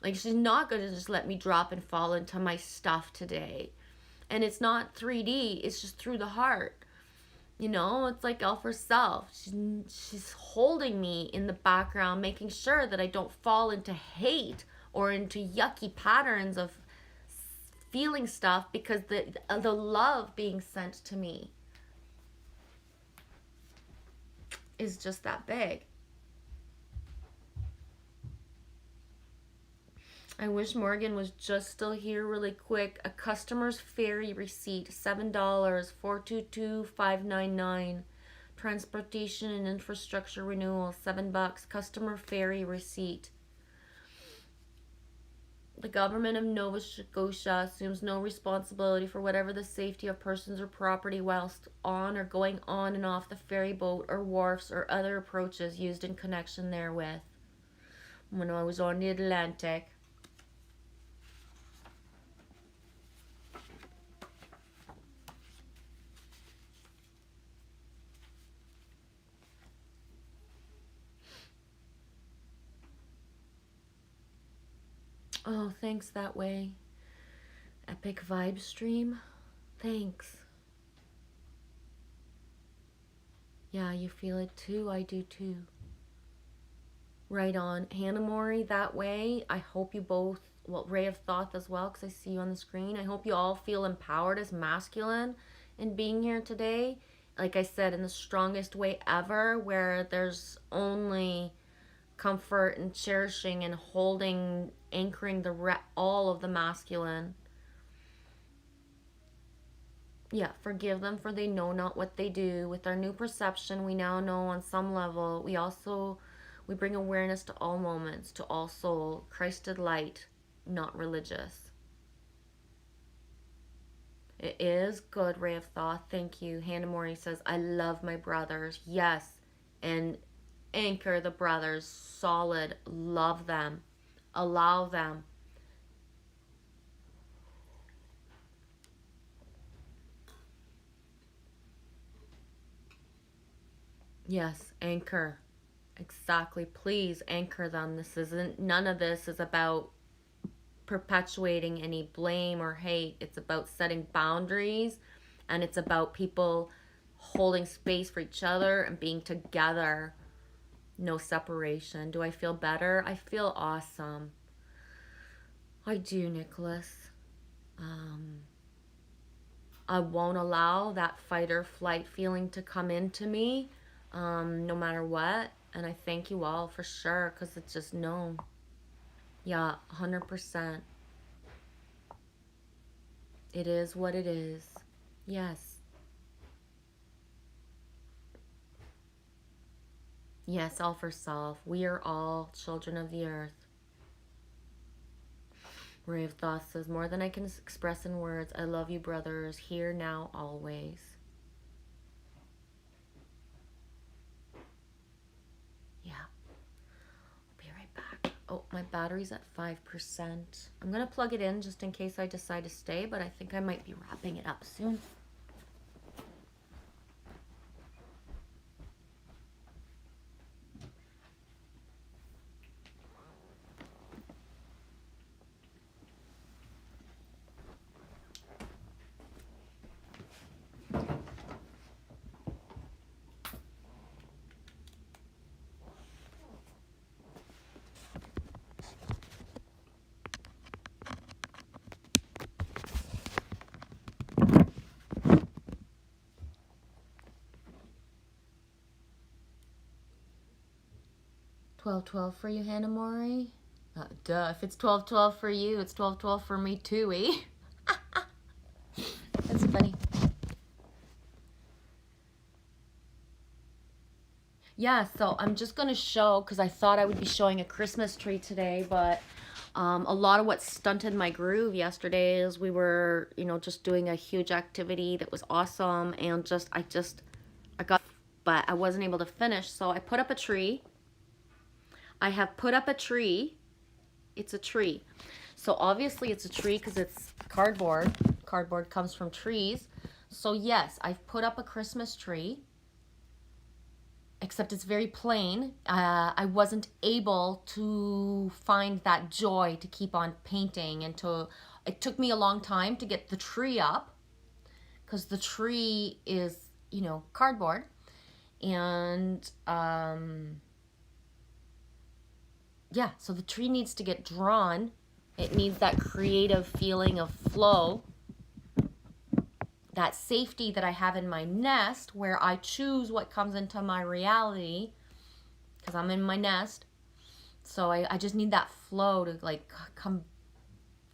Like she's not going to just let me drop and fall into my stuff today. And it's not 3D, it's just through the heart. It's like elf herself. She's holding me in the background, making sure that I don't fall into hate or into yucky patterns of feeling stuff, because the love being sent to me is just that big. I wish Morgan was just still here really quick. A customer's ferry receipt, $7, 422-599. Transportation and infrastructure renewal, $7. Customer ferry receipt. The government of Nova Scotia assumes no responsibility for whatever the safety of persons or property whilst on or going on and off the ferry boat or wharfs or other approaches used in connection therewith. When I was on the Atlantic, oh, thanks that way. Epic vibe stream. Thanks. Yeah, you feel it too. I do too. Right on. Hannah Mori, that way. I hope you both, well, Ray of Thoth as well, because I see you on the screen. I hope you all feel empowered as masculine in being here today. Like I said, in the strongest way ever, where there's only comfort and cherishing and holding, anchoring all of the masculine. Yeah, forgive them for they know not what they do. With our new perception, we now know on some level. We bring awareness to all moments, to all soul, Christed light, not religious. It is good, Ray of Thoth. Thank you. Hannah Mori says, I love my brothers. Yes. And anchor the brothers. Solid. Love them. Allow them. Yes. Anchor. Exactly. Please anchor them. None of this is about perpetuating any blame or hate. It's about setting boundaries, and it's about people holding space for each other and being together. No separation. Do I feel better? I feel awesome. I do, Nicholas. I won't allow that fight or flight feeling to come into me, no matter what. And I thank you all for sure, because it's just no. Yeah, 100%. It is what it is. Yes. Yes, all for self. We are all children of the earth. Ray of Thoth says, more than I can express in words. I love you, brothers. Here, now, always. Yeah. I'll be right back. Oh, my battery's at 5%. I'm gonna plug it in just in case I decide to stay, but I think I might be wrapping it up soon. $12.12 for you, Hannah Mori? Duh. If it's $12.12 for you, it's $12.12 for me too, eh? That's funny. Yeah, so I'm just gonna show, because I thought I would be showing a Christmas tree today, but a lot of what stunted my groove yesterday is we were, just doing a huge activity that was awesome, and I got, but I wasn't able to finish, so I put up a tree. I have put up a tree. It's a tree. So obviously it's a tree because it's cardboard. Cardboard comes from trees. So yes, I've put up a Christmas tree, except it's very plain. I wasn't able to find that joy to keep on painting, and it took me a long time to get the tree up because the tree is, cardboard. And yeah, so the tree needs to get drawn. It needs that creative feeling of flow, that safety that I have in my nest where I choose what comes into my reality because I'm in my nest. So I just need that flow to come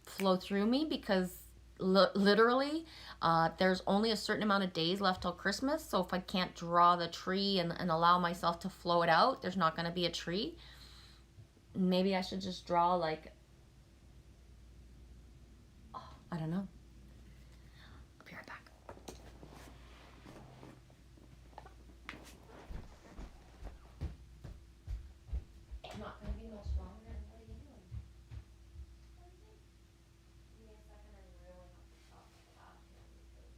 flow through me because literally there's only a certain amount of days left till Christmas. So if I can't draw the tree and allow myself to flow it out, there's not going to be a tree. Maybe I should just draw I don't know. I'll be right back. I'm not going to be much longer. What are you doing? Give me a second. I really have to stop the tab here because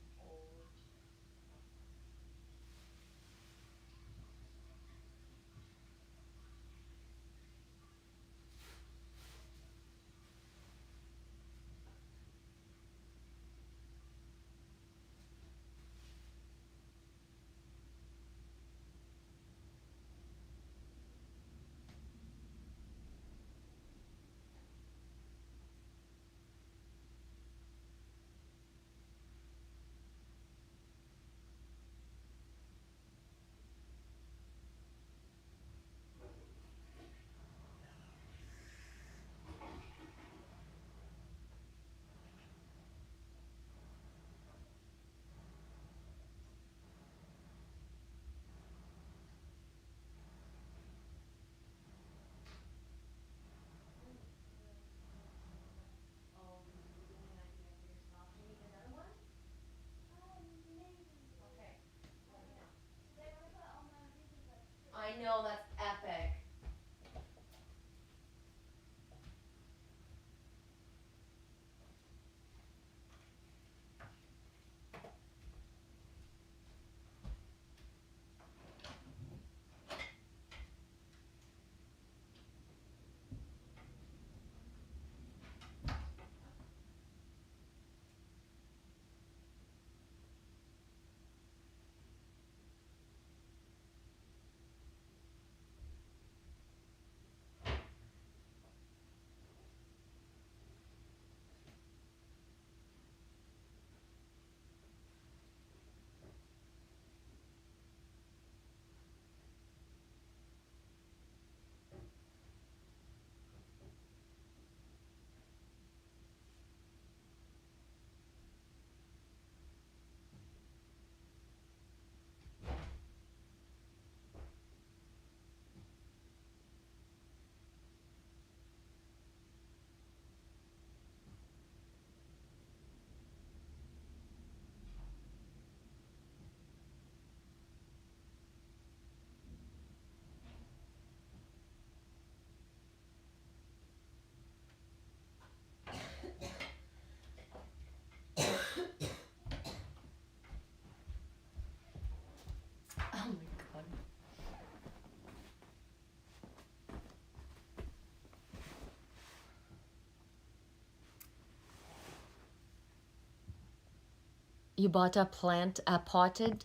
You bought a potted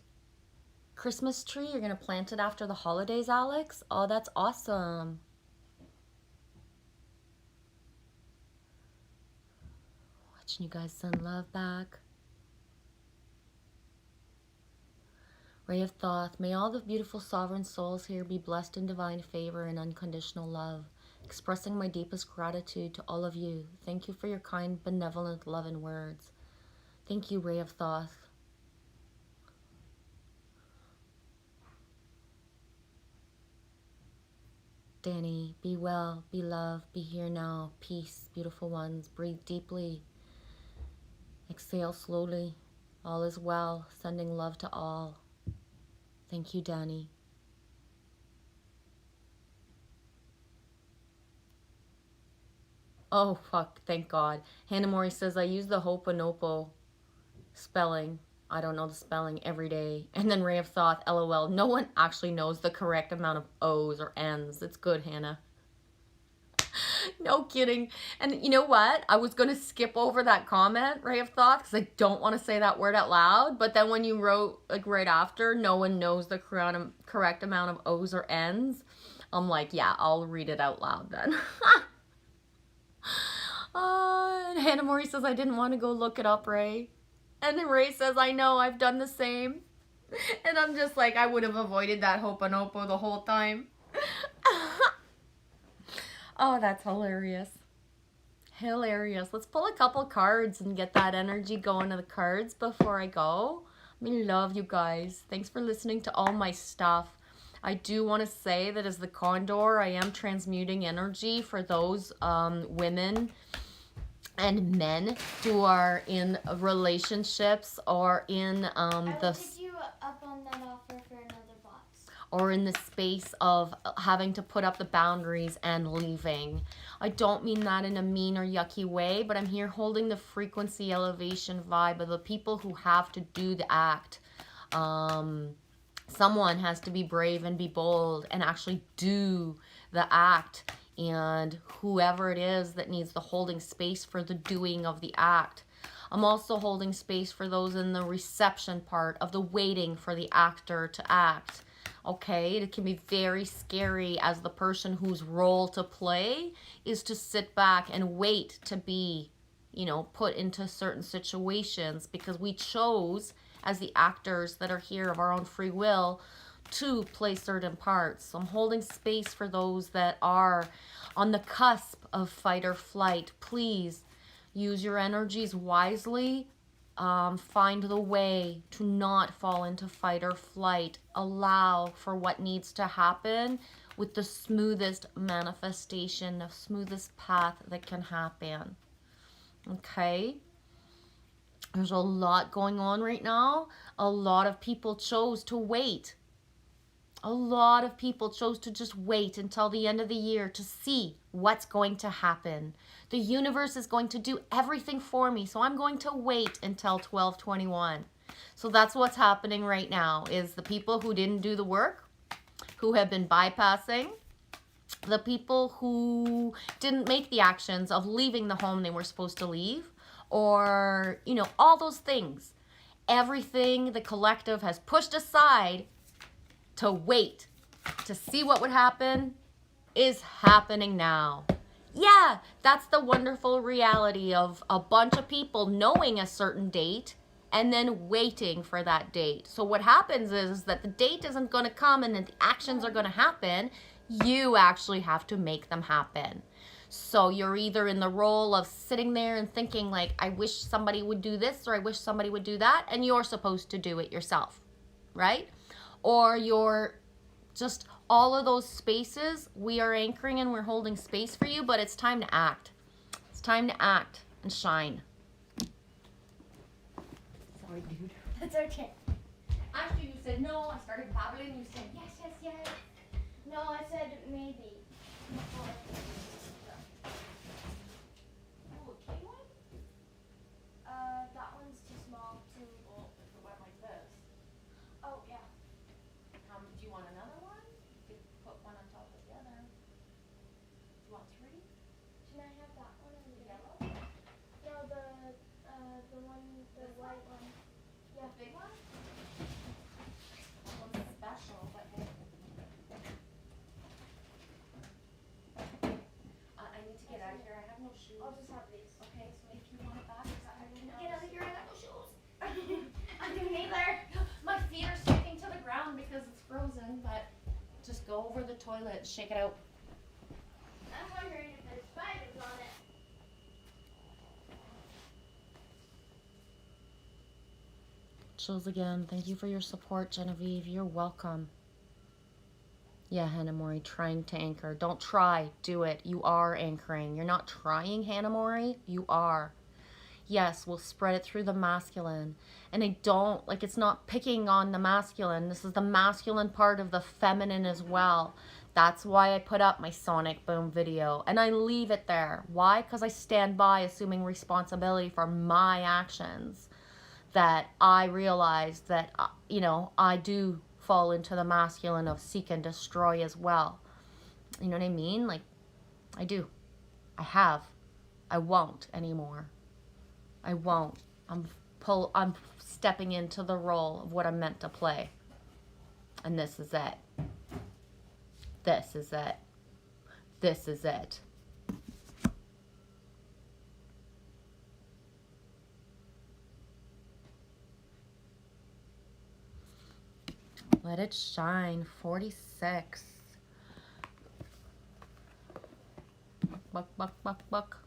Christmas tree? You're gonna plant it after the holidays, Alex? Oh, that's awesome. Watching you guys send love back. Ray of Thoth, may all the beautiful sovereign souls here be blessed in divine favor and unconditional love. Expressing my deepest gratitude to all of you. Thank you for your kind, benevolent love and words. Thank you, Ray of Thoth. Danny, be well, be loved, be here now. Peace, beautiful ones. Breathe deeply. Exhale slowly. All is well. Sending love to all. Thank you, Danny. Oh, fuck, thank God. Hannah Mori says, I use the Ho'oponopono spelling. I don't know the spelling every day. And then Ray of Thoth, LOL. No one actually knows the correct amount of O's or N's. It's good, Hannah. No kidding. And you know what? I was going to skip over that comment, Ray of Thoth, because I don't want to say that word out loud. But then when you wrote, like, right after, no one knows the correct amount of O's or N's, I'm like, yeah, I'll read it out loud then. And Hannah Mori says, I didn't want to go look it up, Ray. And then Ray says, I know, I've done the same. And I'm just like, I would have avoided that Ho'oponopono the whole time. Oh, that's hilarious. Hilarious. Let's pull a couple cards and get that energy going to the cards before I go. I love you guys. Thanks for listening to all my stuff. I do want to say that as the Condor, I am transmuting energy for those women and men who are in relationships or in I will take you up on that offer for another box. Or in the space of having to put up the boundaries and leaving. I don't mean that in a mean or yucky way, but I'm here holding the frequency elevation vibe of the people who have to do the act. Someone has to be brave and be bold and actually do the act. And whoever it is that needs the holding space for the doing of the act. I'm also holding space for those in the reception part of the waiting for the actor to act. Okay, it can be very scary as the person whose role to play is to sit back and wait to be, you know, put into certain situations because we chose as the actors that are here of our own free will to play certain parts. So I'm holding space for those that are on the cusp of fight or flight. Please use your energies wisely. Find the way to not fall into fight or flight. Allow for what needs to happen with the smoothest manifestation, the smoothest path that can happen. Okay? There's a lot going on right now. A lot of people chose to wait. A lot of people chose to just wait until the end of the year to see what's going to happen. The universe is going to do everything for me, so I'm going to wait until 12/21. So that's what's happening right now, is the people who didn't do the work, who have been bypassing, the people who didn't make the actions of leaving the home they were supposed to leave, or, you know, all those things. Everything the collective has pushed aside to wait to see what would happen is happening now. Yeah, that's the wonderful reality of a bunch of people knowing a certain date and then waiting for that date. So what happens is that the date isn't going to come and that the actions are going to happen. You actually have to make them happen. So you're either in the role of sitting there and thinking like, I wish somebody would do this or I wish somebody would do that, and you're supposed to do it yourself, right? Or you're just all of those spaces, we are anchoring and we're holding space for you, but it's time to act. It's time to act and shine. Sorry, dude. That's okay. Actually, you said no. I started babbling. You said yes, yes, yes. No, I said maybe. Oh, a K one? That one's too small. Too. Well, if it went like this. Oh yeah. Do you want another one? You could put one on top of the other. Do you want 3? Can I have that one and the Yellow? No, the one, the This white one. Go over the toilet and shake it out. I'm wondering if there's spiders on it. Chills again. Thank you for your support, Genevieve. You're welcome. Yeah, Hanamori, trying to anchor. Don't try. Do it. You are anchoring. You're not trying, Hanamori. You are. Yes, we'll spread it through the masculine. And I don't, like, it's not picking on the masculine. This is the masculine part of the feminine as well. That's why I put up my Sonic Boom video. And I leave it there. Why? Because I stand by assuming responsibility for my actions. That I realize that, you know, I do fall into the masculine of seek and destroy as well. You know what I mean? Like, I do. I have. I won't anymore. I won't. I'm stepping into the role of what I'm meant to play. And this is it. This is it. This is it. Let it shine. 46. Buck, buck, buck, buck.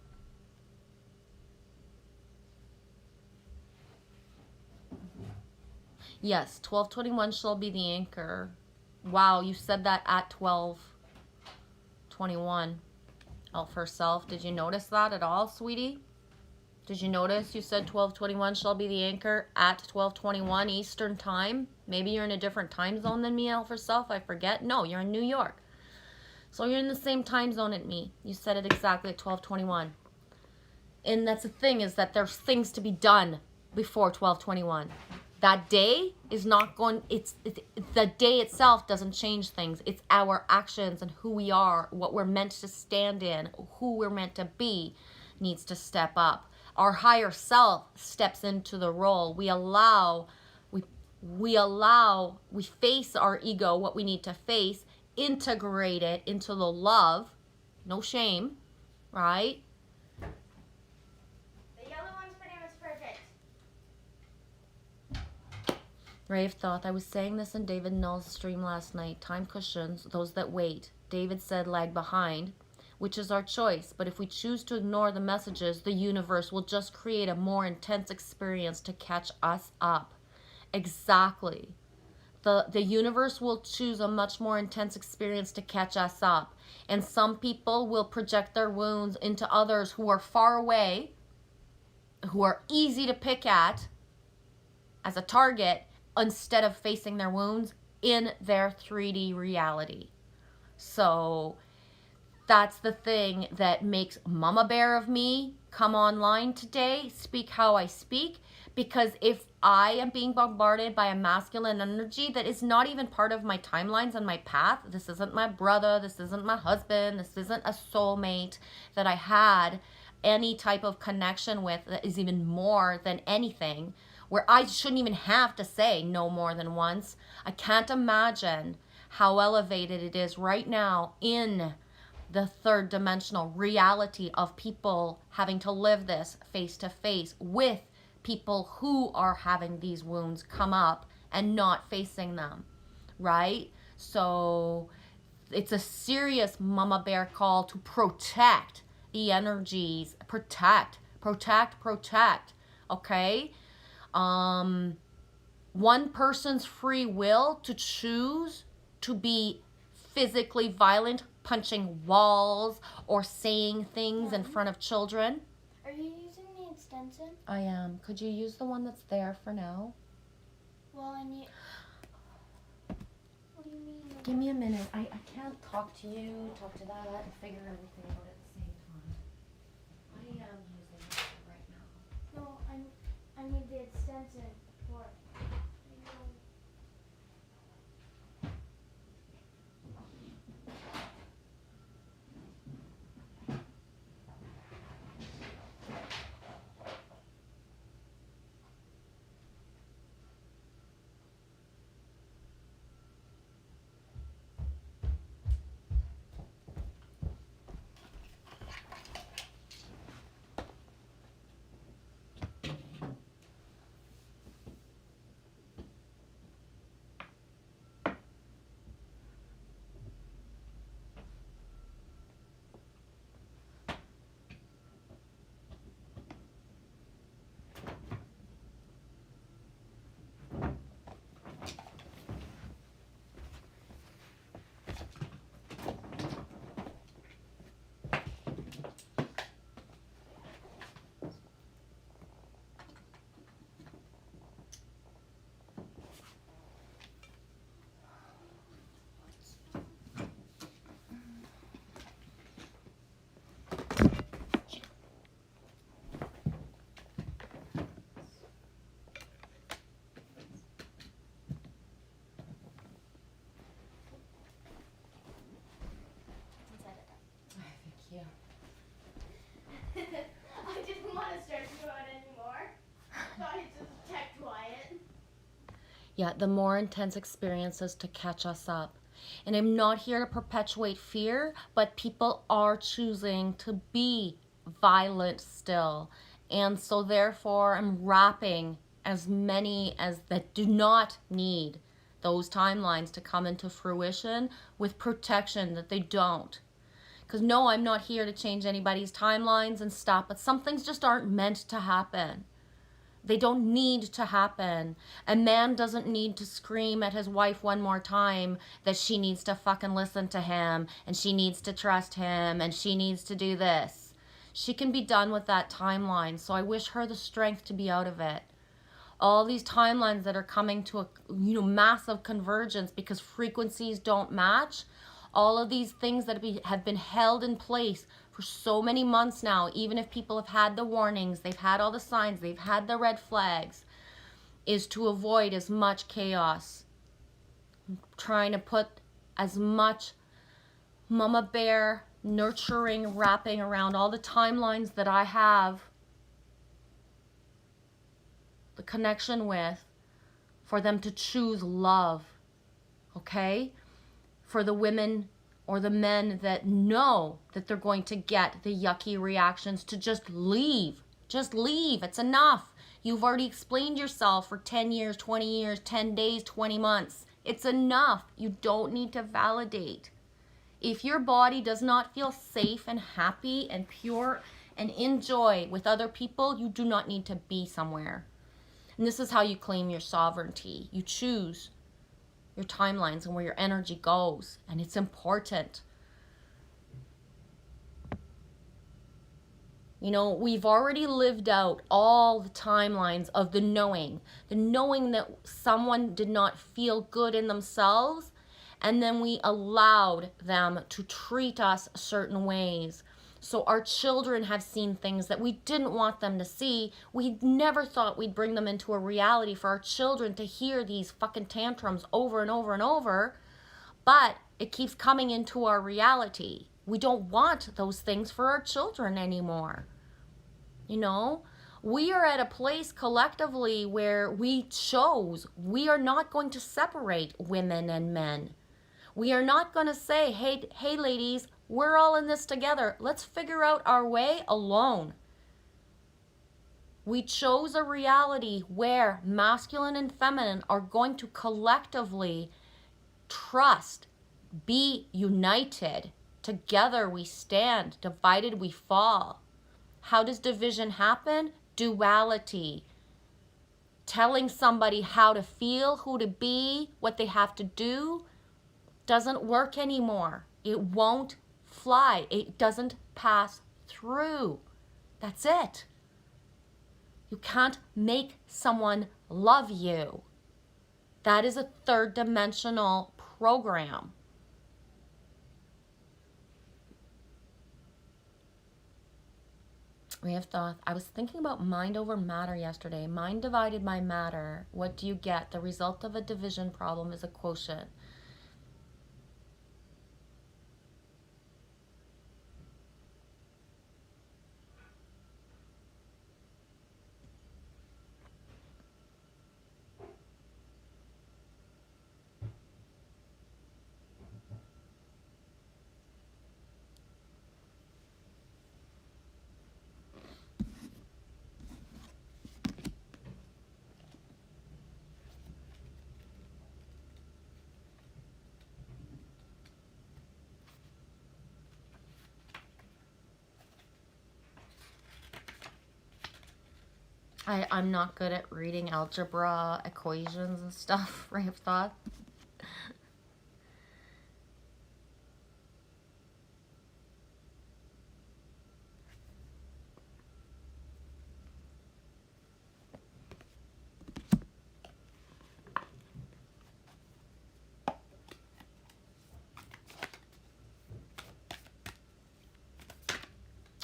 Yes, 12:21 shall be the anchor. Wow, you said that at 12:21. Out for self. Did you notice that at all, sweetie? Did you notice you said 12:21 shall be the anchor at 12:21 Eastern time? Maybe you're in a different time zone than me, out for self. I forget. No, you're in New York. So you're in the same time zone as me. You said it exactly at 12:21. And that's the thing, is that there's things to be done before 12:21. That day is not going, the day itself doesn't change things. It's our actions and who we are, what we're meant to stand in, who we're meant to be needs to step up. Our higher self steps into the role. We face our ego, what we need to face, integrate it into the love, no shame, right? The yellow one's pretty much perfect. Rave thought, I was saying this in David Null's stream last night. Time cushions those that wait. David said lag behind, which is our choice. But if we choose to ignore the messages, the universe will just create a more intense experience to catch us up. Exactly. The universe will choose a much more intense experience to catch us up. And some people will project their wounds into others who are far away, who are easy to pick at as a target, instead of facing their wounds in their 3D reality. So that's the thing that makes Mama Bear of me come online today, speak how I speak, because if I am being bombarded by a masculine energy that is not even part of my timelines and my path, this isn't my brother, this isn't my husband, this isn't a soulmate that I had any type of connection with that is even more than anything, where I shouldn't even have to say no more than once. I can't imagine how elevated it is right now in the third dimensional reality of people having to live this face to face with people who are having these wounds come up and not facing them, right? So it's a serious Mama Bear call to protect the energies, protect, okay? One person's free will to choose to be physically violent, punching walls or saying things in front of children. Are you using the extension? I am. Could you use the one that's there for now? Well, I need... What do you mean? Give me a minute. I can't talk to you, talk to that, and figure everything out at the same time. I am using it right now. No, I need the extension for it. Yeah, the more intense experiences to catch us up. And I'm not here to perpetuate fear, but people are choosing to be violent still. And so therefore I'm wrapping as many as that do not need those timelines to come into fruition with protection that they don't. Because no, I'm not here to change anybody's timelines and stuff, but some things just aren't meant to happen. They don't need to happen. A man doesn't need to scream at his wife one more time that she needs to fucking listen to him and she needs to trust him and she needs to do this. She can be done with that timeline. So I wish her the strength to be out of it. All these timelines that are coming to a massive convergence because frequencies don't match. All of these things that have been held in place for so many months now, even if people have had the warnings, they've had all the signs, they've had the red flags, is to avoid as much chaos. I'm trying to put as much mama bear nurturing wrapping around all the timelines that I have the connection with for them to choose love, okay? For the women or the men that know that they're going to get the yucky reactions to just leave. Just leave. It's enough. You've already explained yourself for 10 years, 20 years, 10 days, 20 months. It's enough. You don't need to validate. If your body does not feel safe and happy and pure and in joy with other people, you do not need to be somewhere. And this is how you claim your sovereignty. You choose your timelines and where your energy goes, and it's important. We've already lived out all the timelines of the knowing that someone did not feel good in themselves, and then we allowed them to treat us certain ways. So our children have seen things that we didn't want them to see. We never thought we'd bring them into a reality for our children to hear these fucking tantrums over and over and over. But it keeps coming into our reality. We don't want those things for our children anymore. We are at a place collectively where we chose we are not going to separate women and men. We are not going to say, hey ladies, we're all in this together. Let's figure out our way alone. We chose a reality where masculine and feminine are going to collectively trust, be united. Together we stand, divided we fall. How does division happen? Duality. Telling somebody how to feel, who to be, what they have to do doesn't work anymore. It won't fly. It doesn't pass through. That's it. You can't make someone love you. That is a third dimensional program. We have thought. I was thinking about mind over matter yesterday. Mind divided by matter. What do you get? The result of a division problem is a quotient. I'm not good at reading algebra equations and stuff, right? I've thought.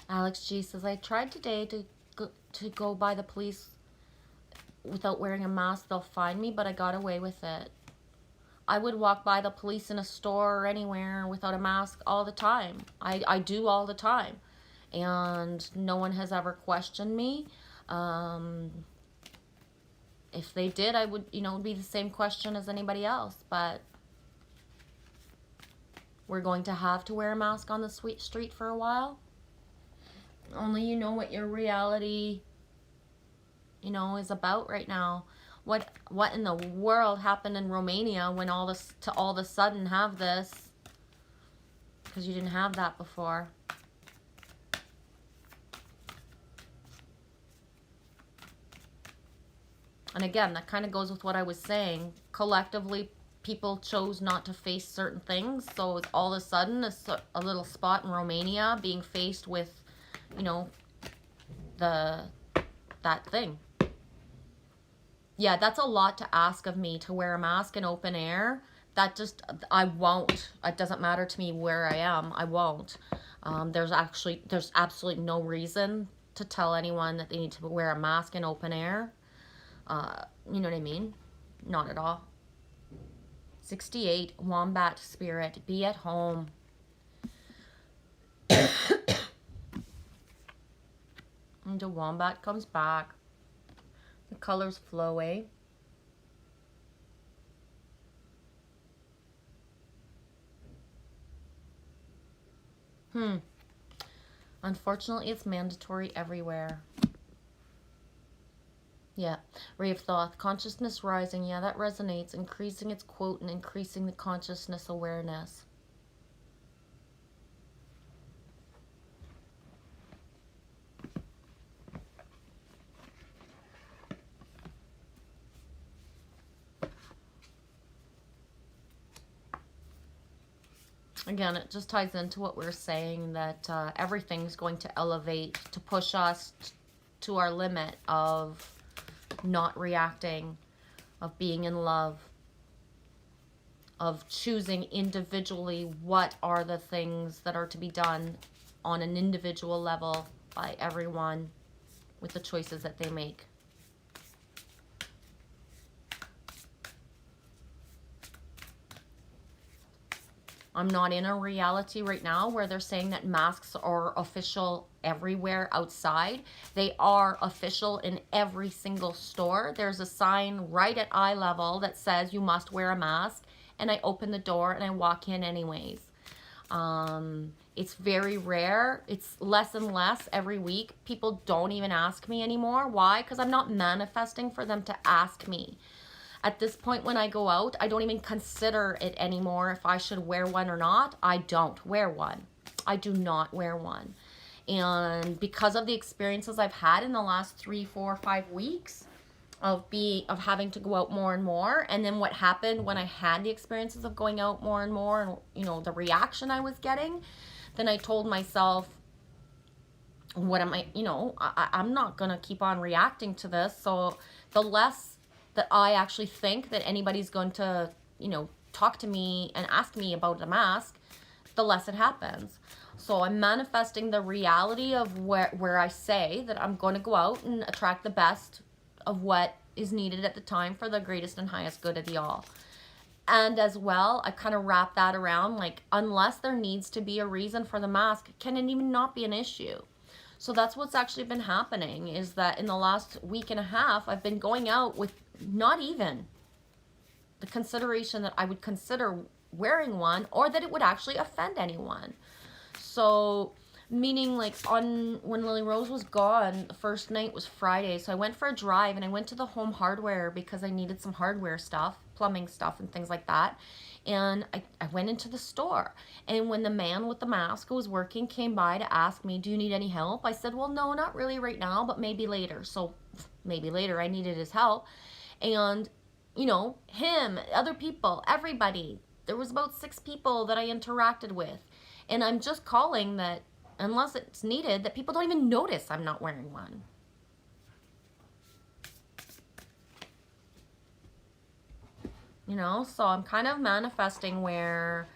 Alex G says, I tried today to go by the police without wearing a mask. They'll find me, but I got away with it. I would walk by the police in a store or anywhere without a mask all the time. I do all the time. And no one has ever questioned me. if they did, I would, it'd be the same question as anybody else. But we're going to have to wear a mask on the street for a while. Only you know what your reality, is about right now. What in the world happened in Romania when all of a sudden have this? Because you didn't have that before. And again, that kind of goes with what I was saying. Collectively, people chose not to face certain things. So all of a sudden, a little spot in Romania being faced with, that thing. Yeah, that's a lot to ask of me, to wear a mask in open air. I won't. It doesn't matter to me where I am. I won't. There's absolutely no reason to tell anyone that they need to wear a mask in open air. You know what I mean? Not at all. 68, Wombat Spirit, be at home. And the wombat comes back. The colors flow away. Unfortunately, it's mandatory everywhere. Yeah. Ray of Thoth. Consciousness rising. Yeah, that resonates. Increasing its quote and increasing the consciousness awareness. Again, it just ties into what we're saying, that everything's going to elevate to push us to our limit of not reacting, of being in love, of choosing individually what are the things that are to be done on an individual level by everyone with the choices that they make. I'm not in a reality right now where they're saying that masks are official everywhere outside. They are official in every single store. There's a sign right at eye level that says you must wear a mask, and I open the door and I walk in anyways. It's very rare. It's less and less every week. People don't even ask me anymore. Why? Because I'm not manifesting for them to ask me. At this point, when I go out, I don't even consider it anymore if I should wear one or not. I don't wear one. I do not wear one. And because of the experiences I've had in the last 3, 4, 5 weeks of having to go out more and more, and then what happened when I had the experiences of going out more and more, and the reaction I was getting, then I told myself, what am I, I'm not gonna keep on reacting to this. So the less that I actually think that anybody's going to, talk to me and ask me about a mask, the less it happens. So I'm manifesting the reality of where I say that I'm going to go out and attract the best of what is needed at the time for the greatest and highest good of the all. And as well, I kind of wrap that around, like, unless there needs to be a reason for the mask, can it even not be an issue? So that's what's actually been happening, is that in the last week and a half, I've been going out with not even the consideration that I would consider wearing one, or that it would actually offend anyone. So, meaning, like, when Lily Rose was gone, the first night was Friday, so I went for a drive, and I went to the Home Hardware because I needed some hardware stuff, plumbing stuff and things like that. And I went into the store, and when the man with the mask who was working came by to ask me, do you need any help? I said, well, no, not really right now, but maybe later. So maybe later, I needed his help. And, him, other people, everybody, there was about 6 people that I interacted with. And I'm just calling that, unless it's needed, that people don't even notice I'm not wearing one. So I'm kind of manifesting where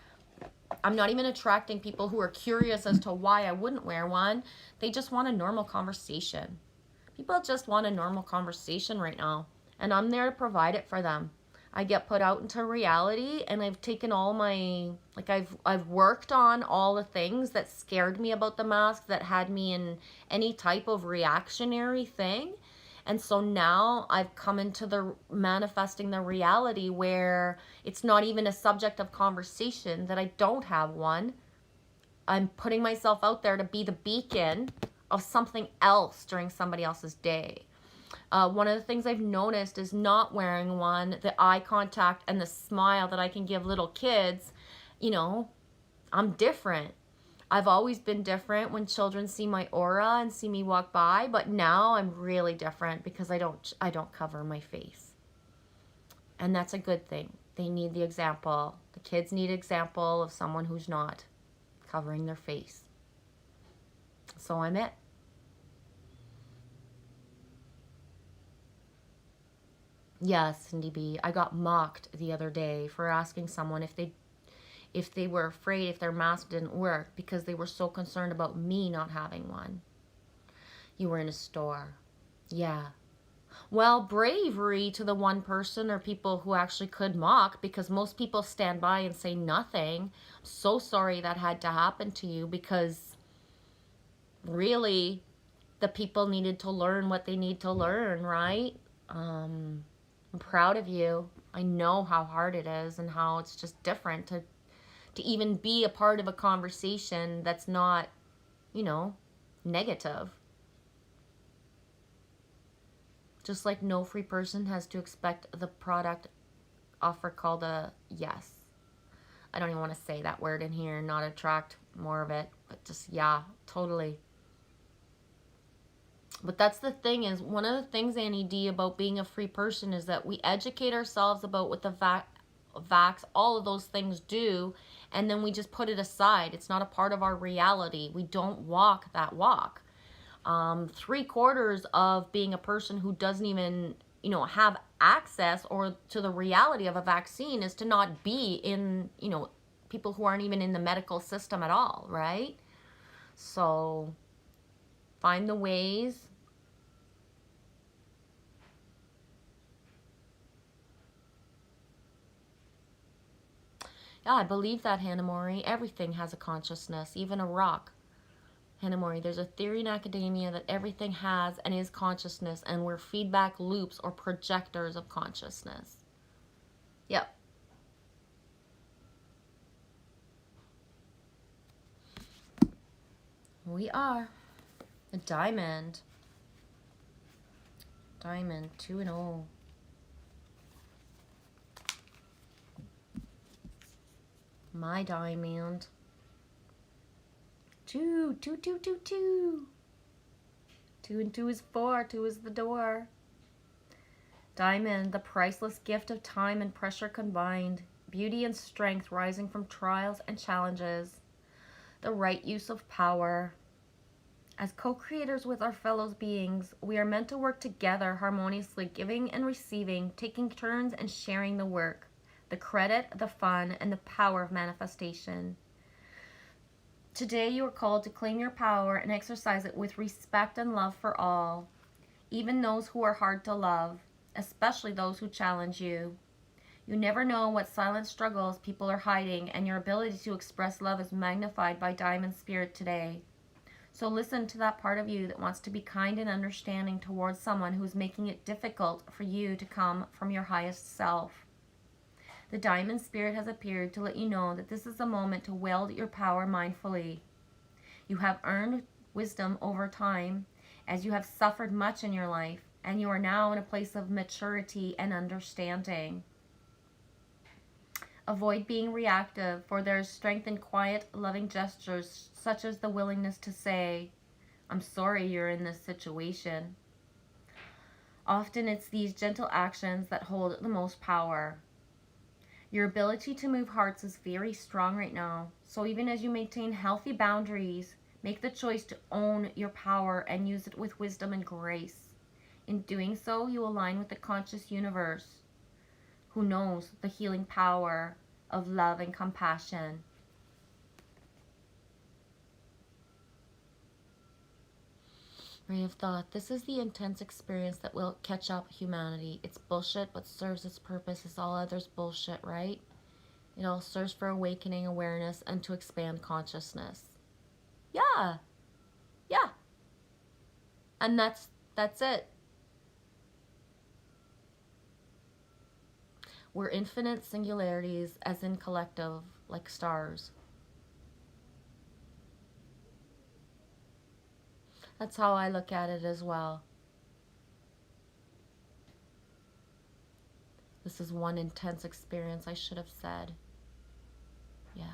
I'm not even attracting people who are curious as to why I wouldn't wear one. They just want a normal conversation. People just want a normal conversation right now, and I'm there to provide it for them. I get put out into reality, and I've taken all my, I've worked on all the things that scared me about the mask, that had me in any type of reactionary thing. And so now I've come into the manifesting the reality where it's not even a subject of conversation that I don't have one. I'm putting myself out there to be the beacon of something else during somebody else's day. One of the things I've noticed is not wearing one, the eye contact and the smile that I can give little kids. You know, I'm different. I've always been different when children see my aura and see me walk by, but now I'm really different because I don't cover my face. And that's a good thing. They need the example. The kids need example of someone who's not covering their face. So I'm it. Yes, Cindy B. I got mocked the other day for asking someone if they were afraid if their mask didn't work because they were so concerned about me not having one. You were in a store. Yeah. Well, bravery to the one person or people who actually could mock, because most people stand by and say nothing. I'm so sorry that had to happen to you, because really the people needed to learn what they need to learn, right? I'm proud of you. I know how hard it is and how it's just different to even be a part of a conversation that's not, you know, negative. Just like no free person has to expect the product offer called a yes. I don't even want to say that word in here and not attract more of it, but just, yeah, totally. But that's the thing, is one of the things, Annie D, about being a free person is that we educate ourselves about what the vax, all of those things do, and then we just put it aside. It's not a part of our reality. We don't walk that walk. 3/4 of being a person who doesn't even, you know, have access or to the reality of a vaccine is to not be in, you know, people who aren't even in the medical system at all, right? So find the ways. Yeah, I believe that, Hannah Mori. Everything has a consciousness, even a rock. Hannah Mori, there's a theory in academia that everything has and is consciousness, and we're feedback loops or projectors of consciousness. Yep. We are. A diamond. Diamond 2 and 0. My diamond. 2, 2, 2, 2, 2. 2 and 2 is 4. 2 is the door. Diamond, the priceless gift of time and pressure combined. Beauty and strength rising from trials and challenges. The right use of power. As co-creators with our fellow beings, we are meant to work together harmoniously, giving and receiving, taking turns and sharing the work, the credit, the fun, and the power of manifestation. Today you are called to claim your power and exercise it with respect and love for all, even those who are hard to love, especially those who challenge you. You never know what silent struggles people are hiding, and your ability to express love is magnified by Diamond Spirit today. So listen to that part of you that wants to be kind and understanding towards someone who's making it difficult for you to come from your highest self. The Diamond Spirit has appeared to let you know that this is a moment to wield your power mindfully. You have earned wisdom over time, as you have suffered much in your life, and you are now in a place of maturity and understanding. Avoid being reactive, for there is strength in quiet, loving gestures, such as the willingness to say, "I'm sorry you're in this situation." Often it's these gentle actions that hold the most power. Your ability to move hearts is very strong right now, so even as you maintain healthy boundaries, make the choice to own your power and use it with wisdom and grace. In doing so, you align with the conscious universe, who knows the healing power of love and compassion. Ray of thought, this is the intense experience that will catch up humanity. It's bullshit, but serves its purpose as all others bullshit, right? It all serves for awakening awareness and to expand consciousness. Yeah. Yeah. And that's it. We're infinite singularities, as in collective, like stars. That's how I look at it as well. This is one intense experience, I should have said. Yeah.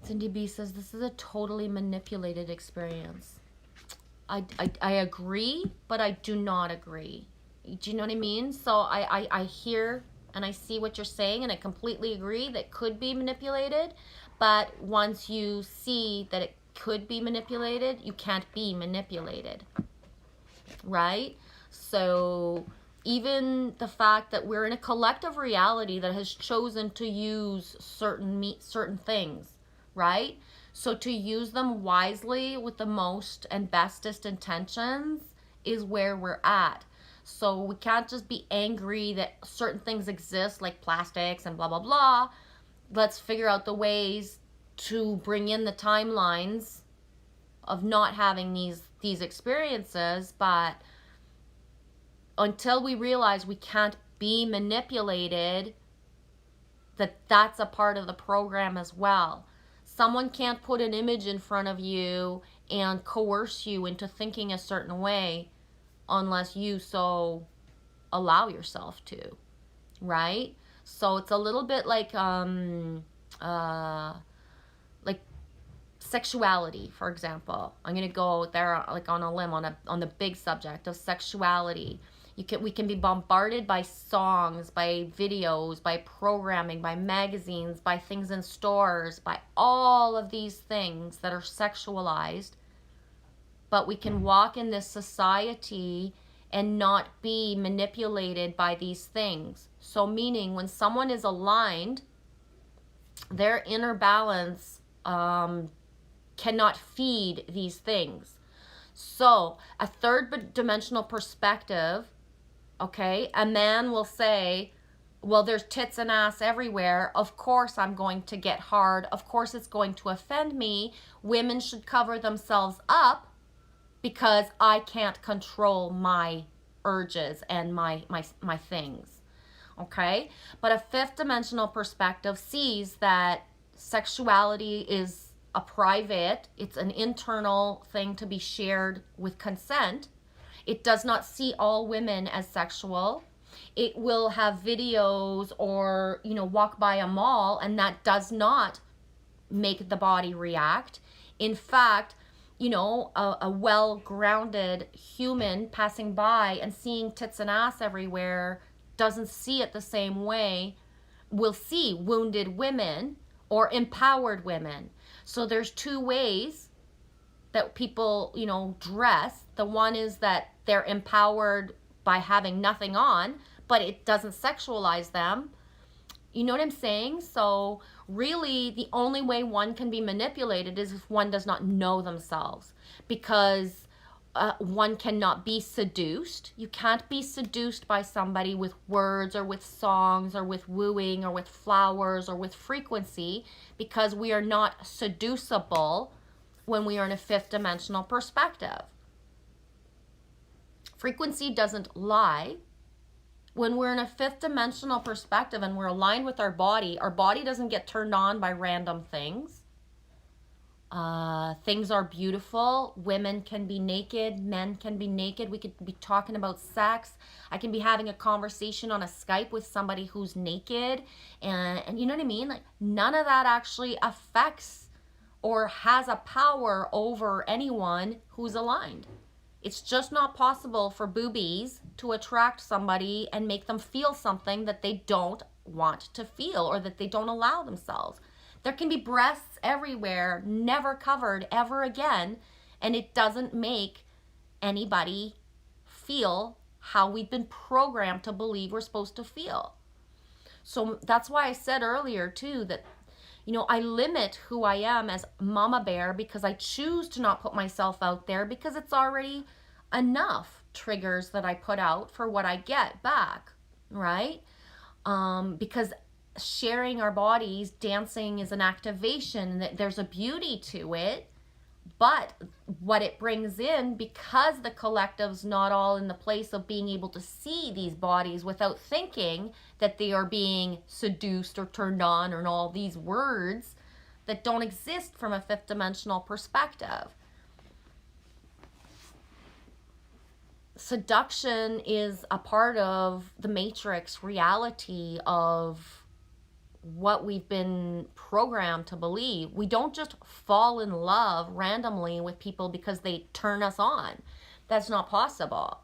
Cindy B says, this is a totally manipulated experience. I agree, but I do not agree. Do you know what I mean? So I hear and I see what you're saying, and I completely agree that could be manipulated. But once you see that it could be manipulated, you can't be manipulated, right? So even the fact that we're in a collective reality that has chosen to use certain things, right? So to use them wisely with the most and bestest intentions is where we're at. So we can't just be angry that certain things exist, like plastics and blah, blah, blah. Let's figure out the ways to bring in the timelines of not having these experiences. But until we realize we can't be manipulated, that's a part of the program as well. Someone can't put an image in front of you and coerce you into thinking a certain way unless you so allow yourself to, right? So it's a little bit like sexuality, for example. I'm gonna go there like on a limb on the big subject of sexuality. We can be bombarded by songs, by videos, by programming, by magazines, by things in stores, by all of these things that are sexualized. But we can walk in this society and not be manipulated by these things. So meaning when someone is aligned, their inner balance cannot feed these things. So a third dimensional perspective, okay, a man will say, well, there's tits and ass everywhere. Of course I'm going to get hard. Of course it's going to offend me. Women should cover themselves up because I can't control my urges and my things, okay? But a fifth dimensional perspective sees that sexuality is a private, it's an internal thing to be shared with consent. It does not see all women as sexual. It will have videos or, walk by a mall, and that does not make the body react. In fact, a well-grounded human passing by and seeing tits and ass everywhere doesn't see it the same way. Will see wounded women or empowered women. So there's two ways that people, dress. The one is that they're empowered by having nothing on, but it doesn't sexualize them. You know what I'm saying? So really the only way one can be manipulated is if one does not know themselves, because one cannot be seduced. You can't be seduced by somebody with words or with songs or with wooing or with flowers or with frequency, because we are not seducible when we are in a fifth dimensional perspective. Frequency doesn't lie. When we're in a fifth dimensional perspective and we're aligned with our body doesn't get turned on by random things. Things are beautiful. Women can be naked. Men can be naked. We could be talking about sex. I can be having a conversation on a Skype with somebody who's naked. And you know what I mean? Like, none of that actually affects or has a power over anyone who's aligned. It's just not possible for boobies to attract somebody and make them feel something that they don't want to feel or that they don't allow themselves. There can be breasts everywhere, never covered ever again, and it doesn't make anybody feel how we've been programmed to believe we're supposed to feel. So that's why I said earlier too that, I limit who I am as Mama Bear because I choose to not put myself out there, because it's already enough triggers that I put out for what I get back, right? Because sharing our bodies, dancing is an activation, that there's a beauty to it. But what it brings in, because the collective's not all in the place of being able to see these bodies without thinking that they are being seduced or turned on, or all these words that don't exist from a fifth dimensional perspective. Seduction is a part of the matrix reality of what we've been programmed to believe. We don't just fall in love randomly with people because they turn us on. That's not possible.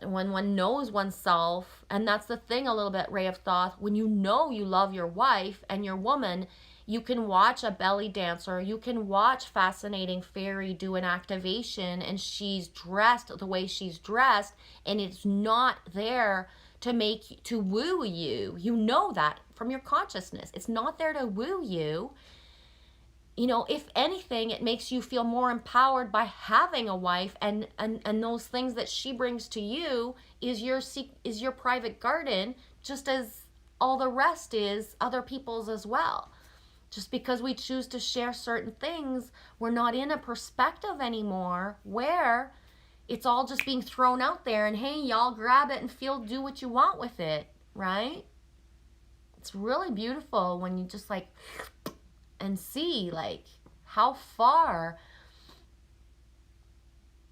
When one knows oneself, and that's the thing a little bit, Ray of Thoth, when you know you love your wife and your woman, you can watch a belly dancer, you can watch Fascinating Fairy do an activation, and she's dressed the way she's dressed, and it's not there to woo you. You know that from your consciousness. It's not there to woo you. You know, if anything, it makes you feel more empowered by having a wife, and those things that she brings to you is your private garden, just as all the rest is other people's as well. Just because we choose to share certain things, we're not in a perspective anymore where it's all just being thrown out there and, hey, y'all grab it and do what you want with it, right? It's really beautiful when you just like and see like how far,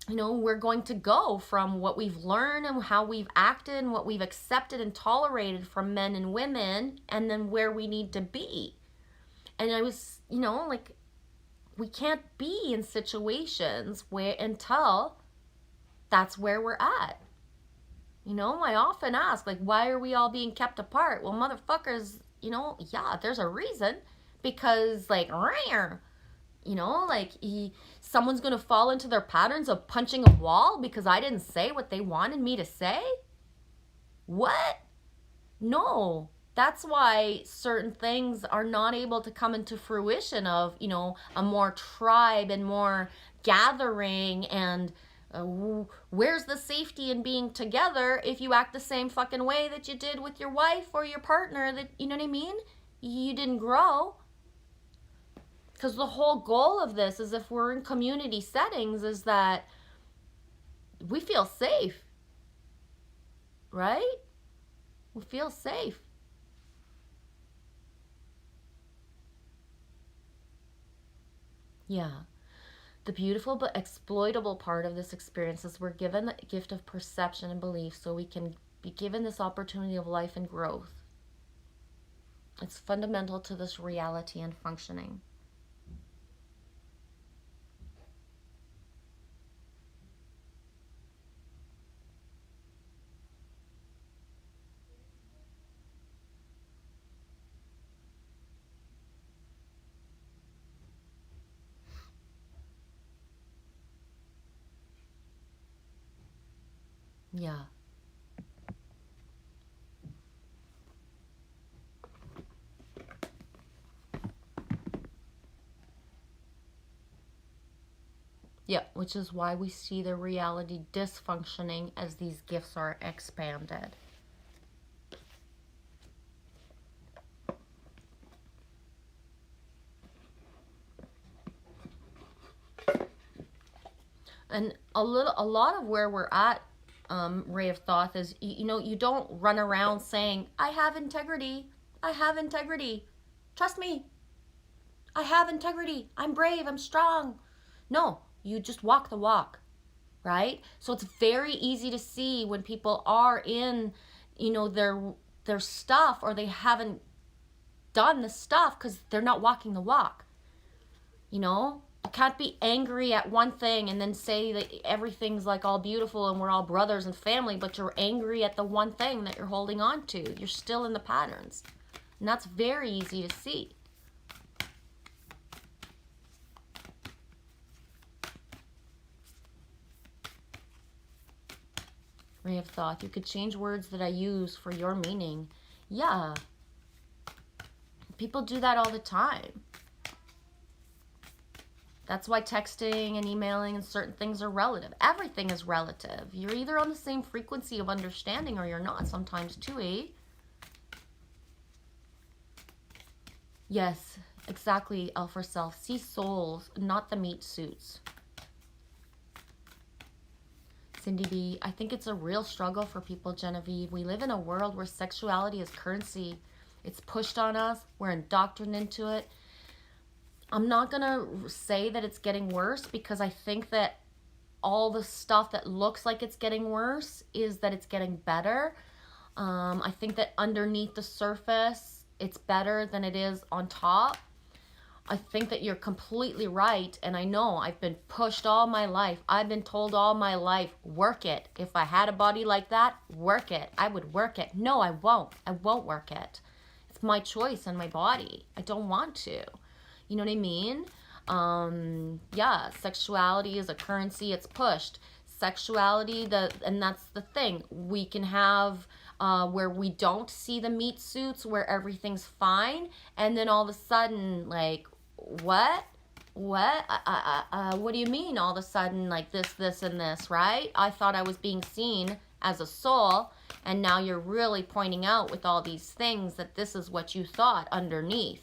you know, we're going to go from what we've learned and how we've acted and what we've accepted and tolerated from men and women, and then where we need to be. And I was, you know, like, we can't be in situations where until that's where we're at. You know, I often ask, like, why are we all being kept apart? Well, motherfuckers, you know, yeah, there's a reason. Because, like, you know, like, someone's going to fall into their patterns of punching a wall because I didn't say what they wanted me to say? What? No. That's why certain things are not able to come into fruition of, you know, a more tribe and more gathering, and where's the safety in being together if you act the same fucking way that you did with your wife or your partner, that, you know what I mean? You didn't grow. Because the whole goal of this is, if we're in community settings, is that we feel safe, right? We feel safe. Yeah. The beautiful but exploitable part of this experience is we're given the gift of perception and belief, so we can be given this opportunity of life and growth. It's fundamental to this reality and functioning. Yeah. Yeah, which is why we see the reality dysfunctioning as these gifts are expanded. And a lot of where we're at, Ray of Thoth, is, you know, you don't run around saying, I have integrity, I have integrity, trust me, I have integrity, I'm brave, I'm strong. No, you just walk the walk, right? So it's very easy to see when people are in, you know, their stuff, or they haven't done the stuff because they're not walking the walk, you know? You can't be angry at one thing and then say that everything's like all beautiful and we're all brothers and family, but you're angry at the one thing that you're holding on to. You're still in the patterns. And that's very easy to see. Ray of Thoth, you could change words that I use for your meaning. Yeah. People do that all the time. That's why texting and emailing and certain things are relative. Everything is relative. You're either on the same frequency of understanding or you're not sometimes too, eh? Yes, exactly, Alpha Self. See souls, not the meat suits. Cindy B, I think it's a real struggle for people, Genevieve. We live in a world where sexuality is currency. It's pushed on us. We're indoctrinated into it. I'm not going to say that it's getting worse because I think that all the stuff that looks like it's getting worse is that it's getting better. I think that underneath the surface, it's better than it is on top. I think that you're completely right. And I know I've been pushed all my life. I've been told all my life, work it. If I had a body like that, work it. I would work it. No, I won't. I won't work it. It's my choice and my body. I don't want to. You know what I mean? Yeah, sexuality is a currency. It's pushed. Sexuality, and that's the thing. We can have where we don't see the meat suits, where everything's fine, and then all of a sudden, like, what? What? What do you mean all of a sudden, like this, and this, right? I thought I was being seen as a soul, and now you're really pointing out with all these things that this is what you thought underneath.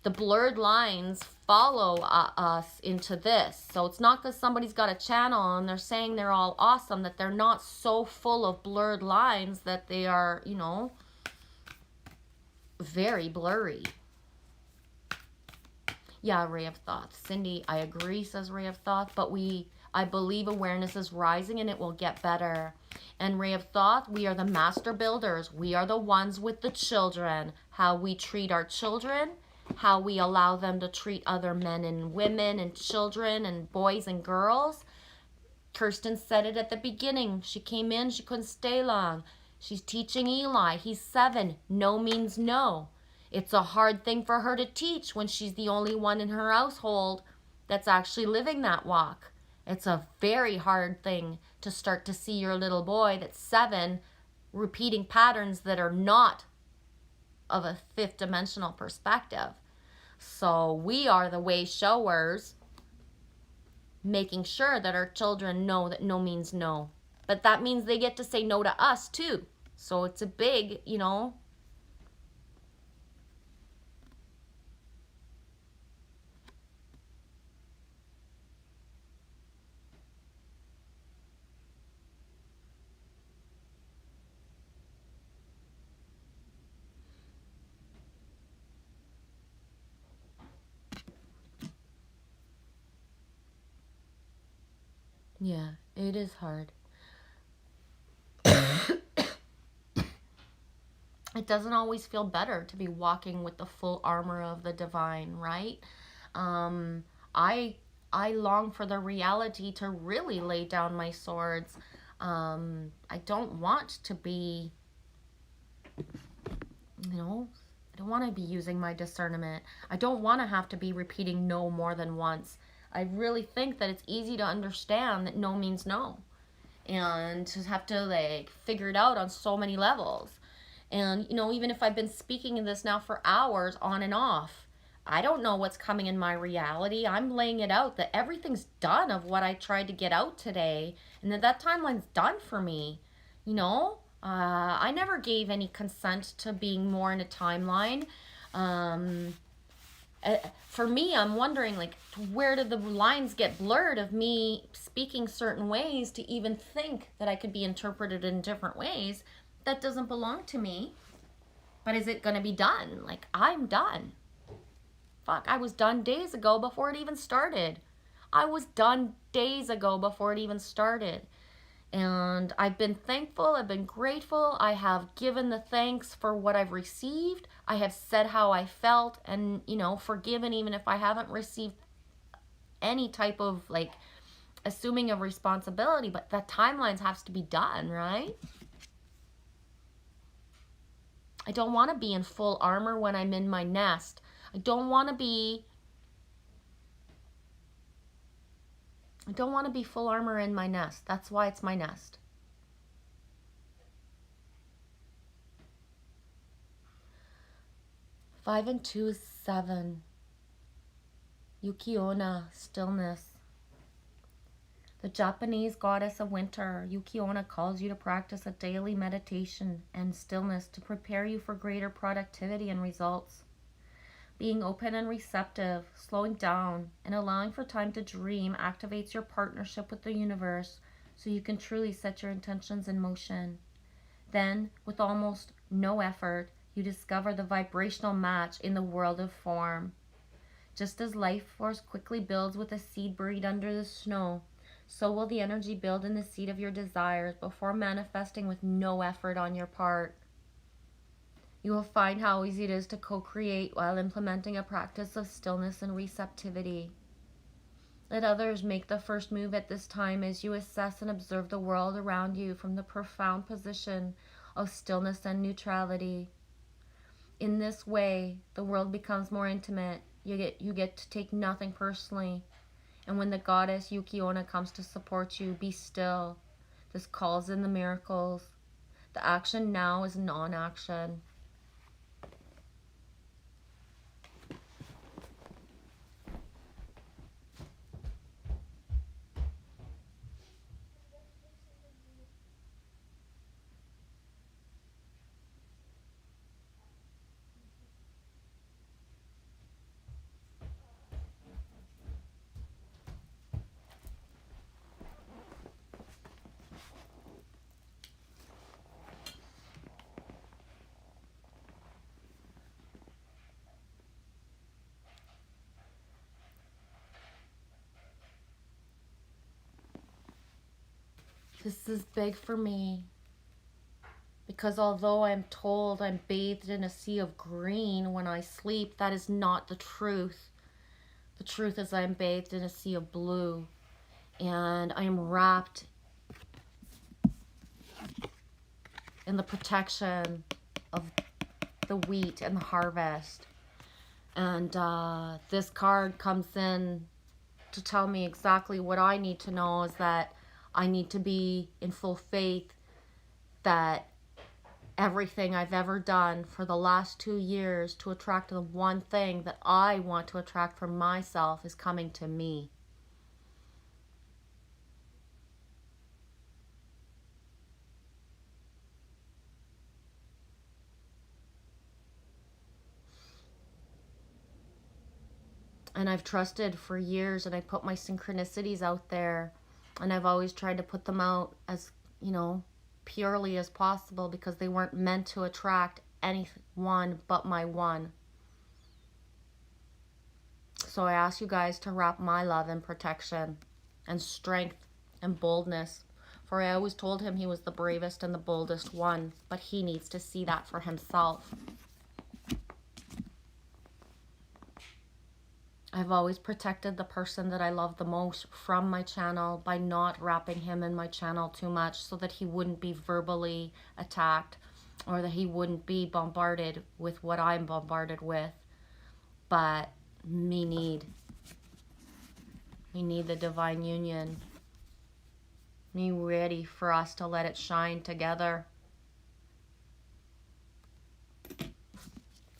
The blurred lines follow us into this. So it's not because somebody's got a channel and they're saying they're all awesome that they're not so full of blurred lines that they are, you know, very blurry. Yeah, Ray of Thought. Cindy, I agree, says Ray of Thought, but I believe awareness is rising and it will get better. And Ray of Thought, we are the master builders. We are the ones with the children. How we treat our children, how we allow them to treat other men and women and children and boys and girls. Kirsten said it at the beginning. She came in, she couldn't stay long. She's teaching Eli. He's 7. No means no. It's a hard thing for her to teach when she's the only one in her household that's actually living that walk. It's a very hard thing to start to see your little boy that's 7 repeating patterns that are not of a 5th dimensional perspective. So we are the way showers, making sure that our children know that no means no. But that means they get to say no to us too. So it's a big, you know. Yeah, it is hard. It doesn't always feel better to be walking with the full armor of the divine, right? I long for the reality to really lay down my swords. I don't want to be, you know, I don't want to be using my discernment. I don't want to have to be repeating no more than once. I really think that it's easy to understand that no means no. And to have to like figure it out on so many levels. And, you know, even if I've been speaking in this now for hours on and off, I don't know what's coming in my reality. I'm laying it out that everything's done of what I tried to get out today. And that timeline's done for me. You know, I never gave any consent to being more in a timeline. For me, I'm wondering, like, where did the lines get blurred of me speaking certain ways to even think that I could be interpreted in different ways? That doesn't belong to me. But is it going to be done? Like, I'm done. Fuck, I was done days ago before it even started. I was done days ago before it even started. And I've been thankful. I've been grateful. I have given the thanks for what I've received. I have said how I felt and, you know, forgiven even if I haven't received any type of, like, assuming of responsibility. But that timelines has to be done, right? I don't want to be in full armor when I'm in my nest. I don't want to be full armor in my nest. That's why it's my nest. Five and 2 is 7. Yuki-onna, stillness. The Japanese goddess of winter, Yuki-onna, calls you to practice a daily meditation and stillness to prepare you for greater productivity and results. Being open and receptive, slowing down, and allowing for time to dream activates your partnership with the universe so you can truly set your intentions in motion. Then, with almost no effort, you discover the vibrational match in the world of form. Just as life force quickly builds with a seed buried under the snow, so will the energy build in the seed of your desires before manifesting with no effort on your part. You will find how easy it is to co-create while implementing a practice of stillness and receptivity. Let others make the first move at this time as you assess and observe the world around you from the profound position of stillness and neutrality. In this way, the world becomes more intimate. You get to take nothing personally. And when the goddess Yuki Onna comes to support you, be still. This calls in the miracles. The action now is non-action. This is big for me because although I'm told I'm bathed in a sea of green when I sleep, that is not the truth. The truth is I'm bathed in a sea of blue, and I am wrapped in the protection of the wheat and the harvest. And this card comes in to tell me exactly what I need to know, is that I need to be in full faith that everything I've ever done for the last 2 years to attract the one thing that I want to attract for myself is coming to me. And I've trusted for years, and I put my synchronicities out there, and I've always tried to put them out as, purely as possible, because they weren't meant to attract anyone but my one. So I ask you guys to wrap my love in protection and strength and boldness, for I always told him he was the bravest and the boldest one, but he needs to see that for himself. I've always protected the person that I love the most from my channel by not wrapping him in my channel too much, so that he wouldn't be verbally attacked or that he wouldn't be bombarded with what I'm bombarded with. But we need the divine union. Me ready for us to let it shine together.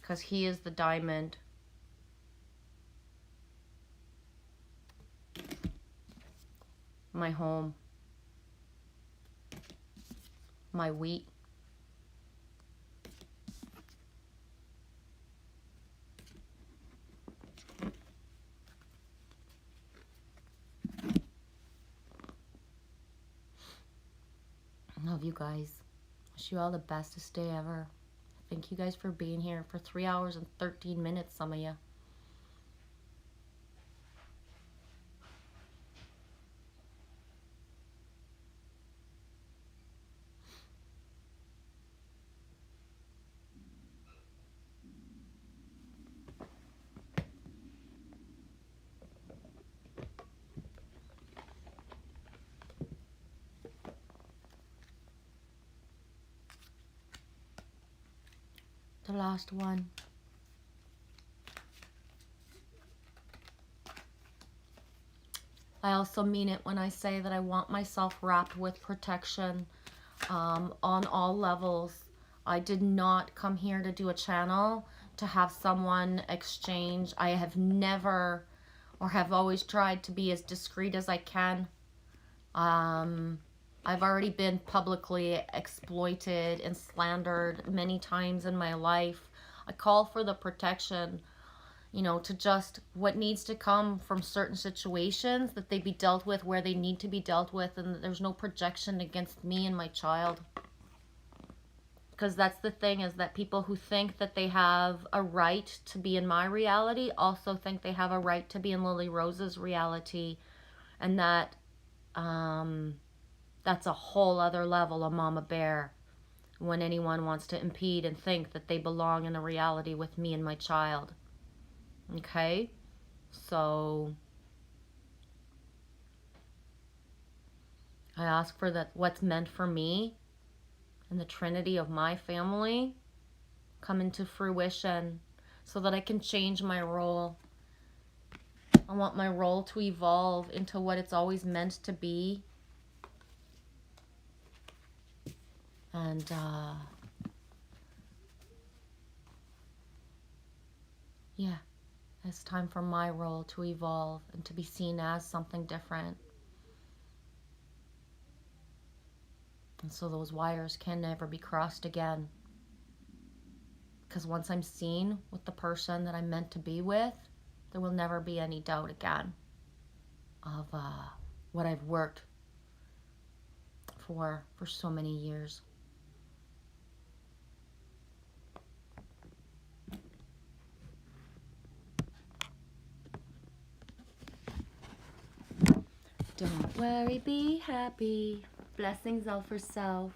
Because he is the diamond. My home, my wheat, love you guys. Wish you all the bestest day ever. Thank you guys for being here for 3 hours and 13 minutes, some of you. The last one. I also mean it when I say that I want myself wrapped with protection on all levels. I did not come here to do a channel to have someone exchange. I have never, or have always tried to be as discreet as I can. I've already been publicly exploited and slandered many times in my life. I call for the protection you know, to just what needs to come from certain situations, that they be dealt with where they need to be dealt with, and that there's no projection against me and my child. Because that's the thing, is that people who think that they have a right to be in my reality also think they have a right to be in Lily Rose's reality. And that that's a whole other level of mama bear, when anyone wants to impede and think that they belong in a reality with me and my child. Okay? So I ask for that what's meant for me and the trinity of my family come into fruition, so that I can change my role. I want my role to evolve into what it's always meant to be. And yeah, it's time for my role to evolve and to be seen as something different. And so those wires can never be crossed again. Because once I'm seen with the person that I'm meant to be with, there will never be any doubt again of what I've worked for so many years. Don't worry, be happy. Blessings all for self.